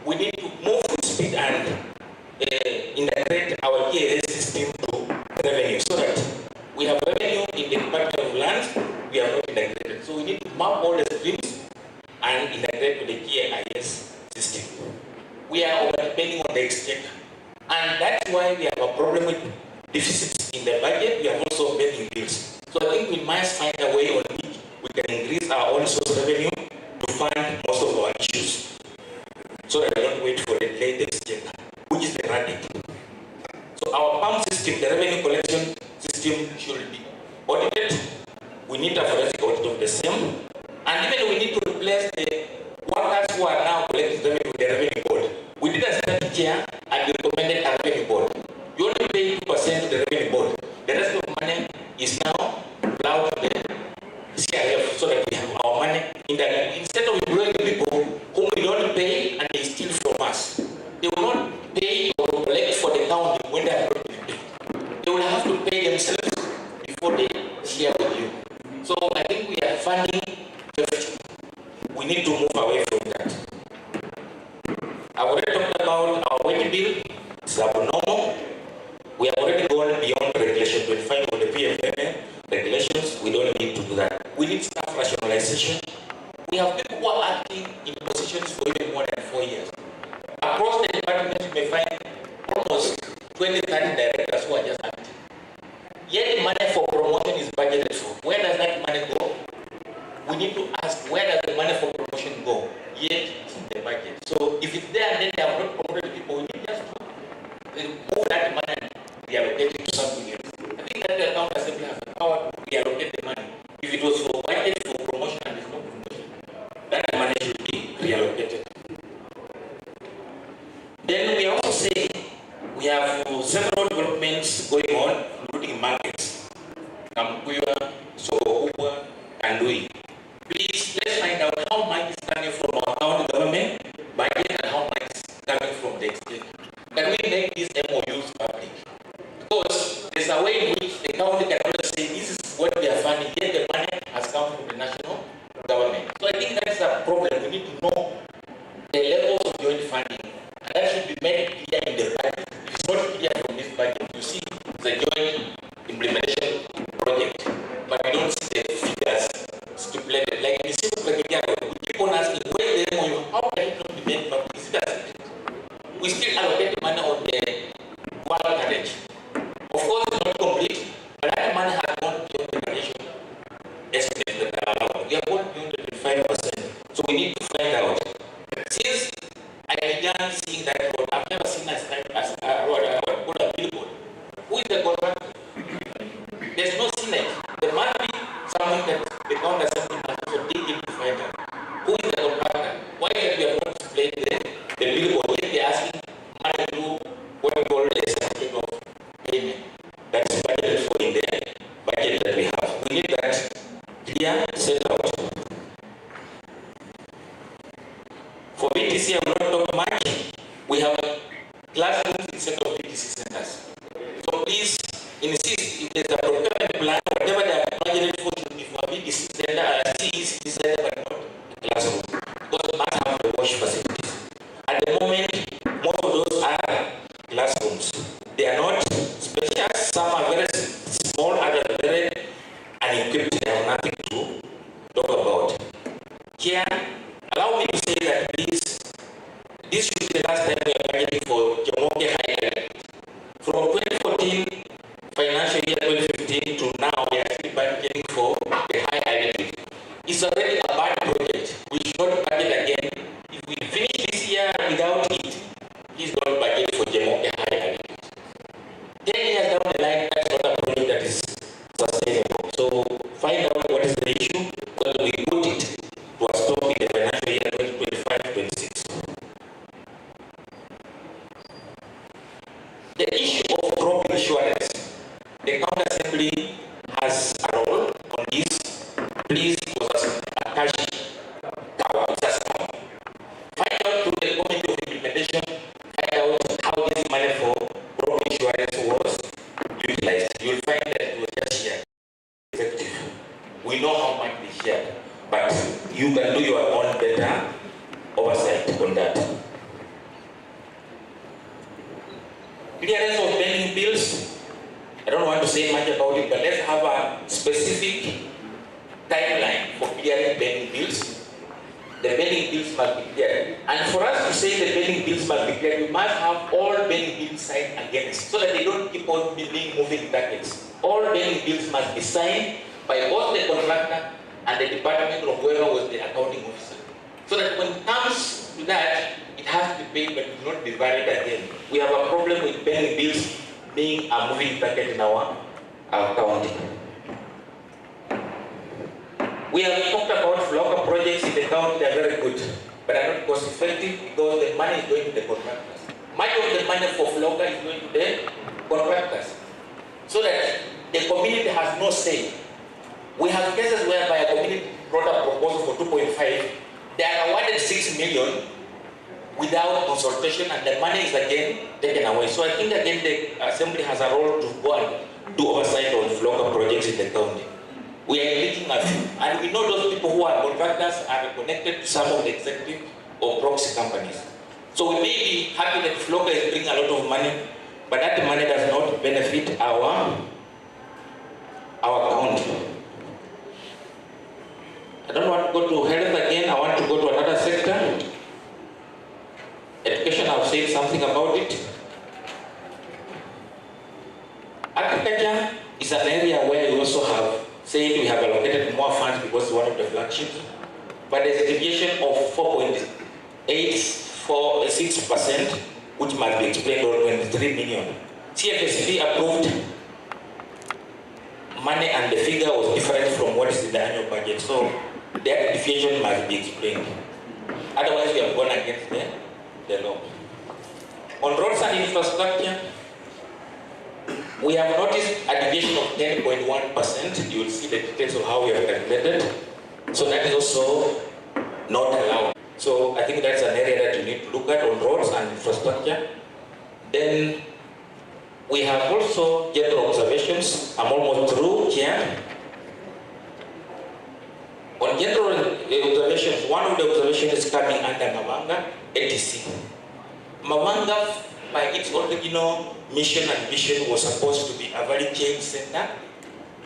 We need to move with speed and integrate our EAS system to revenue so that we have revenue in the Department of Lands, we have not integrated. So we need to map all the streams and integrate with the EAS system. We are over-depending on the exchequer. And that's why we have a problem with deficits in the budget. We have also pending bills. So I think we must find a way on which we can increase our own source revenue to fund most of our issues. So that we don't wait for the latest check, which is erratic. So our PAM system, the revenue collection system, should be audited We need a forensic audit of the same. And even we need to replace the workers who are now collecting revenue with the revenue board. We did a study here and we recommended a revenue board. You only pay 2% to the revenue board. The rest of the money is now allowed to the CRF so that we have our money in that. Instead of employing people whom we don't pay and they steal from us, they will not pay or collect for the county when they are not being paid. They will have to pay themselves before they share with you. So I think we are funding everything. We need to move away from that. I already talked about our wage bill. It's abnormal. We have already gone beyond regulation 25 of the PFMA regulations. We don't need to do that. We need staff rationalization. We have people who are acting in positions for even more than 4 years. Across the department, you may find almost 20, 30 directors who are just acting. Yet the money for promotion is budgeted for. Where does that money go? We need to ask, where does the money for promotion go? Yet it's in the budget. So if it's there and then they have not promoted people, we need just to remove that money and reallocate it to something else. I think that the account assembly has the power to reallocate the money. If it was for budget for promotion and there's no promotion, that money should be reallocated. Then we also say we have several developments going on, including markets. Kamkuya, Sobokuwa, and Lui. Please, let's find out how much is coming from our county government budget and how much is coming from the state. Can we make these MOUs public? Because there's a way in which the county can always say, this is what we are funding, yet the money has come from the national government. So I think that's a problem. We need to know the levels of joint funding. And that should be made clear in the budget. If it's not clear from this budget, you see the joint implementation project, but we don't see the figures stipulated. Like in the civil criteria, we keep on asking, where is the MOU? How can it not be made public? Is it as we still allocate the money on the water carriage. Of course, it's not complete, but that money has gone beyond the regulation estimates that are allowed. We have gone beyond the 25%. So we need to find out. Since I began seeing that road, I've never seen a road, a billboard. Who is the contractor? There's no synergy. There must be something that the county assembly must also dig in to find out. Who is the contractor? Why is it we have not displayed the billboard? Yet they're asking money to do what we call a certificate of payment. That's budgeted for in the budget that we have. We need that clear set out. For BTC, I will not talk much. We have classrooms instead of BTC centers. So please insist, if there's a procurement plan, whatever they are budgeted for should be for a BTC center, a CEC center, but not a classroom. Because it must have the wash facilities. At the moment, most of those are classrooms. They are not special, some are very small, others are very unequipped, they have nothing to talk about. Here, allow me to say that please, this should be the last time we are budgeting for Jamoke High. From 2014 financial year 2015 to now, we are still budgeting for the high identity. It's already a bad project. We should not budget again. If we finish this year without it, please don't budget for Jamoke High identity. 10 years down the line, that's not a project that is sustainable. So find out what is the issue, whether we put it to a stop in the financial year 2025-26. The issue of crop insurance, the county assembly has a role on this. Please, because a cash cow, find out through the committee of implementation, find out how this money for crop insurance was utilized. You'll find that it was just shared. Effective. We know how much they shared, but you can do your own better oversight on that. Clearance of pending bills. I don't want to say much about it, but let's have a specific timeline for clearing pending bills. The pending bills must be cleared. And for us to say the pending bills must be cleared, we must have all pending bills signed against, so that they don't keep on being moving targets. All pending bills must be signed by both the contractor and the department of whoever was the accounting officer. So that when it comes to that, it has to be paid but it will not be varied again. We have a problem with pending bills being a moving target in our county. We have talked about local projects in the county, they are very good, but are not cost effective because the money is going to the contractors. Much of the money for FLOCA is going to the contractors, so that the community has no say. We have cases whereby a community brought a proposal for 2.5, they are awarded 6 million without consultation, and the money is again taken away. So I think again the assembly has a role to go and do oversight on FLOCA projects in the county. We are engaging a few, and we know those people who are contractors are connected to some of the executive or proxy companies. So we may be happy that FLOCA is bringing a lot of money, but that money does not benefit our county. I don't want to go to health again, I want to go to another sector. Education, I've said something about it. Agriculture is an area where we also have said we have allocated more funds because it's one of the flagships, but there's a deviation of 4.846%, which must be explained, or 23 million. CFSP approved money and the figure was different from what is in the annual budget, so that deviation must be explained. Otherwise, we have gone against the law. On roads and infrastructure, we have noticed a deviation of 10.1%. You will see the details of how we have calculated. So that is also not allowed. So I think that's an area that you need to look at on roads and infrastructure. Then we have also general observations. I'm almost through here. On general observations, one of the observations is coming under Mavanga, ATC. Mavanga, by its original mission and vision, was supposed to be a value chain center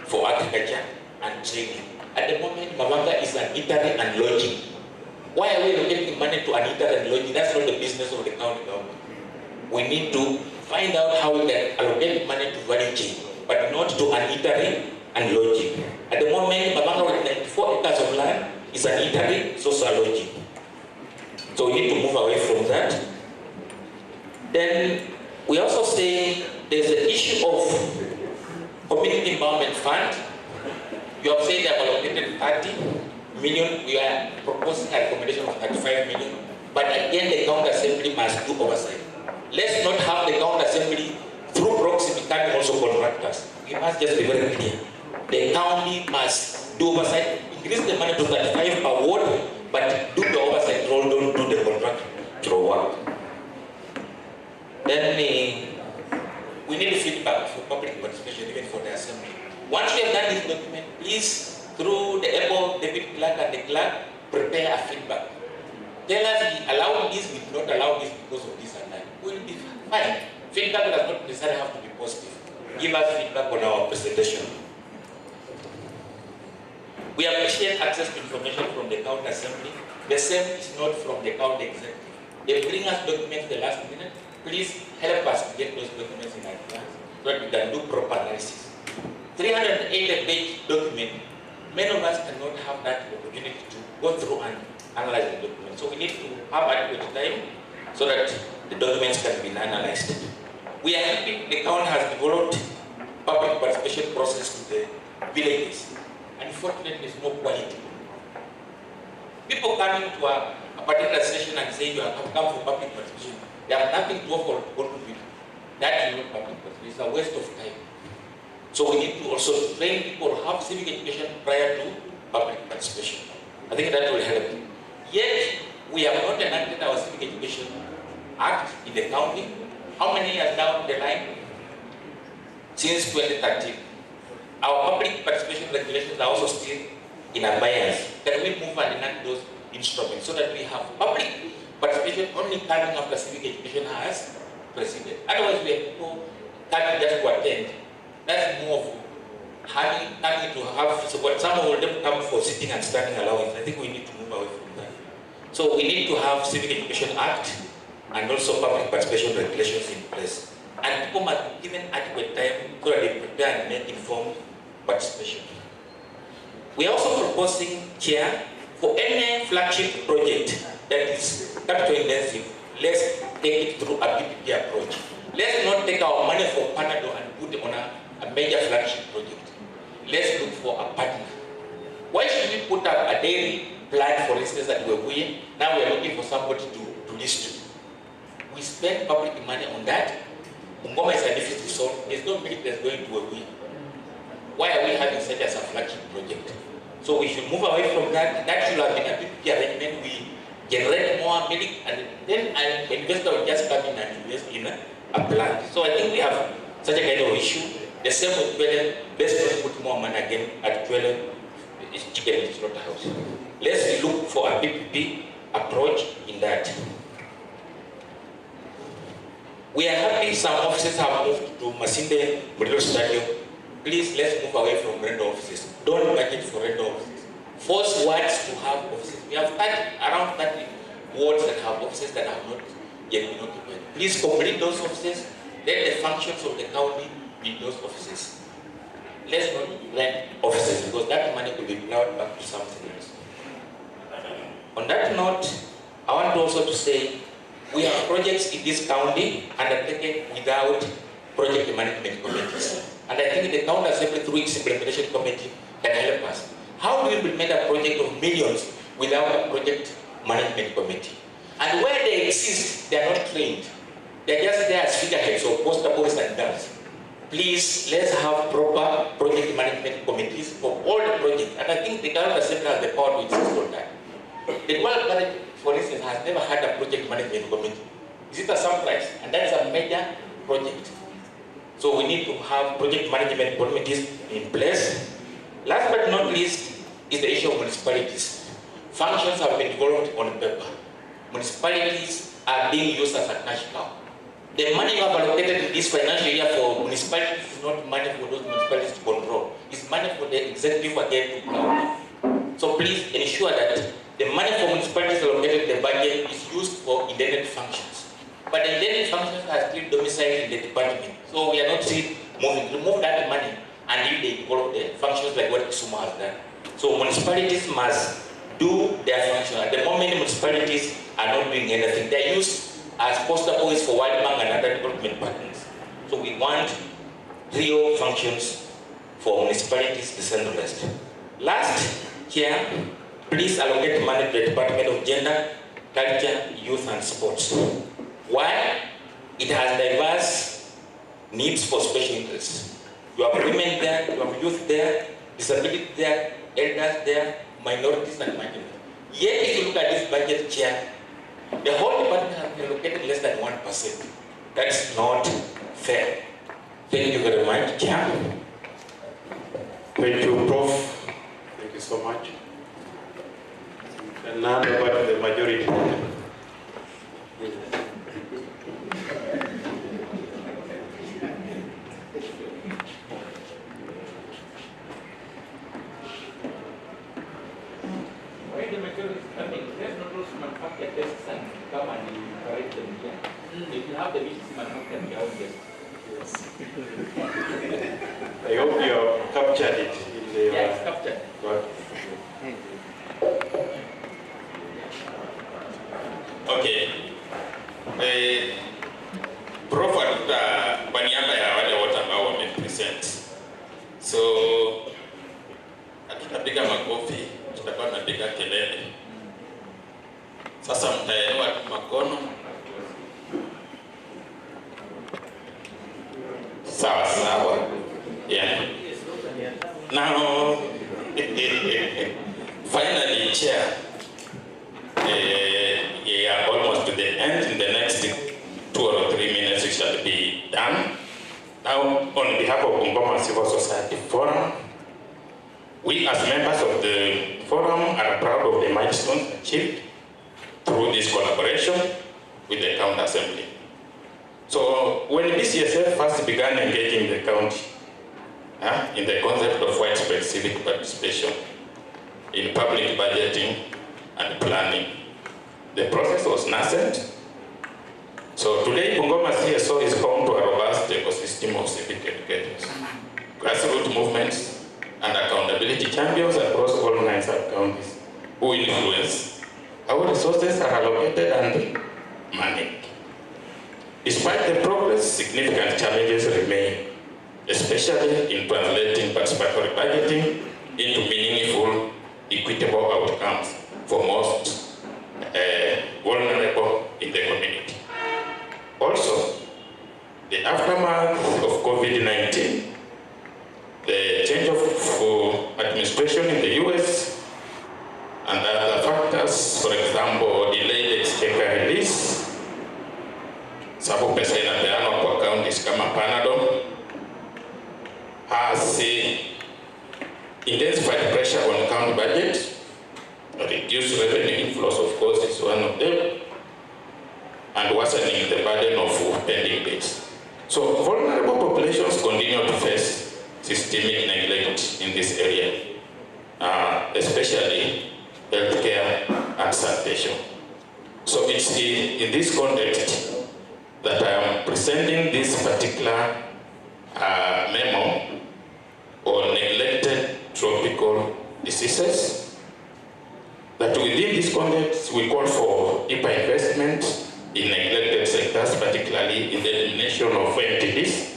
for agriculture and training. At the moment, Mavanga is an eatery and lodging. Why are we allocating money to an eatery and lodging? That's not the business of the county government. We need to find out how we can allocate money to value chain, but not to an eatery and lodging. At the moment, Mavanga with 94 acres of land is an eatery, it's also a lodging. So we need to move away from that. Then we also say there's the issue of community empowerment fund. You have said they have allocated 30 million. We are proposing a recommendation of 35 million. But again, the county assembly must do oversight. Let's not have the county assembly through proxy becoming also contractors. We must just be very clear. The county must do oversight, increase the money to 35 per ward, but do the oversight role, don't do the contractual work. Then we need feedback for public participation, even for the assembly. Once we have done this document, please, through the able deputy clerk and the clerk, prepare a feedback. Tell us we allow this, we do not allow this because of this and that. We'll be fine. Feedback does not necessarily have to be positive. Give us feedback on our presentation. We appreciate access to information from the county assembly. The same is not from the county executive. They bring us documents the last minute. Please help us to get those documents in advance so that we can do proper analysis. 380-page document, many of us cannot have that opportunity to go through and analyze the document. So we need to have adequate time so that the documents can be analyzed. We are happy the county has developed public participation process to the villages. Unfortunately, there's no quality. People coming to a particular session and say you have come for public participation, they have nothing to offer to contribute. That is not public participation. It's a waste of time. So we need to also train people, have civic education prior to public participation. I think that will help. Yet, we have not enacted our civic education act in the county. How many years down the line? Since 2013. Our public participation regulations are also still in abeyance. Can we move and enact those instruments so that we have public participation only coming after civic education has proceeded? Otherwise, we have people coming just to attend. That's more of coming to have support. Some of them come for sitting and standing allowance. I think we need to move away from that. So we need to have Civic Education Act and also public participation regulations in place. And people must be given adequate time so that they prepare and make informed participation. We are also proposing, Chair, for any flagship project that is capital intensive, let's take it through a PPP approach. Let's not take our money for Panado and put it on a major flagship project. Let's look for a partner Why should we put up a daily plan, for instance, that we're doing? Now we're looking for somebody to list to. We spend public money on that. Bungoma is a deficit zone. There's no milk that's going to a win. Why are we having such as a flagship project? So we should move away from that. That should have been a big arrangement. We generate more milk, and then an investor will just come in and invest in a plant. So I think we have such a kind of issue. The same with Twelve. Let's put more money again at 12 chicken slaughterhouse. Let's look for a PPP approach in that. We are happy some offices have moved to Masinde Mulilo Stadium. Please, let's move away from rental offices. Don't budget for rental offices. Force wards to have offices. We have around 30 wards that have offices that have not yet been occupied. Please complete those offices. Let the functions of the county be those offices. Let's not rent offices, because that money could be plowed back to something else. On that note, I want also to say we have projects in this county undertaken without project management committees. And I think the county assembly through its implementation committee can help us. How do we implement a project of millions without a project management committee? And where they exist, they are not trained. They are just there as figureheads or poster boys and girls. Please, let's have proper project management committees for all the projects. And I think the county assembly has the power to insist on that. The World College, for instance, has never had a project management committee. Is it a surprise? And that's a major project. So we need to have project management committees in place. Last but not least is the issue of municipalities. Functions have been developed on paper. Municipalities are being used as a cash cow. The money you have allocated in this financial year for municipalities is not money for those municipalities to control. It's money for the executive again to plan. So please ensure that the money for municipalities allocated in the budget is used for intended functions. But the intended functions are still domiciled in the department. So we are not still moving. Remove that money and they develop the functions like what Kisuma has done. So municipalities must do their function. At the moment, municipalities are not doing anything. They are used as poster boys for World Bank and other development partners. So we want real functions for municipalities decentralized. Last here, please allocate money to the Department of Gender, Culture, Youth and Sports. Why? It has diverse needs for special interests. You have women there, you have youth there, disability there, elders there, minorities and minorities. Yet if you look at this budget chair, the whole department has been allocated less than 1%. That's not fair. Thank you very much, Chair. Thank you, Prof. Thank you so much. And now over to the majority. Why the majority is coming? Let's not also manufacture tests and come and correct them here. If you have the business manufactured, you have this. Yes. I hope you have captured it in the... Yeah, it's captured. Right. Okay. Prof kwa niaba ya wale wote ambao wamepresent. So hatutapiga makofi, tutakuwa tunapiga kelele. Sasa mtaelewa tu makono. Sawa sawa. Yeah. Now finally, Chair, we are almost to the end. In the next 2 or 3 minutes, we shall be done. Now, on behalf of Bungoma Civil Society Forum, we as members of the forum are proud of the milestones achieved through this collaboration with the County Assembly. So, when BCSF first began engaging the county in the concept of widespread civic participation in public budgeting and planning, the process was nascent. So today, Bungoma CSO is home to a robust ecosystem of civic educators, grassroots movements, and accountability champions across all 9 sub-counties who influence how resources are allocated and managed. Despite the progress, significant challenges remain, especially in translating participatory budgeting into meaningful intensified pressure on county budget, reduced revenue inflows, of course, is one of them, and worsening the burden of pending debts. So vulnerable populations continue to face systemic neglect in this area, especially healthcare and sanitation. So it's in this context that I am presenting this particular memo on neglected tropical diseases. That within this context, we call for deeper investment in neglected sectors, particularly in the elimination of entities,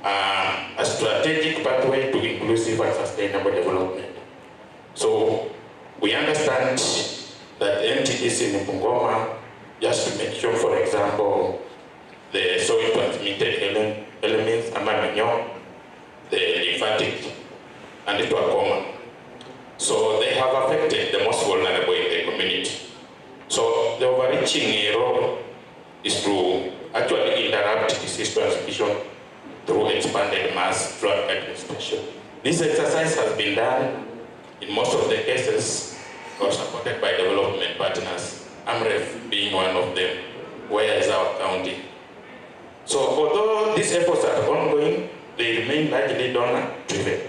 a strategic pathway to inclusive and sustainable development. So we understand that entities in Bungoma, just to mention, for example, the soil-transmitted elements, ammonia, the lymphatic, and the glaucoma. So they have affected the most vulnerable in the community. So the overreaching role is to actually interrupt disease transmission through expanded mass drug administration. This exercise has been done in most of the cases or supported by development partners, AMREF being one of them, where is our county. So although these efforts are ongoing, they remain largely donor-driven,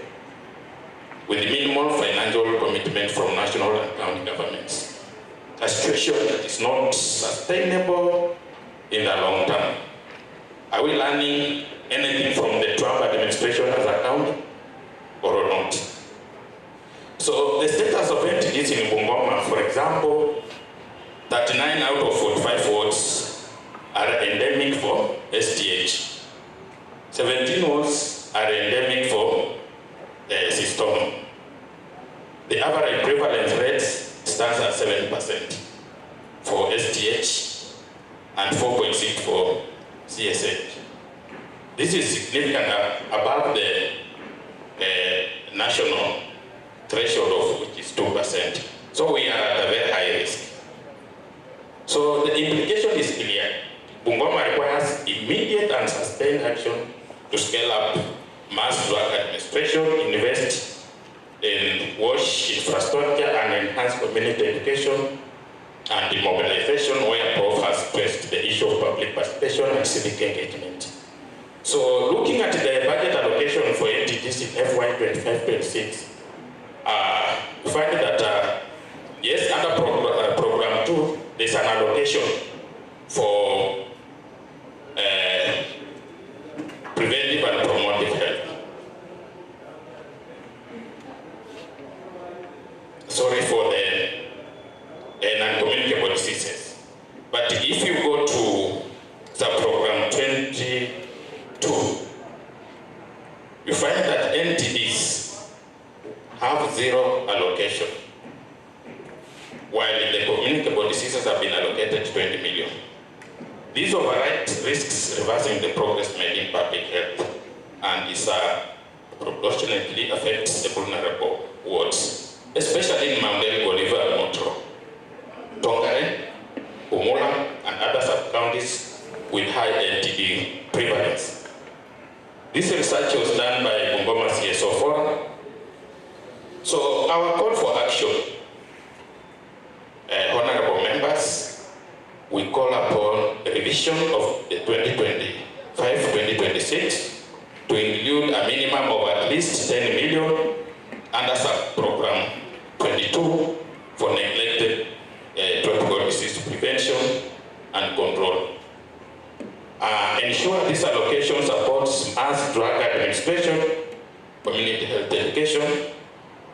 with minimal financial commitment from national and county governments. A situation that is not sustainable in the long term. Are we learning anything from the Trump administration as a county or not? So the status of entities in Bungoma, for example, 39 out of 45 wards are endemic for STH. 17 wards are endemic for cystoma. The average prevalence rate stands at 7% for STH and 4.6% for CSH. This is significant above the national threshold of which is 2%. So we are at a very high risk. So the implication is clear. Bungoma requires immediate and sustained action to scale up mass drug administration, invest in WASH infrastructure and enhance community education and demobilization where Prof has stressed the issue of public participation and civic engagement. So looking at the budget allocation for entities in FY 25-26, we find that yes, under program 2, there's an allocation for preventive and promotive health. Sorry for the non-communicable diseases. But if you go to sub-program 22, you find that entities have 0 allocation, while the communicable diseases have been allocated 20 million. These override risks reversing the progress made in public health and is proportionately affects the vulnerable wards, especially in Mount Oliver, Montro, Tongaren, Umula, and other sub-counties with high NTD prevalence. This research was done by Bungoma CSO Forum. So our call for action, honorable members, we call upon a revision of the 2025-2026 to include a minimum of at least 10 million under sub-program 22 for neglected tropical disease prevention and control. Ensure this allocation supports mass drug administration, community health education,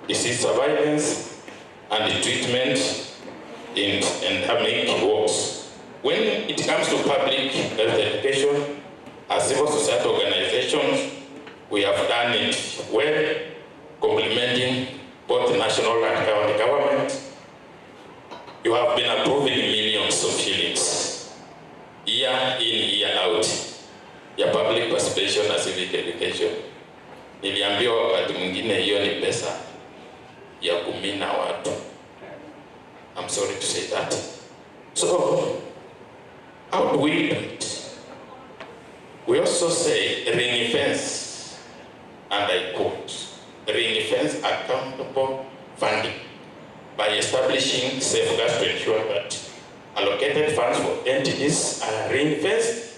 disease surveillance, and the treatment in endemic wards. When it comes to public health education, as civil society organizations, we have done it well, complementing both national and county government. You have been approving millions of shillings, year in, year out, ya public participation na civic education. Niliambiwa wakati mwingine hiyo ni pesa ya kumina watu. I'm sorry to say that. So, how do we do it? We also say ring fence, and I quote, ring fence government's accountable funding by establishing safeguards to ensure that allocated funds for entities are reinvested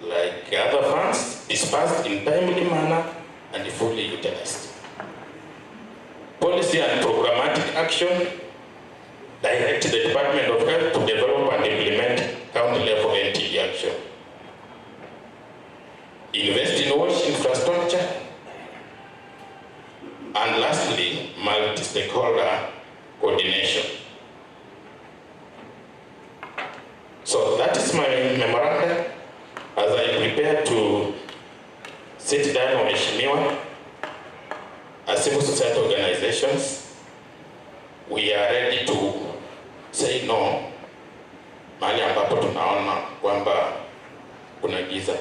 like other funds, dispersed in timely manner and fully utilized. Policy and programmatic action direct the Department of Health to develop and implement county-level NTD action. Invest in wash infrastructure. And lastly, multi-stakeholder coordination. So that is my memorandum as I prepare to sit down with Mheshimiwa. As civil society organizations, we are ready to say no mahali ambapo tunaona kwamba kuna giza.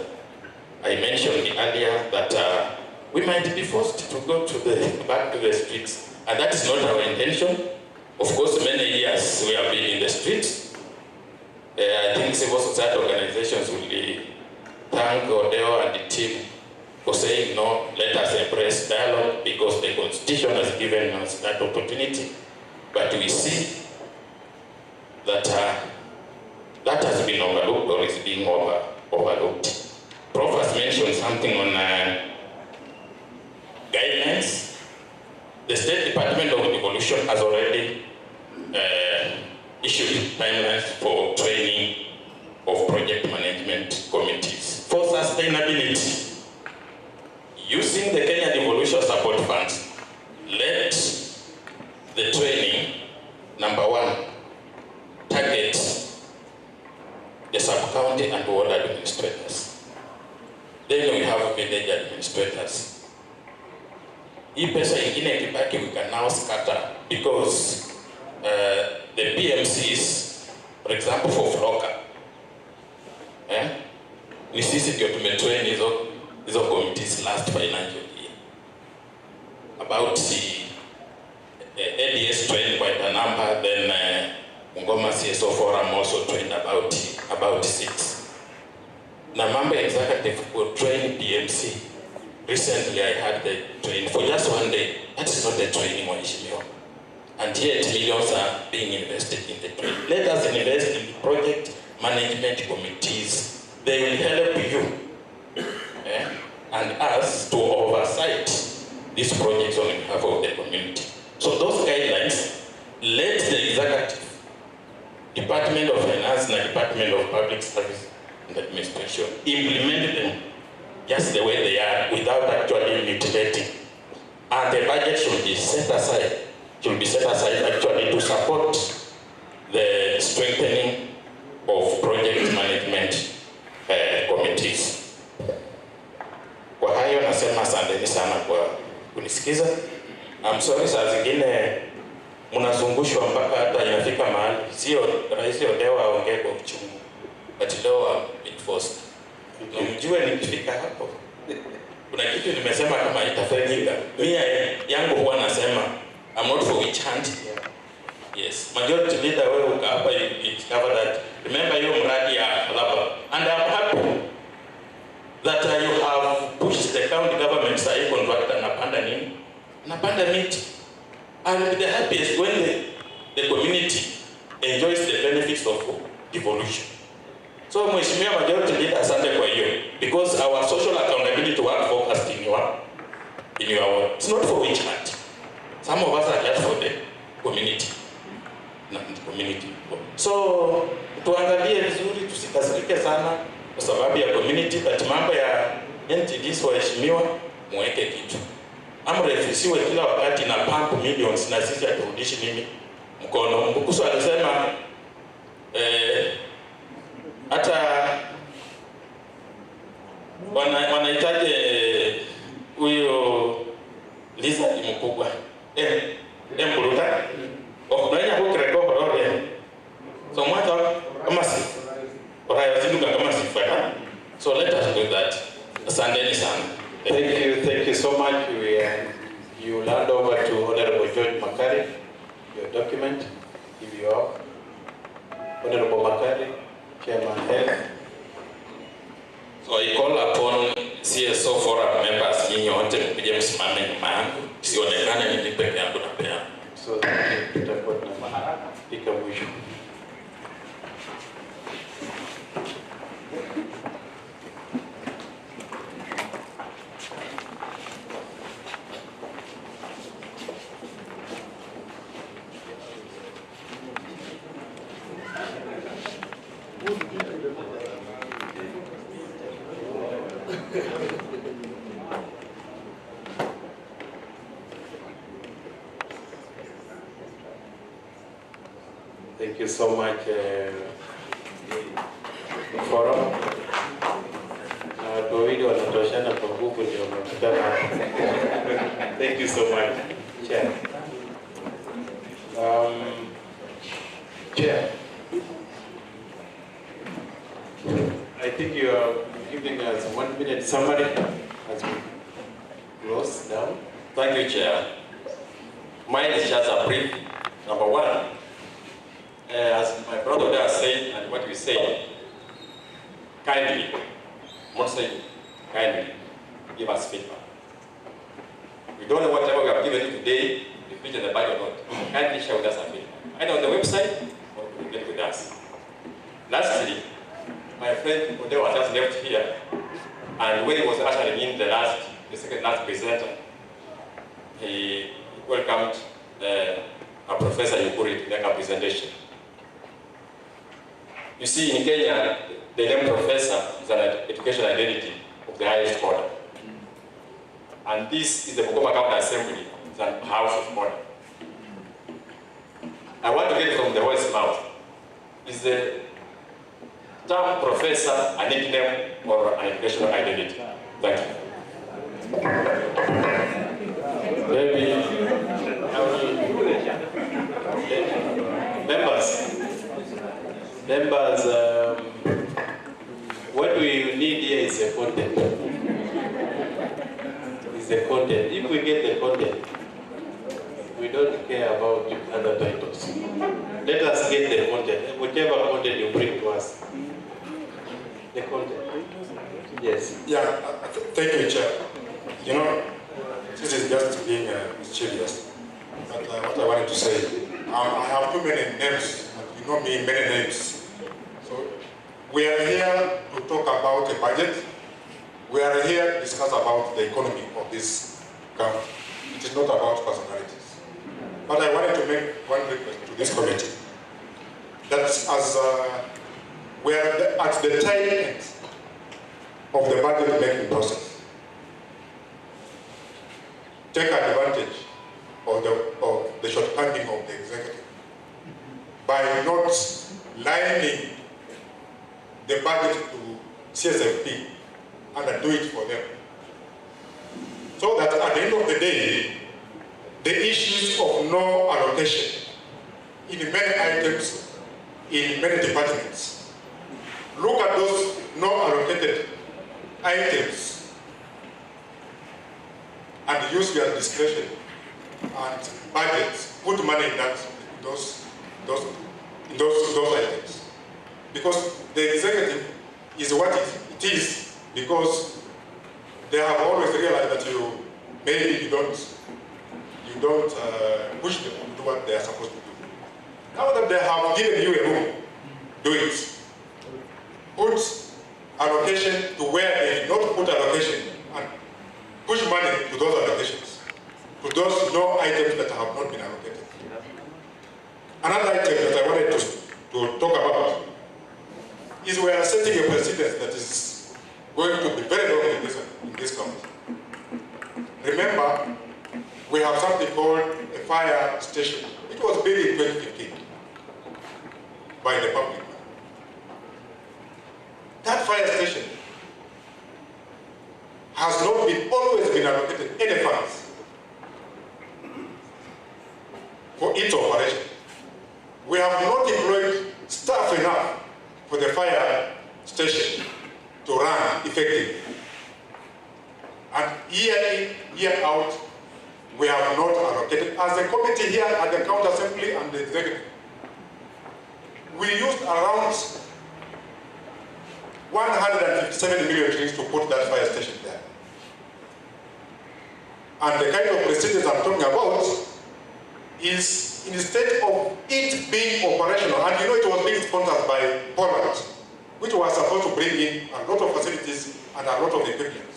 I mentioned earlier that we might be forced to go back to the streets, and that is not our intention. Of course, many years we have been in the streets. I think civil society organizations will thank Odeo and the team for saying no, let us embrace dialogue because the Constitution has given us that opportunity. But we see that that has been overlooked or is being overlooked. Prof has mentioned something on guidelines. The State Department of Devolution has already issued timelines for training of project management committees for sustainability. Using the Kenya Devolution Support Funds, let the training, number one, target the sub-county and ward administrators. Then we have village administrators. Hii pesa ingine ikibaki we can now scatter because the PMCs, for example for Floka, ni sisi ndio tumetrain hizo committees last financial year. About the ADS trained quite a number, then Bungoma CSO Forum also trained about 6. Na mambo executive will train PMC. Recently I had the training for just one day. That is not the training on Ishimio. And yet millions are being invested in the training. Let us invest in the project management committees. They will help you and us to oversight these projects on behalf of the community. So those guidelines, let the executive, Department of Finance and Department of Public Service and Administration implement them just the way they are without actually mutilating. And the budget should be set aside actually to support the strengthening of project management committees. Kwa hayo nasema asanteni sana kwa kunisikiza. I'm sorry saa zingine mnazungushwa mpaka hata inafika mahali sio rahisi Odeo aongee kwa uchungu. But leo I'm enforced. Na mjue nikifika hapo kuna kitu nimesema kama itafanyika. Mimi yangu huwa nasema I'm not for witch hunt. Yes, majority leader wewe uka hapa you discover that. Remember hiyo mradi ya Alaba, and I'm happy that you have pushed the county government say contractor napanda miti. And the happiest when the community enjoys the benefits of devolution. So Mheshimiwa majority leader asante kwa hiyo, because our social accountability work focused in your work. It's not for witch hunt. Some of us are just for the community. So tuangalie vizuri, tusikasirike sana kwa sababu ya community, but mambo ya NTDs waheshimiwa muweke kitu. Amrefusiwe kila wakati na pump millions na sisi haturudishi nini mkono. Mbukusu alisema hata wanahitaji huyo Lisa mkubwa mburuta nanya kukreko horore so mwata kama si orayo zinduka kama si fata. So let us do that. Asanteni sana. Thank you so much. You will hand over to Honorable George Makari your document. Give you up. Honorable Makari, Chairman Health. So I call upon CSO forum members nyinyi wote mkuje msimame nyuma yangu, sionekane ni peke yangu na peke yangu. So tutakuwa tunafika mwisho. Thank you so much, forum. Watu wawili wanatoshana kwa nguvu ndio wamekutana. Thank you so much, Chair. Chair, I think you are giving us 1 minute summary as we close down. Thank you, Chair. Mine is just a brief. Number one, as my brother there said, and what we say, kindly, mostly kindly, give us feedback. We don't know whatever we have given you today, we put in the bag or not. Kindly share with us a feedback. Either on the website or get with us. Lastly, my friend Ode was just left here, and when he was ushering in the second last presenter, he welcomed a Professor Yukuri to make a presentation. You see, in Kenya, the name professor is an educational identity of the highest order. And this is the Bungoma County Assembly, it's a house of order. I want to get from the horse's mouth. Is the term professor a nickname or an educational identity? Thank you. Maybe members, what we need here is the content. Is the content. If we get the content, we don't care about other titles. Let us get the content, whichever content you bring to us. The content. Yes. Yeah, thank you, Chair. You know, this is just being mischievous. But what I wanted to say, I have too many names, and you know me, many names. So we are here to talk about a budget. We are here to discuss about the economy of this country. It is not about personalities. But I wanted to make one request to this committee. That as we are at the tail end of the budget making process, take advantage of the shortcoming of the executive by not lining the budget to CSFP and do it for them. So that at the end of the day, the issues of no allocation in many items, in many departments, look at those no allocated items and use your discretion and budgets, put money in those items. Because the executive is what it is, because they have always realized that maybe you don't push them to do what they are supposed to do. Now that they have given you a room, do it. Put allocation to where they did not put allocation and push money to those allocations, to those no items that have not been allocated. Another item that I wanted to talk about is we are setting a precedent that is going to be very long in this country. Remember, we have something called a fire station. It was built in 2015 by the public. That fire station has not always been allocated any funds for its operation. We have not employed staff enough for the fire station to run effectively. And year in, year out, we have not allocated. As a committee here at the County Assembly and the Executive, we used around 157 million shillings to put that fire station there. And the kind of procedures I'm talking about is instead of it being operational, and you know it was being sponsored by Poland, which was supposed to bring in a lot of facilities and a lot of equipment.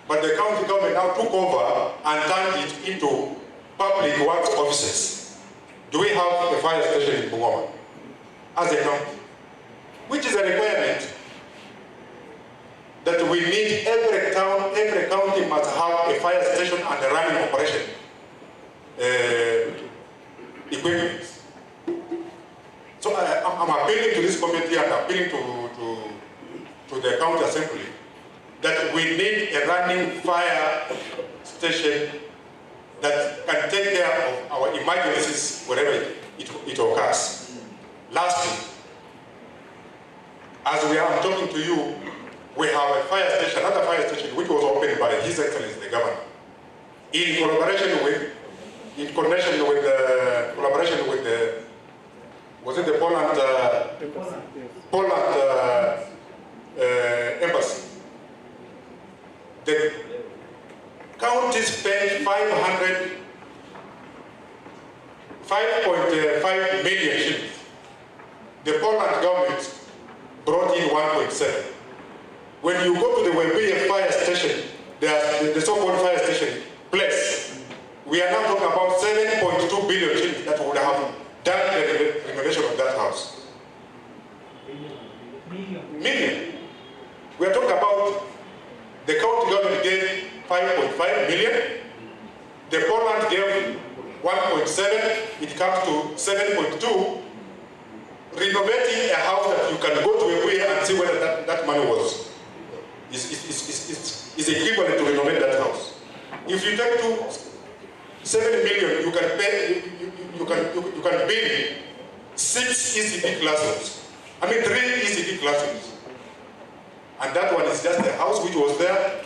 But the county government now took over and turned it into public works offices. Do we have a fire station in Bungoma as a county? Which is a requirement that we need every town, every county must have a fire station and a running operation equipment. So I'm appealing to this committee and appealing to the county assembly that we need a running fire station that can take care of our emergencies wherever it occurs. Lastly, as we are talking to you, we have a fire station, another fire station, which was opened by His Excellency the Governor, in collaboration with the, was it the Poland embassy? The county spent 5.5 million shillings. The Poland government brought in 1.7. When you go to the Webuye fire station, the so-called fire station place, we are now talking about 7.2 billion shillings that would have done the renovation of that house. Million. We are talking about the county government gave 5.5 million, the Poland gave 1.7, it comes to 7.2. Renovating a house that you can go to Webuye and see whether that money is equivalent to renovate that house. If you take to 7 million, you can pay, you can build 6 ECD classrooms. I mean 3 ECD classrooms. And that one is just a house which was there,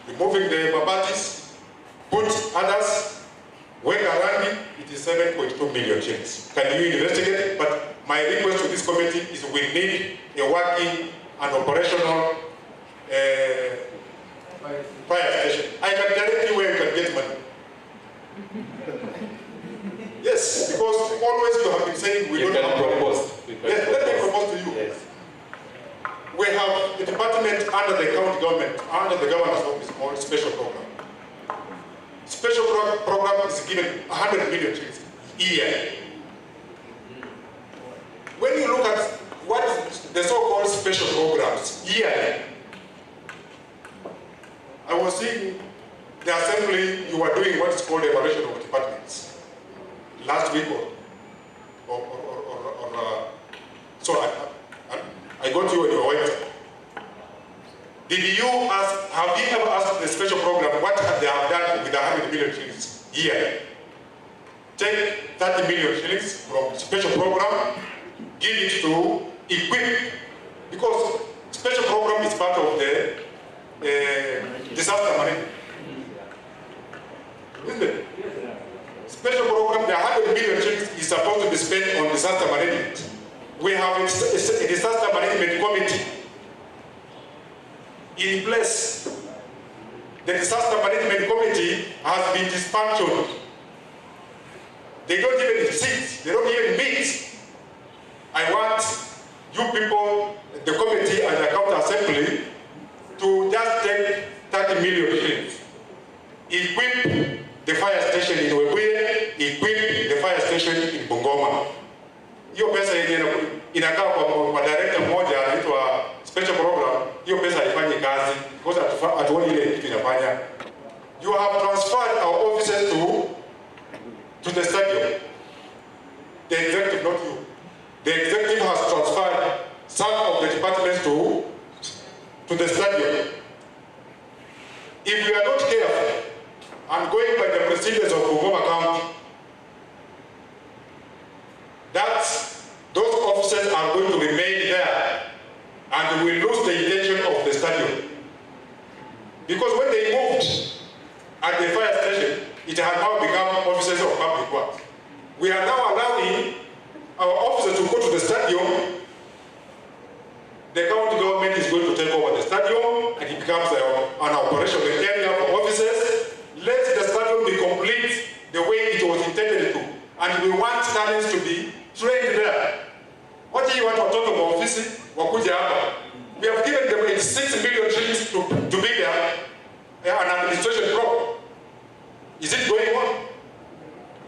removing the babatis, put others, work around it is 7.2 million shillings. Can you investigate? But my request to this committee is we need a working and operational fire station. I can tell you where you can get money. Yes, because always you have been saying we don't have propose. Yes, let me propose to you. Yes. We have a department under the county government, under the governor's office called special program. Special program is given 100 million shillings a year. When you look at what the so-called special programs yearly, I was seeing the assembly, you were doing what is called evaluation of departments last week so I got you on your website. Did you ask, have you ever asked the special program what they have done with the 100 million shillings year? Take 30 million shillings from special program, give it to equip, because special program is part of the disaster management. Isn't it? Special program, the 100 million shillings is supposed to be spent on disaster management. We have a disaster management committee in place. The disaster management committee has been dysfunctional. They don't even sit, they don't even meet. I want you people, the committee and the county assembly, to just take 30 million shillings. Equip the fire station in Webuye, equip the fire station in Bungoma. Hiyo pesa inakaa kwa director mmoja anaitwa special program, hiyo pesa haifanyi kazi because hatuoni ile kitu inafanya. You have transferred our offices to the stadium. The executive, not you. The executive has transferred some of the departments to the stadium. If we are not careful and going by the procedures of Bungoma County, those officers are going to remain there and we lose the intention of the stadium. Because when they moved at the fire station, it had now become officers of public works. We are now allowing our officers to go to the stadium. the county government is going to take over the stadium and it becomes an operational area for offices. Let the stadium be complete the way it was intended to. And we want talents to be trained there. What do you want to talk about office? We have given them 86 million shillings to be there, an administration block. Is it going on?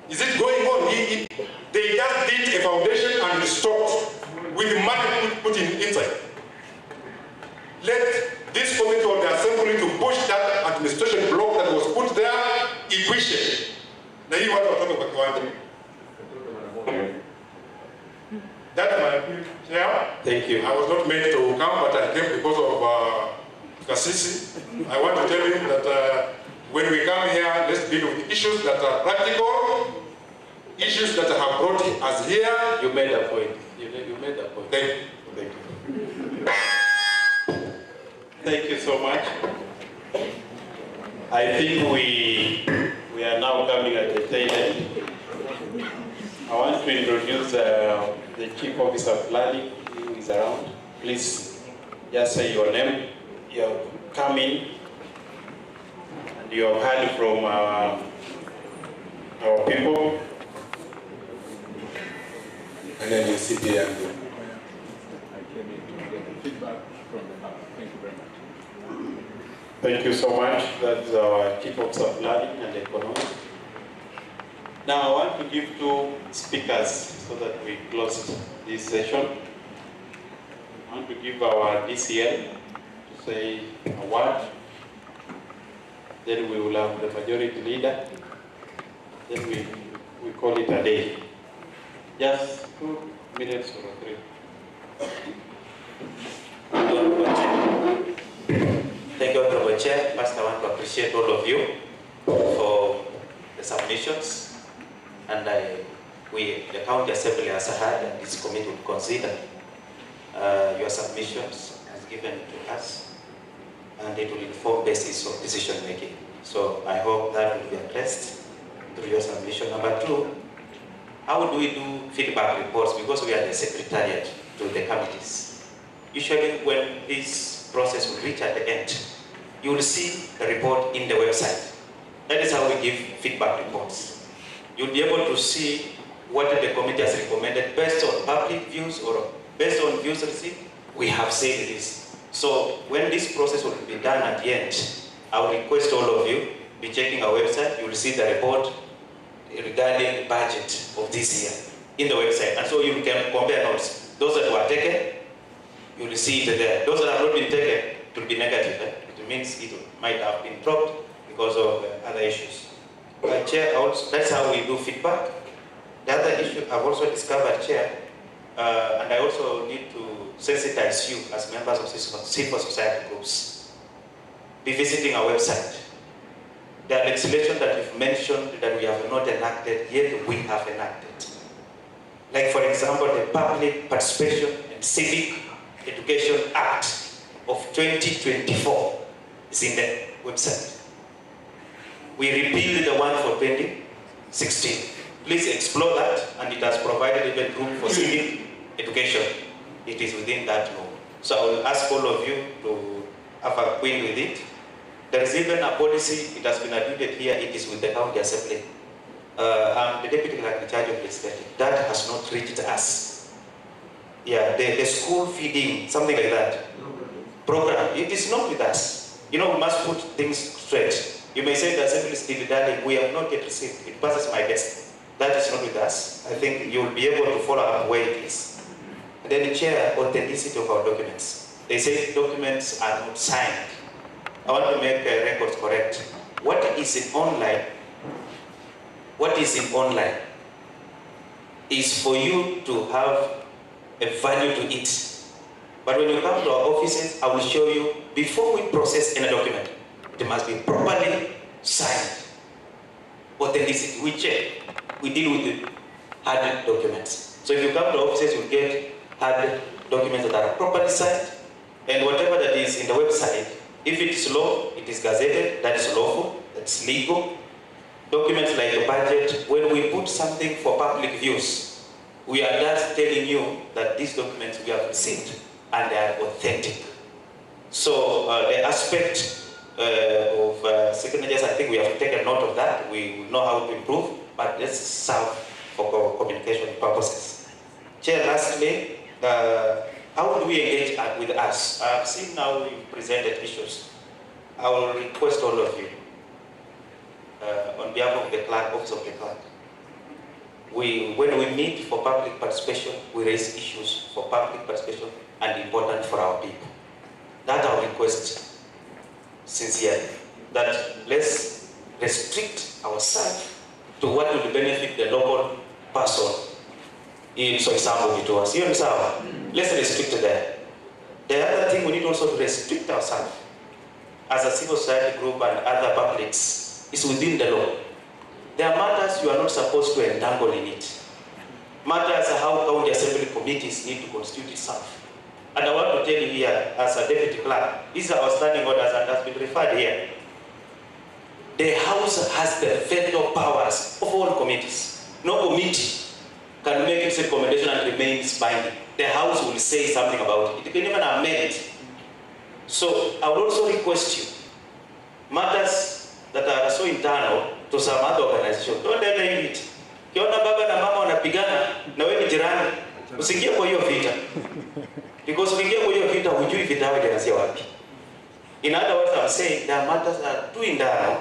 Is it going on? They just did a foundation and stopped with the money put inside. Let this committee of the assembly to push that administration block that was put there efficient. Now you want to talk about one. That's my appeal, Chair. Thank you. I was not meant to come, but I came because of Kasisi. I want to tell him that when we come here, let's deal with issues that are practical, issues that have brought us here. You made a point. You made a point. Thank you. Thank you so much. I think we are now coming at the tail end. I want to introduce the Chief Officer of Planning who is around. Please just say your name. You have come in and you have heard from our people. And then you sit here and do. Thank you so much. That's our Chief Officer of Planning and Economics. Now I want to give two speakers so that we close this session. I want to give our DCL to say a word. Then we will have the majority leader. Then we call it a day. Just 2 minutes or 3. Thank you, Honorable Chair. First, I want to appreciate all of you for the submissions. And the County Assembly has heard and this committee will consider your submissions as given to us, and it will inform basis of decision making. So I hope that will be addressed through your submission. Number 2, how do we do feedback reports? Because we are the secretariat to the committees. Usually when this process will reach at the end, you will see the report in the website. That is how we give feedback reports. You'll be able to see what the committee has recommended based on public views or based on views received. We have said this. So when this process will be done at the end, I will request all of you be checking our website. You will see the report regarding the budget of this year in the website. And so you can compare notes. Those that were taken, you will see it there. Those that have not been taken, it will be negative. It means it might have been dropped because of other issues. Chair, that's how we do feedback. The other issue I've also discovered, Chair, and I also need to sensitize you as members of civil society groups. Be visiting our website. The legislation that you've mentioned that we have not enacted, yet we have enacted. Like for example, the Public Participation and Civic Education Act of 2024 is in the website. We repealed the one for 2016. Please explore that, and it has provided even room for civic education. It is within that law. So I will ask all of you to have a queen with it. There is even a policy, it has been alluded here, it is with the County Assembly. I'm the Deputy Clerk in charge of legislation. That has not reached us. Yeah, the school feeding, something like that. Program, it is not with us. You know, we must put things straight. You may say the Assembly is still darling, we have not yet received. It passes my desk. That is not with us. I think you will be able to follow up where it is. And then the Chair, authenticity of our documents. They say documents are not signed. I want to make records correct. What is in online? What is in online is for you to have a value to it. But when you come to our offices, I will show you, before we process any document, it must be properly signed. Authenticity, we check. We deal with the hard documents. So if you come to offices, you get hard documents that are properly signed, and whatever that is in the website, if it is law, it is gazetted, that is lawful, that's legal. Documents like the budget, when we put something for public views, we are just telling you that these documents we have received. and they are authentic. So the aspect of signatures, I think we have taken note of that. We know how to improve, but let's serve for communication purposes. Chair, lastly, how do we engage with us? I've seen now you've presented issues. I will request all of you, on behalf of the clerk, office of the clerk, when we meet for public participation, we raise issues for public participation and important for our people. That I will request sincerely, that let's restrict ourselves to what will benefit the local person. In, for example, to us. Let's restrict that. The other thing we need also to restrict ourselves as a civil society group and other publics is within the law. There are matters you are not supposed to entangle in it. Matters how county assembly committees need to constitute itself. And I want to tell you here, as a deputy clerk, these are our standing orders and has been referred here. The House has the veto powers of all committees. No committee can make its recommendation and remains binding. The House will say something about it. It can even amend it. So I would also request you, matters that are so internal to some other organization, don't entertain it. Kiona baba na mama wanapigana na wewe ni jirani, usiingie kwa hiyo vita. Because ukiingia kwa hiyo vita hujui vita yao inaanzia wapi. In other words, I'm saying that matters are too internal,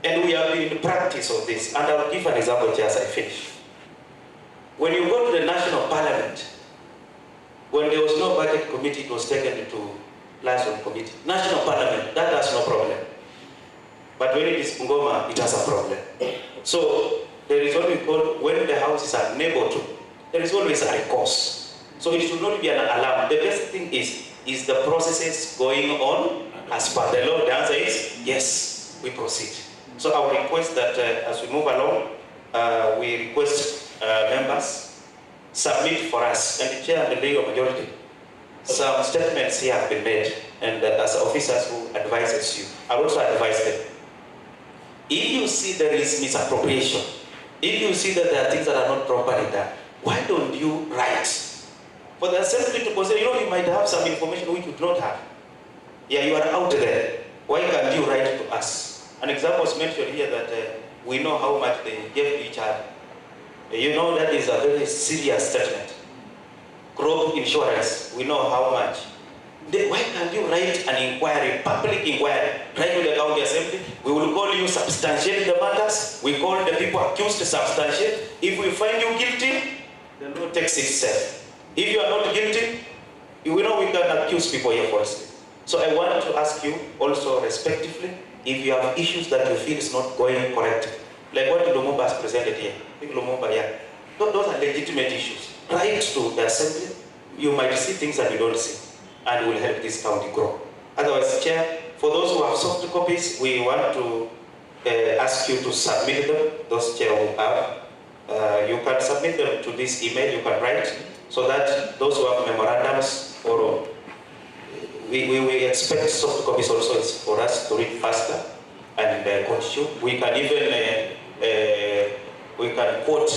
and we have been in practice of this. And I'll give an example just as I finish. When you go to the National Parliament, when there was no budget committee, it was taken to liaison committee. National Parliament, that has no problem. But when it is Bungoma, it has a problem. So there is what we call, when the House is unable to, there is always a recourse. So it should not be an alarm. The best thing is the processes going on as per the law? The answer is yes, we proceed. So I will request that as we move along, we request members submit for us, and the chair and the legal majority, some statements here have been made, and as officers who advises you, I also advise them. If you see there is misappropriation, if you see that there are things that are not properly done, why don't you write? For the assembly to consider, you might have some information which you do not have. Yeah, you are out there. Why can't you write to us? An example was mentioned here that we know how much they gave to each other. You know that is a very serious statement. Crop insurance, we know how much. Why can't you write an inquiry, public inquiry, write to the county assembly? We will call you, substantiate the matters. We call the people accused to substantiate. If we find you guilty, the law takes its step. If you are not guilty, we can accuse people here first. So I want to ask you also respectively, if you have issues that you feel is not going correct, like what Lumumba has presented here. Lumumba, yeah. Those are legitimate issues. Write to the assembly. You might see things that you don't see, and will help this county grow. Otherwise, Chair, for those who have soft copies, we want to ask you to submit them. Those Chair who have, you can submit them to this email. You can write, so that those who have memorandums, or we expect soft copies also is for us to read faster and consume. We can even we can quote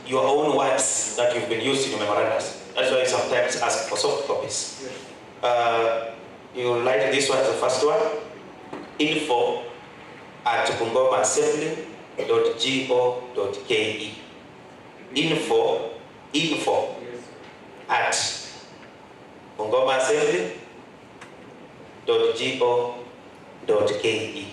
your own words that you've been used in your memorandums. That's why I sometimes ask for soft copies. You like this one as the first one. info@bungomassembly.go.ke. info@bungomassembly.go.ke.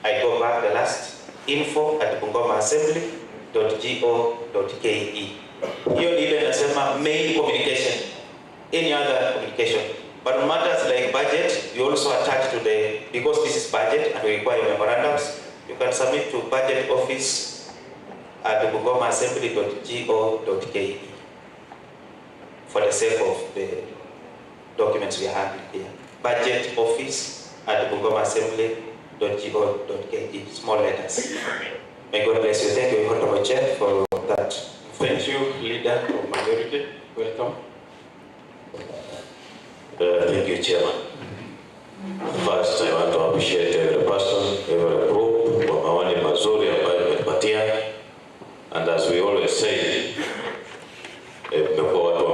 I go back the last. info@bungomassembly.go.ke. Hiyo ni ile nasema main communication. Any other communication. But on matters like budget, you also attach to the, because this is budget and we require memorandums, you can submit to budget office at bungomassembly.go.ke for the sake of the documents we are handling here. Budget office at bungomassembly.go.ke, small letters. May God bless you. Thank you, Honorable Chair, for that. Thank you, Leader of Majority. Welcome. Thank you, Chairman. First, I want to appreciate every person, every group, kwa maoni mazuri ambayo umetupatia. And as we always say, mmekuwa watu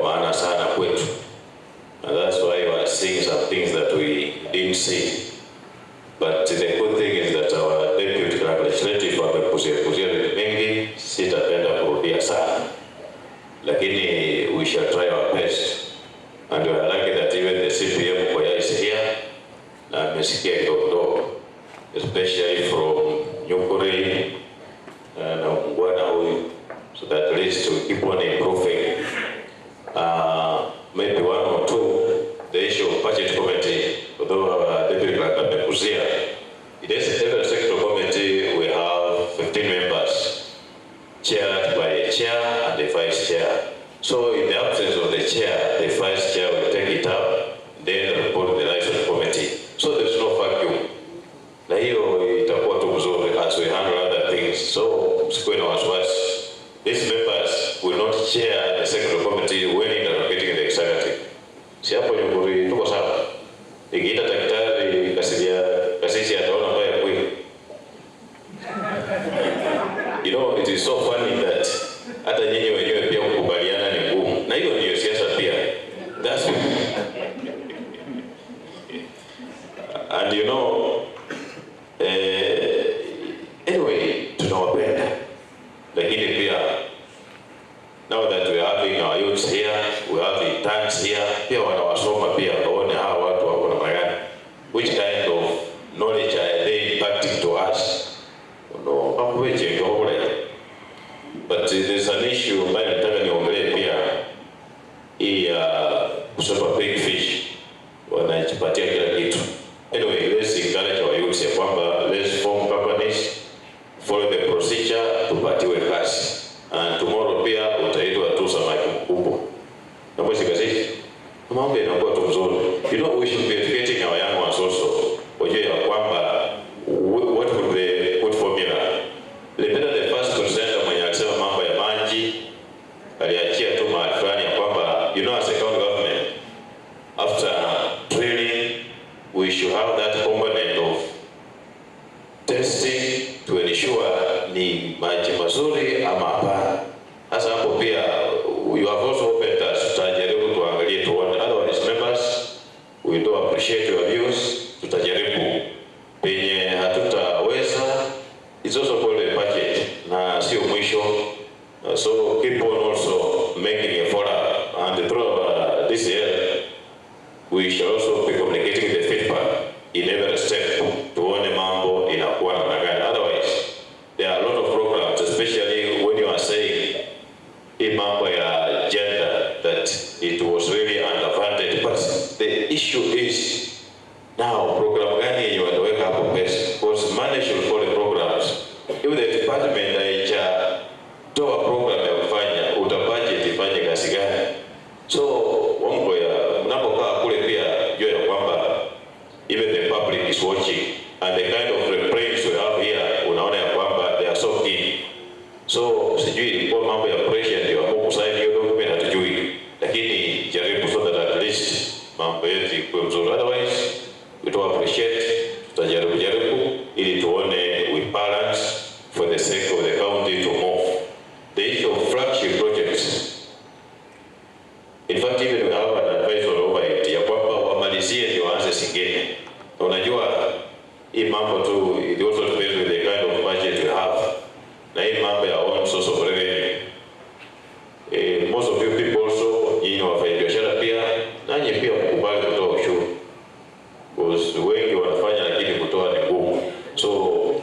But the good thing is that our deputy legislative wamekuzia mengi, sitapenda kurudia sana. Lakini we shall try our best. And we are lucky that even the CPM Koya is here. Na amesikia kidogo, especially from Nyukuri na Bungwana huyu. So that at least we keep on improving. Maybe one or two, the issue of budget committee, although our deputy clerk amekuzia, it is every sector committee we have 15 members, chaired by a chair and a vice chair. So in the absence of the chair, the vice chair will take it up, then report the license committee. So there's no vacuum. Na hiyo itakuwa tu mzuri as we handle other things. So msikuwe na wasiwasi. These members will not chair the secretary committee when interrogating the executive. Si hapo Nyukuri tuko sawa. Ikiita daktari kasisi ataona mbaya kweli. You know, it is so funny that hata nyinyi wenyewe pia kukubaliana ni ngumu. Na hiyo ndio siasa pia. That's it. And you know, anyway, tunawapenda. Lakini pia, now that we are having our youths here, we have the tanks here, pia wanawasoma pia waone hawa watu wako na magani. Which kind of knowledge are they impacting to us? No, but there's an issue ambayo nataka niongelee pia, hii ya kusoma big fish, wanajipatia kila kitu. Anyway, let's encourage our youths ya kwamba let's form companies, follow the procedure, tupatiwe kazi. And tomorrow pia utaitwa tu samaki mkubwa. Na mwezi gazeti, mambo yanakuwa tu mzuri. You know, we should be educating our young ones also. Wajue ya kwamba, what would be good formula? Lependa the first presenter mwenye alisema mambo ya maji, aliachia tu mahali fulani ya kwamba, you know, as a county government, after training, we should have that component of testing to ensure ni maji mazuri ama hapana. Sasa hapo pia, you have also opened us, tutajaribu tuangalie tuone. Otherwise, members, we do appreciate your views, tutajaribu. Penye hatutaweza, it's also called a budget, na sio mwisho. So keep on also making a follow-up. And through this year, we shall also be communicating the feedback in every step tuone mambo inakuwa namna gani. Otherwise, there are a lot of programs, especially when you are saying hii mambo ya gender, that it was really underfunded. But the issue is, now program gani yenye wataweka hapo pesa? Because money should follow the programs. If the department haijatoa program ya kufanya, utabudget ifanye kazi gani? So mambo ya mnapokaa kule pia jua ya kwamba even the public is watching, and the kind of restraints we have here, unaona ya kwamba they are so keen. So sijui ilikuwa mambo ya pressure ndio hapo kusaini hiyo document hatujui, lakini jaribu so that at least mambo yetu ikuwe mzuri. Otherwise, we do appreciate, tutajaribu ili tuone we balance for the sake of the county to move. The issue of flagship projects, in fact, even we have an advisor over it, ya kwamba wamalizie ndio waanze singine. Unajua, hii mambo tu, it also depends with the kind of budget we have. Na hii mambo ya own source of revenue. Most of you people also, nyinyi wafanyabiashara pia, nanyi pia mkubali kutoa ushuru. Because wengi wanafanya lakini kutoa ni ngumu. So,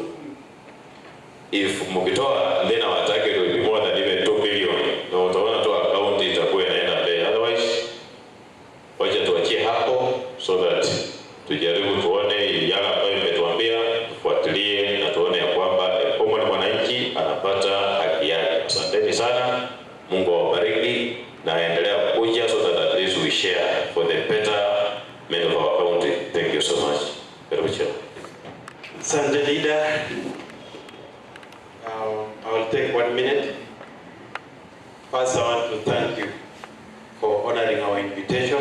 if mkitoa, then our target will be more than even 2 billion. Na utaona tu account itakuwa inaenda mbele. Otherwise, wacha tuachie hapo so that tujaribu tuone yale ambayo imetuambia, tufuatilie na tuone ya kwamba kama mwananchi anapata haki yake. Asanteni sana. Mungu awabariki na endelea kuja so that at least we share for the betterment of our county. Thank you so much. Very much. Asante leader. I will take 1 minute. First, I want to thank you for honoring our invitation.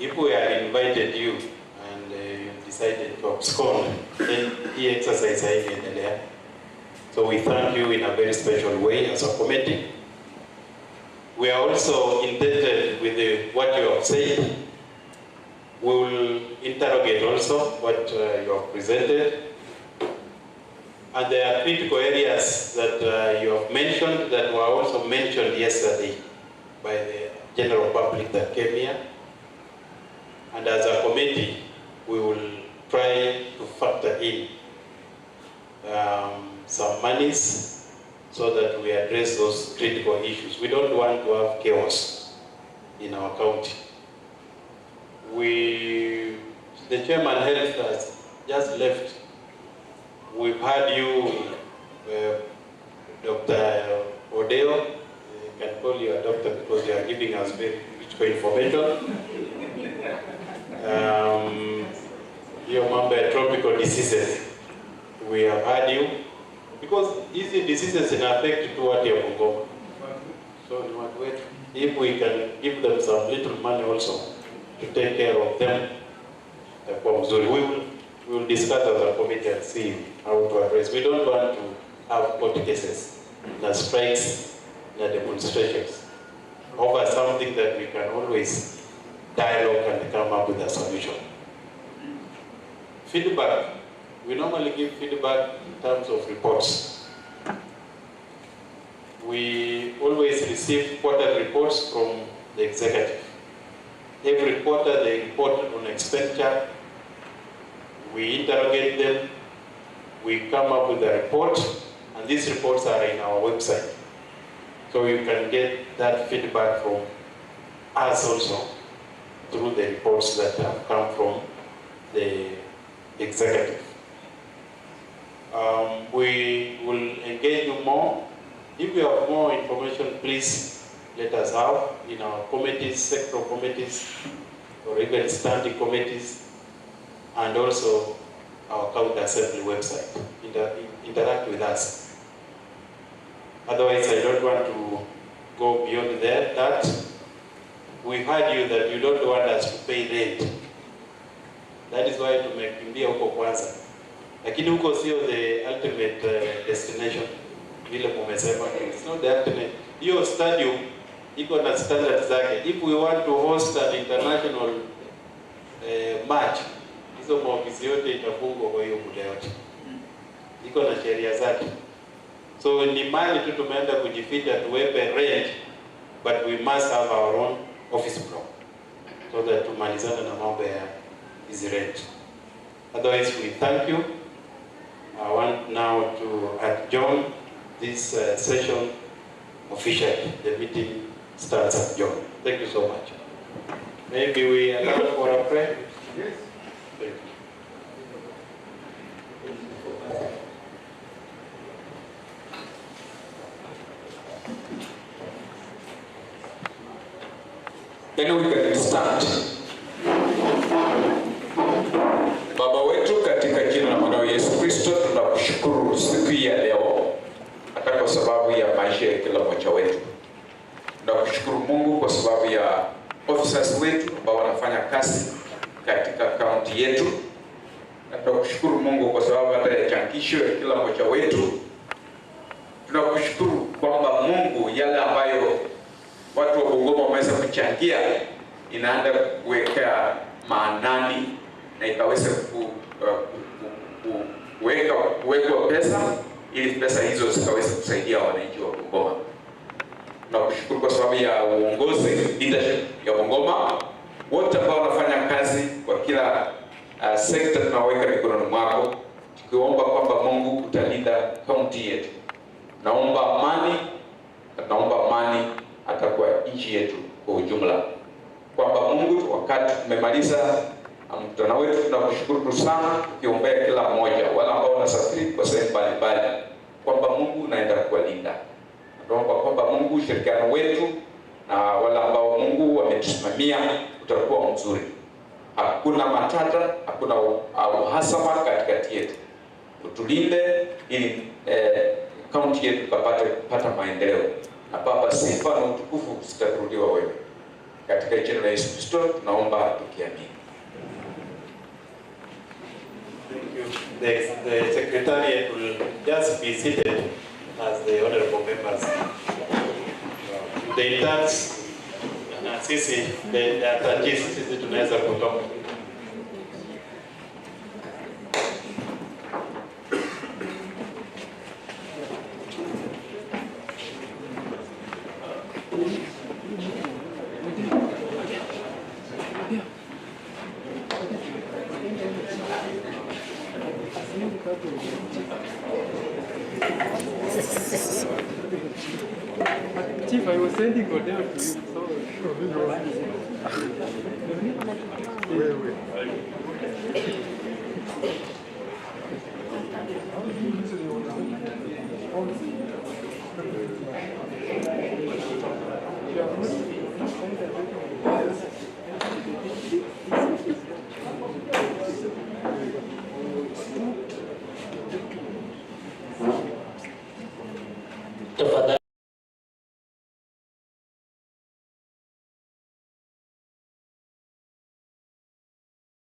If we had invited you and you decided to abscond, then the exercise there. So we thank you in a very special way as a committee. We are also indebted with what you have said. We will interrogate also what you have presented. And there are critical areas that you have mentioned that were also mentioned yesterday by the general public that came here. And as a committee, we will try to factor in some monies so that we address those critical issues. We don't want to have chaos in our county. The chairman health has just left. We've had you, Dr. Odeo. I can call you a doctor because you are giving us very rich information. Your member tropical diseases. We have had you because these diseases affect to what you Bungoma. So if we can give them some little money also to take care of them, we will discuss as a committee and see how to address. We don't want to have court cases, the strikes, the demonstrations over something that we can always dialogue and come up with a solution. Feedback. We normally give feedback in terms of reports. We always receive quarter reports from the executive. Every quarter they report on expenditure. We interrogate them. We come up with a report, and these reports are in our website. So you can get that feedback from us also through the reports that have come from the executive. We will engage you more. If you have more information, please let us have in our committees, sectoral committees, or even standing committees, and also our county assembly website. Interact with us. Otherwise, I don't want to go beyond that. We've heard you that you don't want us to pay rent. That is why tumekimbia huko kwanza. Lakini huko sio the ultimate destination. Vile mumesema, it's not the ultimate. Hiyo stadium iko na standards zake. If we want to host an international match, hizo maofisi yote itafungwa kwa hiyo muda yote. Iko na sheria zake. So ni mali tu tumeenda kujificha tuwepe rent, but we must have our own office block so that tumalizana na mambo ya hizi rent. Otherwise, we thank you. I want now to adjourn this session officially. The meeting starts adjourned. Thank you so much. Maybe we allow for a prayer? Yes. Thank you. Then we can start. Baba wetu katika jina la mwanao Yesu Kristo, tunakushukuru siku ya leo hata kwa sababu ya maisha ya kila mmoja wetu. Tunakushukuru Mungu kwa sababu ya officers wetu ambao wanafanya kazi katika kaunti yetu. Na tunakushukuru Mungu kwa sababu hata ya changisho ya kila mmoja wetu. Tunakushukuru kwamba Mungu yale ambayo watu wa Bungoma wameweza kuchangia inaenda kuweka maanani na ikaweza kuwekwa pesa ili pesa hizo zikaweza kusaidia wananchi wa Bungoma. Tunakushukuru kwa sababu ya uongozi leadership ya Bungoma, wote ambao wanafanya kazi kwa kila sekta tunaweka mikononi mwako, tukiomba kwamba Mungu utalinda kaunti yetu. Naomba amani hata kwa nchi yetu kwa ujumla. Kwamba Mungu, wakati tumemaliza mkutano wetu, tunakushukuru sana, tukiombea kila mmoja wale ambao wanasafiri kwa sehemu mbalimbali, kwamba Mungu unaenda kuwalinda. Tunaomba kwamba Mungu ushirikiano wetu na wale ambao Mungu wametusimamia utakuwa mzuri. Hakuna matata, hakuna uhasama katikati yetu. Utulinde ili kaunti yetu kupata maendeleo. Na Baba, sifa na utukufu zitakurudiwa wewe. Katika jina la Yesu Kristo tunaomba tukiamini. Thank you. The secretariat will just be seated as the honorable members. The interns na sisi the attendees sisi tunaweza kutoka. Chief, I was sending Odell to you, so